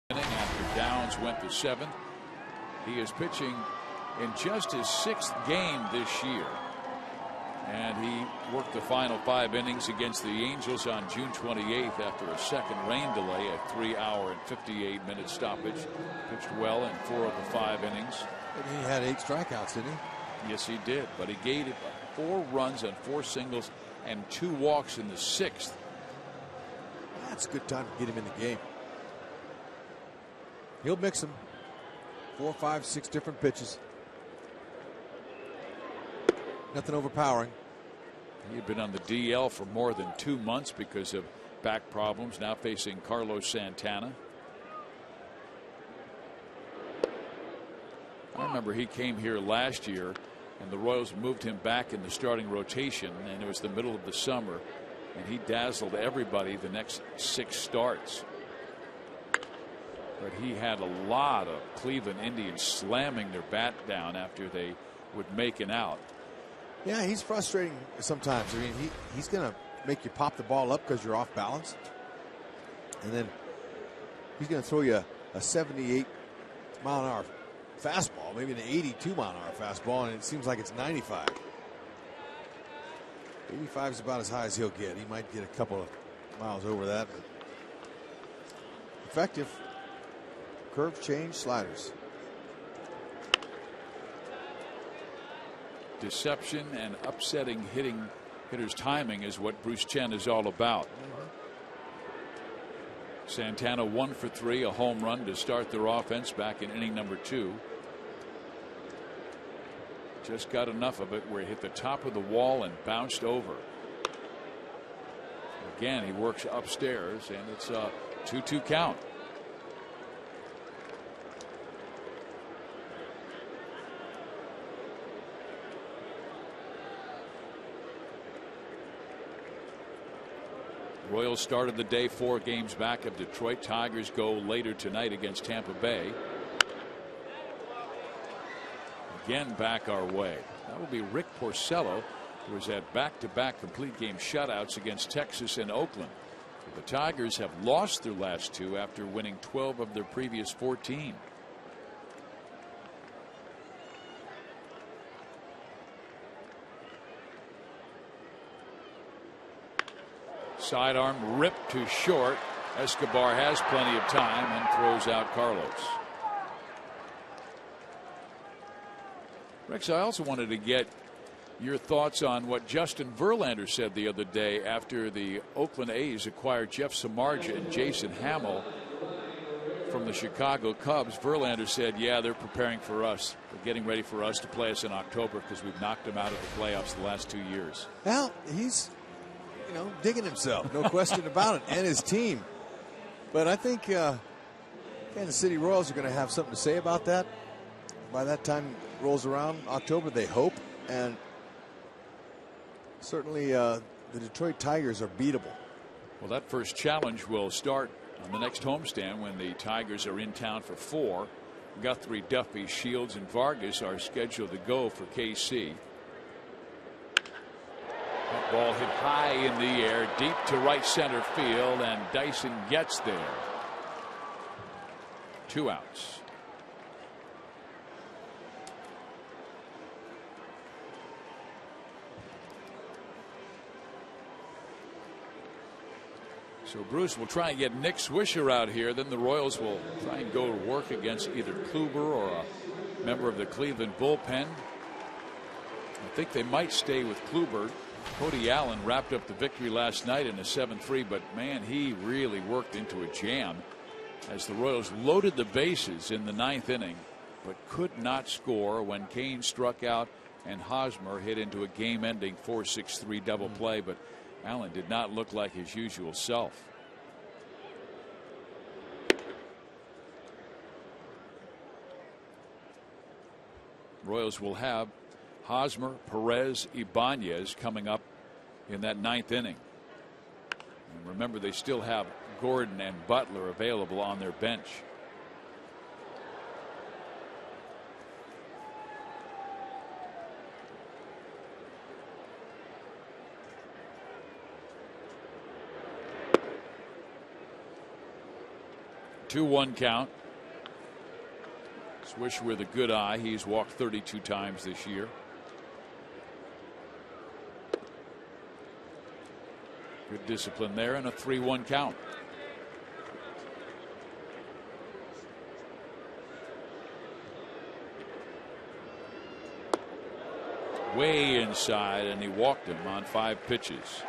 Speaker 2: After Downs went to 7th, he is pitching in just his 6th game this year, and he worked the final 5 innings against the Angels on June 28th after a second rain delay, a 3-hour and 58-minute stoppage. Pitched well in 4 of the 5 innings.
Speaker 4: And he had 8 strikeouts, didn't he?
Speaker 2: Yes, he did, but he gave 4 runs on 4 singles and 2 walks in the 6th.
Speaker 4: That's a good time to get him in the game. He'll mix them. 4, 5, 6 different pitches. Nothing overpowering.
Speaker 2: He had been on the DL for more than 2 months because of back problems, now facing Carlos Santana. I remember he came here last year and the Royals moved him back in the starting rotation, and it was the middle of the summer, and he dazzled everybody the next 6 starts. But he had a lot of Cleveland Indians slamming their bat down after they would make an out.
Speaker 4: Yeah, he's frustrating sometimes. I mean, he's going to make you pop the ball up because you're off balance. And then he's going to throw you a 78-mile-an-hour fastball, maybe an 82-mile-an-hour fastball, and it seems like it's 95. 85 is about as high as he'll get. He might get a couple of miles over that, but effective. Curve change, sliders.
Speaker 2: Deception and upsetting hitters' timing is what Bruce Chen is all about. Santana 1 for 3, a home run to start their offense back in inning number 2. Just got enough of it where he hit the top of the wall and bounced over. Again, he works upstairs, and it's a 2-2 count. Royals started the day 4 games back of Detroit. Tigers go later tonight against Tampa Bay. Again back our way. That will be Rick Porcello, who has had back-to-back complete game shutouts against Texas and Oakland. The Tigers have lost their last 2 after winning 12 of their previous 14. Sidearm ripped to short. Escobar has plenty of time and throws out Carlos. Rex, I also wanted to get your thoughts on what Justin Verlander said the other day after the Oakland A's acquired Jeff Samardzija and Jason Hamill from the Chicago Cubs. Verlander said, yeah, they're preparing for us. They're getting ready for us to play us in October because we've knocked them out of the playoffs the last 2 years.
Speaker 4: Well, he's, digging himself, no question about it, and his team. But I think Kansas City Royals are going to have something to say about that. By that time rolls around, October, they hope. And certainly the Detroit Tigers are beatable.
Speaker 2: Well, that first challenge will start on the next homestand when the Tigers are in town for 4. Guthrie, Duffy, Shields, and Vargas are scheduled to go for KC. That ball hit high in the air, deep to right center field, and Dyson gets there. 2 outs. So Bruce will try and get Nick Swisher out here. Then the Royals will try and go to work against either Kluber or a member of the Cleveland bullpen. I think they might stay with Kluber. Cody Allen wrapped up the victory last night in a 7-3, but man, he really worked into a jam as the Royals loaded the bases in the 9th inning, but could not score when Kane struck out and Hosmer hit into a game-ending 4-6-3 double play. But Allen did not look like his usual self. Royals will have Hosmer, Perez, Ibanez coming up in that 9th inning. And remember, they still have Gordon and Butler available on their bench. Two 1 count. Swisher with a good eye. He's walked 32 times this year. Good discipline there, and a 3-1 count. Way inside, and he walked him on 5 pitches.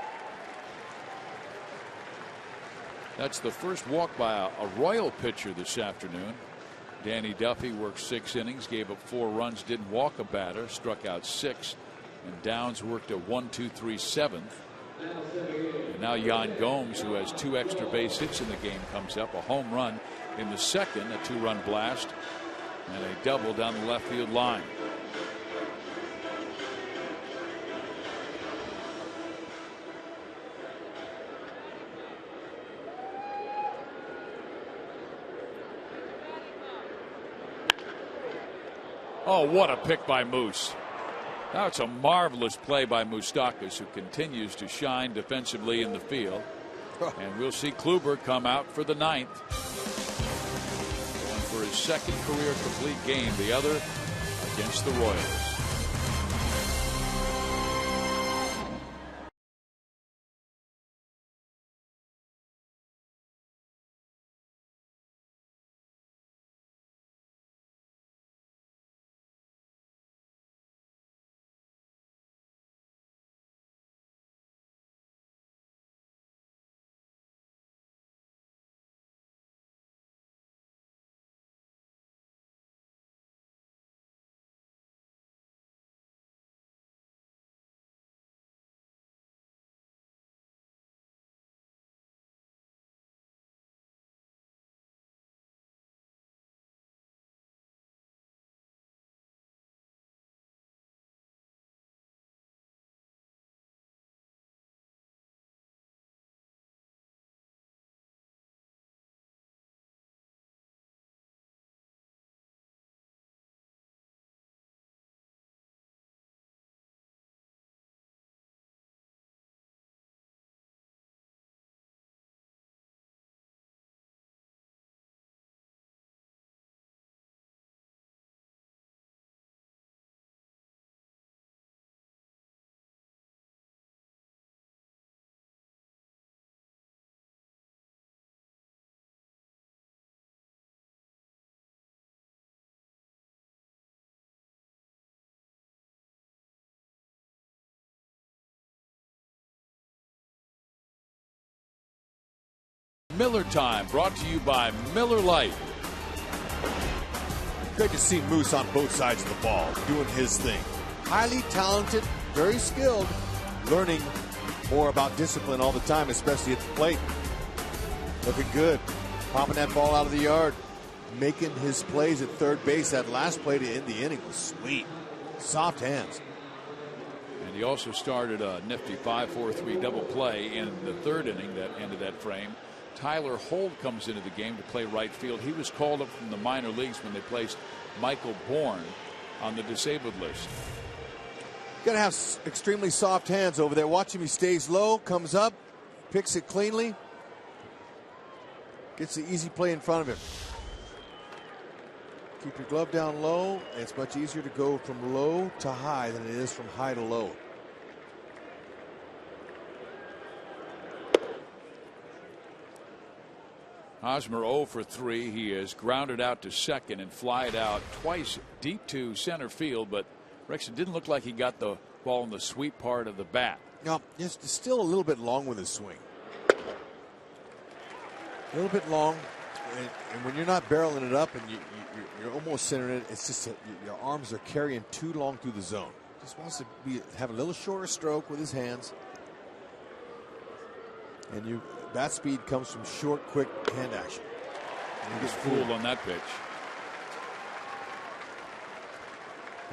Speaker 2: That's the first walk by a Royal pitcher this afternoon. Danny Duffy worked 6 innings, gave up 4 runs, didn't walk a batter, struck out 6, and Downs worked a 1-2-3 7th. And now Yan Gomes, who has 2 extra base hits in the game, comes up. A home run in the 2nd, a 2-run blast, and a double down the left field line. Oh, what a pick by Moose. Now it's a marvelous play by Moustakas, who continues to shine defensively in the field. And we'll see Kluber come out for the 9th. Going for his 2nd career complete game, the other against the Royals. Miller Time, brought to you by Miller Lite.
Speaker 4: Great to see Moose on both sides of the ball, doing his thing. Highly talented, very skilled, learning more about discipline all the time, especially at the plate. Looking good, popping that ball out of the yard, making his plays at third base. That last play to end the inning was sweet. Soft hands.
Speaker 2: And he also started a nifty 5-4-3 double play in the third inning that ended that frame. Tyler Holt comes into the game to play right field. He was called up from the minor leagues when they placed Michael Bourne on the disabled list.
Speaker 4: Got to have extremely soft hands over there. Watch him. He stays low, comes up, picks it cleanly, gets the easy play in front of him. Keep your glove down low. It's much easier to go from low to high than it is from high to low.
Speaker 2: Hosmer 0 for 3. He is grounded out to second and flied out twice deep to center field, but Rexon didn't look like he got the ball in the sweet part of the bat.
Speaker 4: No, it's still a little bit long with his swing. A little bit long, and when you're not barreling it up and you're almost centering it, it's just your arms are carrying too long through the zone. Just wants to have a little shorter stroke with his hands, and bat speed comes from short, quick hand action.
Speaker 2: And he gets fooled on that pitch.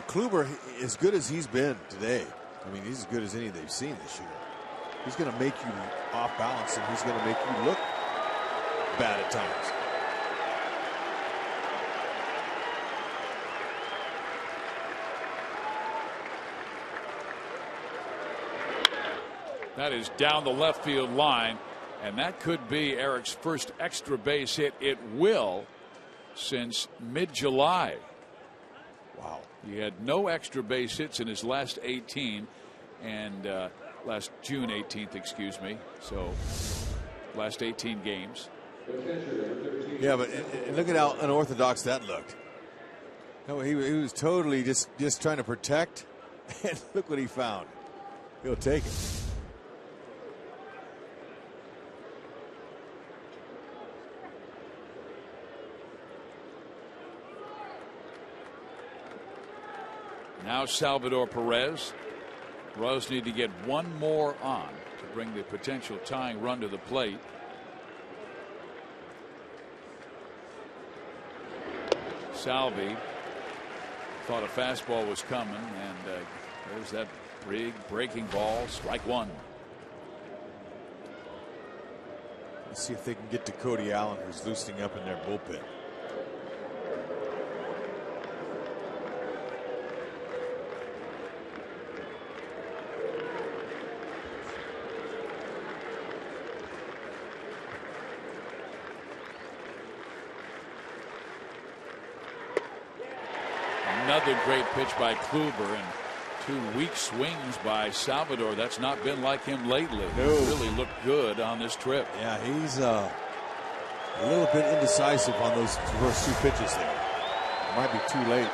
Speaker 4: Kluber, as good as he's been today, I mean, he's as good as any they've seen this year. He's going to make you off balance, and he's going to make you look bad at times.
Speaker 2: That is down the left field line, and that could be Eric's first extra base hit. It will since mid-July.
Speaker 4: Wow.
Speaker 2: He had no extra base hits in his last 18 and last June 18th, excuse me. So last 18 games.
Speaker 4: Yeah, but and look at how unorthodox that looked. No, he was totally just trying to protect, and look what he found. He'll take it.
Speaker 2: Now Salvador Perez. Royals need to get one more on to bring the potential tying run to the plate. Salvi thought a fastball was coming, and there's that big breaking ball. Strike one.
Speaker 4: Let's see if they can get to Cody Allen, who's loosening up in their bullpen.
Speaker 2: Another great pitch by Kluber, and two weak swings by Salvador. That's not been like him lately.
Speaker 4: No.
Speaker 2: He really looked good on this trip.
Speaker 4: Yeah, he's a little bit indecisive on those first two pitches there. It might be too late.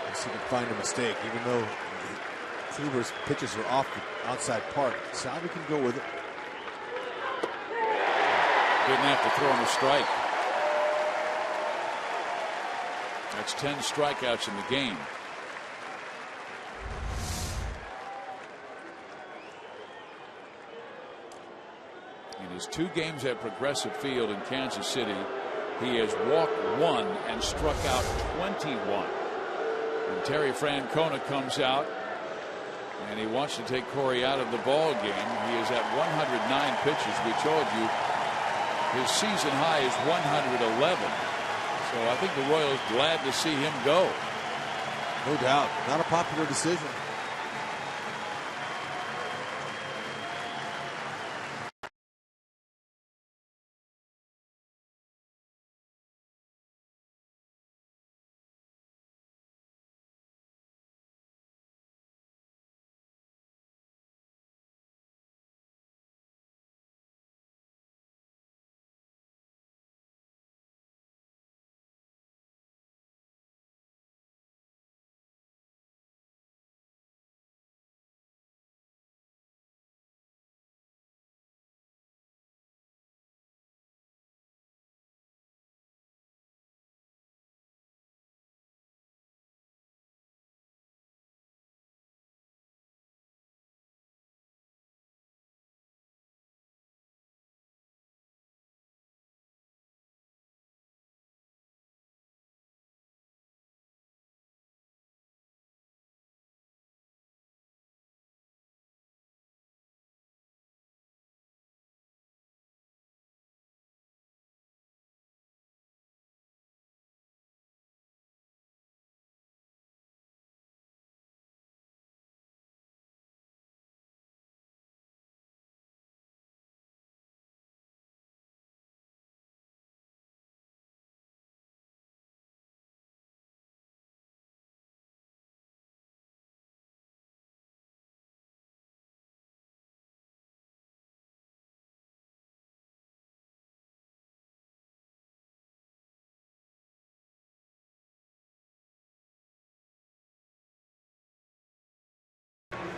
Speaker 4: Let's see if he can find a mistake, even though Kluber's pitches are off the outside part. Salvi can go with it.
Speaker 2: Didn't have to throw him a strike. That's 10 strikeouts in the game. In his 2 games at Progressive Field in Kansas City, he has walked 1 and struck out 21. And Terry Francona comes out, and he wants to take Corey out of the ball game. He is at 109 pitches. We told you his season high is 111. So I think the Royals glad to see him go.
Speaker 4: No doubt. Not a popular decision.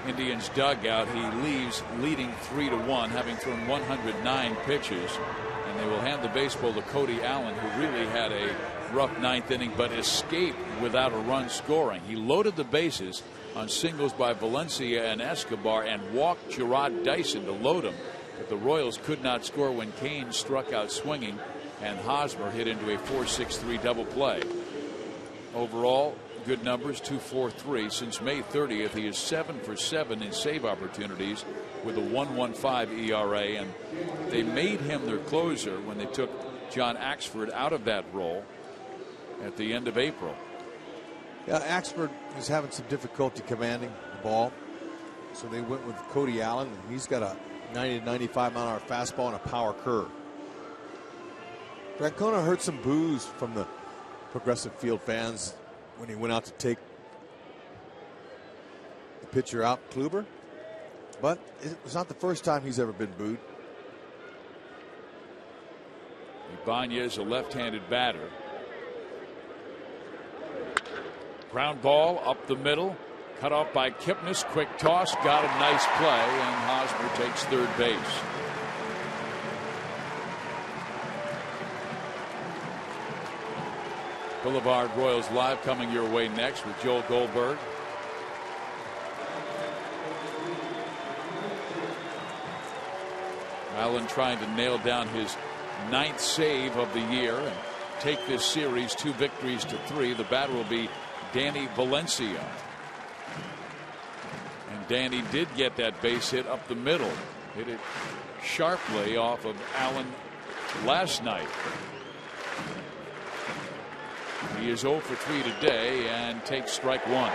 Speaker 2: Indians dugout. He leaves leading 3-1, having thrown 109 pitches. And they will hand the baseball to Cody Allen, who really had a rough ninth inning, but escaped without a run scoring. He loaded the bases on singles by Valencia and Escobar and walked Gerard Dyson to load him. But the Royals could not score when Kane struck out swinging and Hosmer hit into a 4-6-3 double play. Overall, good numbers, 2-4-3. Since May 30th, he is 7 for 7 in save opportunities with a 1.15 ERA, and they made him their closer when they took John Axford out of that role at the end of April.
Speaker 4: Yeah, Axford is having some difficulty commanding the ball, so they went with Cody Allen. He's got a 90 to 95 mile an hour fastball and a power curve. Francona heard some boos from the Progressive Field fans when he went out to take the pitcher out, Kluber, but it was not the first time he's ever been booed.
Speaker 2: Ibanez, a left-handed batter. Ground ball up the middle, cut off by Kipnis. Quick toss, got a nice play, and Hosmer takes third base. Boulevard Royals Live coming your way next with Joel Goldberg. Allen trying to nail down his 9th save of the year and take this series 2 victories to 3. The batter will be Danny Valencia. And Danny did get that base hit up the middle. Hit it sharply off of Allen last night. He is 0 for 3 today and takes strike 1.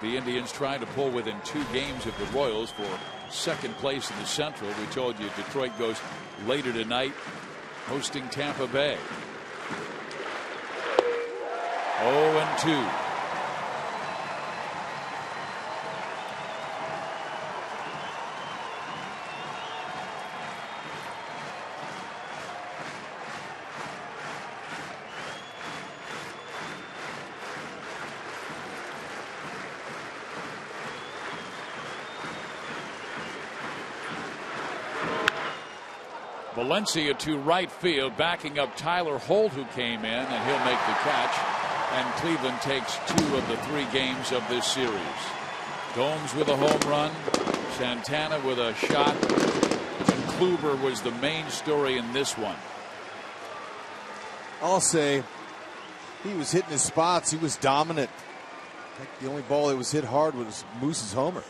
Speaker 2: The Indians trying to pull within 2 games of the Royals for second place in the Central. We told you Detroit goes later tonight, hosting Tampa Bay. 0-2. Valencia to right field, backing up Tyler Holt, who came in, and he'll make the catch. And Cleveland takes 2 of the 3 games of this series. Gomes with a home run, Santana with a shot, and Kluber was the main story in this one.
Speaker 4: I'll say he was hitting his spots. He was dominant. I think the only ball that was hit hard was Moose's homer.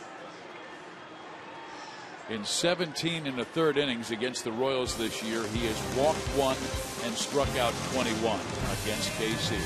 Speaker 2: In 17 1/3 innings against the Royals this year, he has walked 1 and struck out 21 against KC.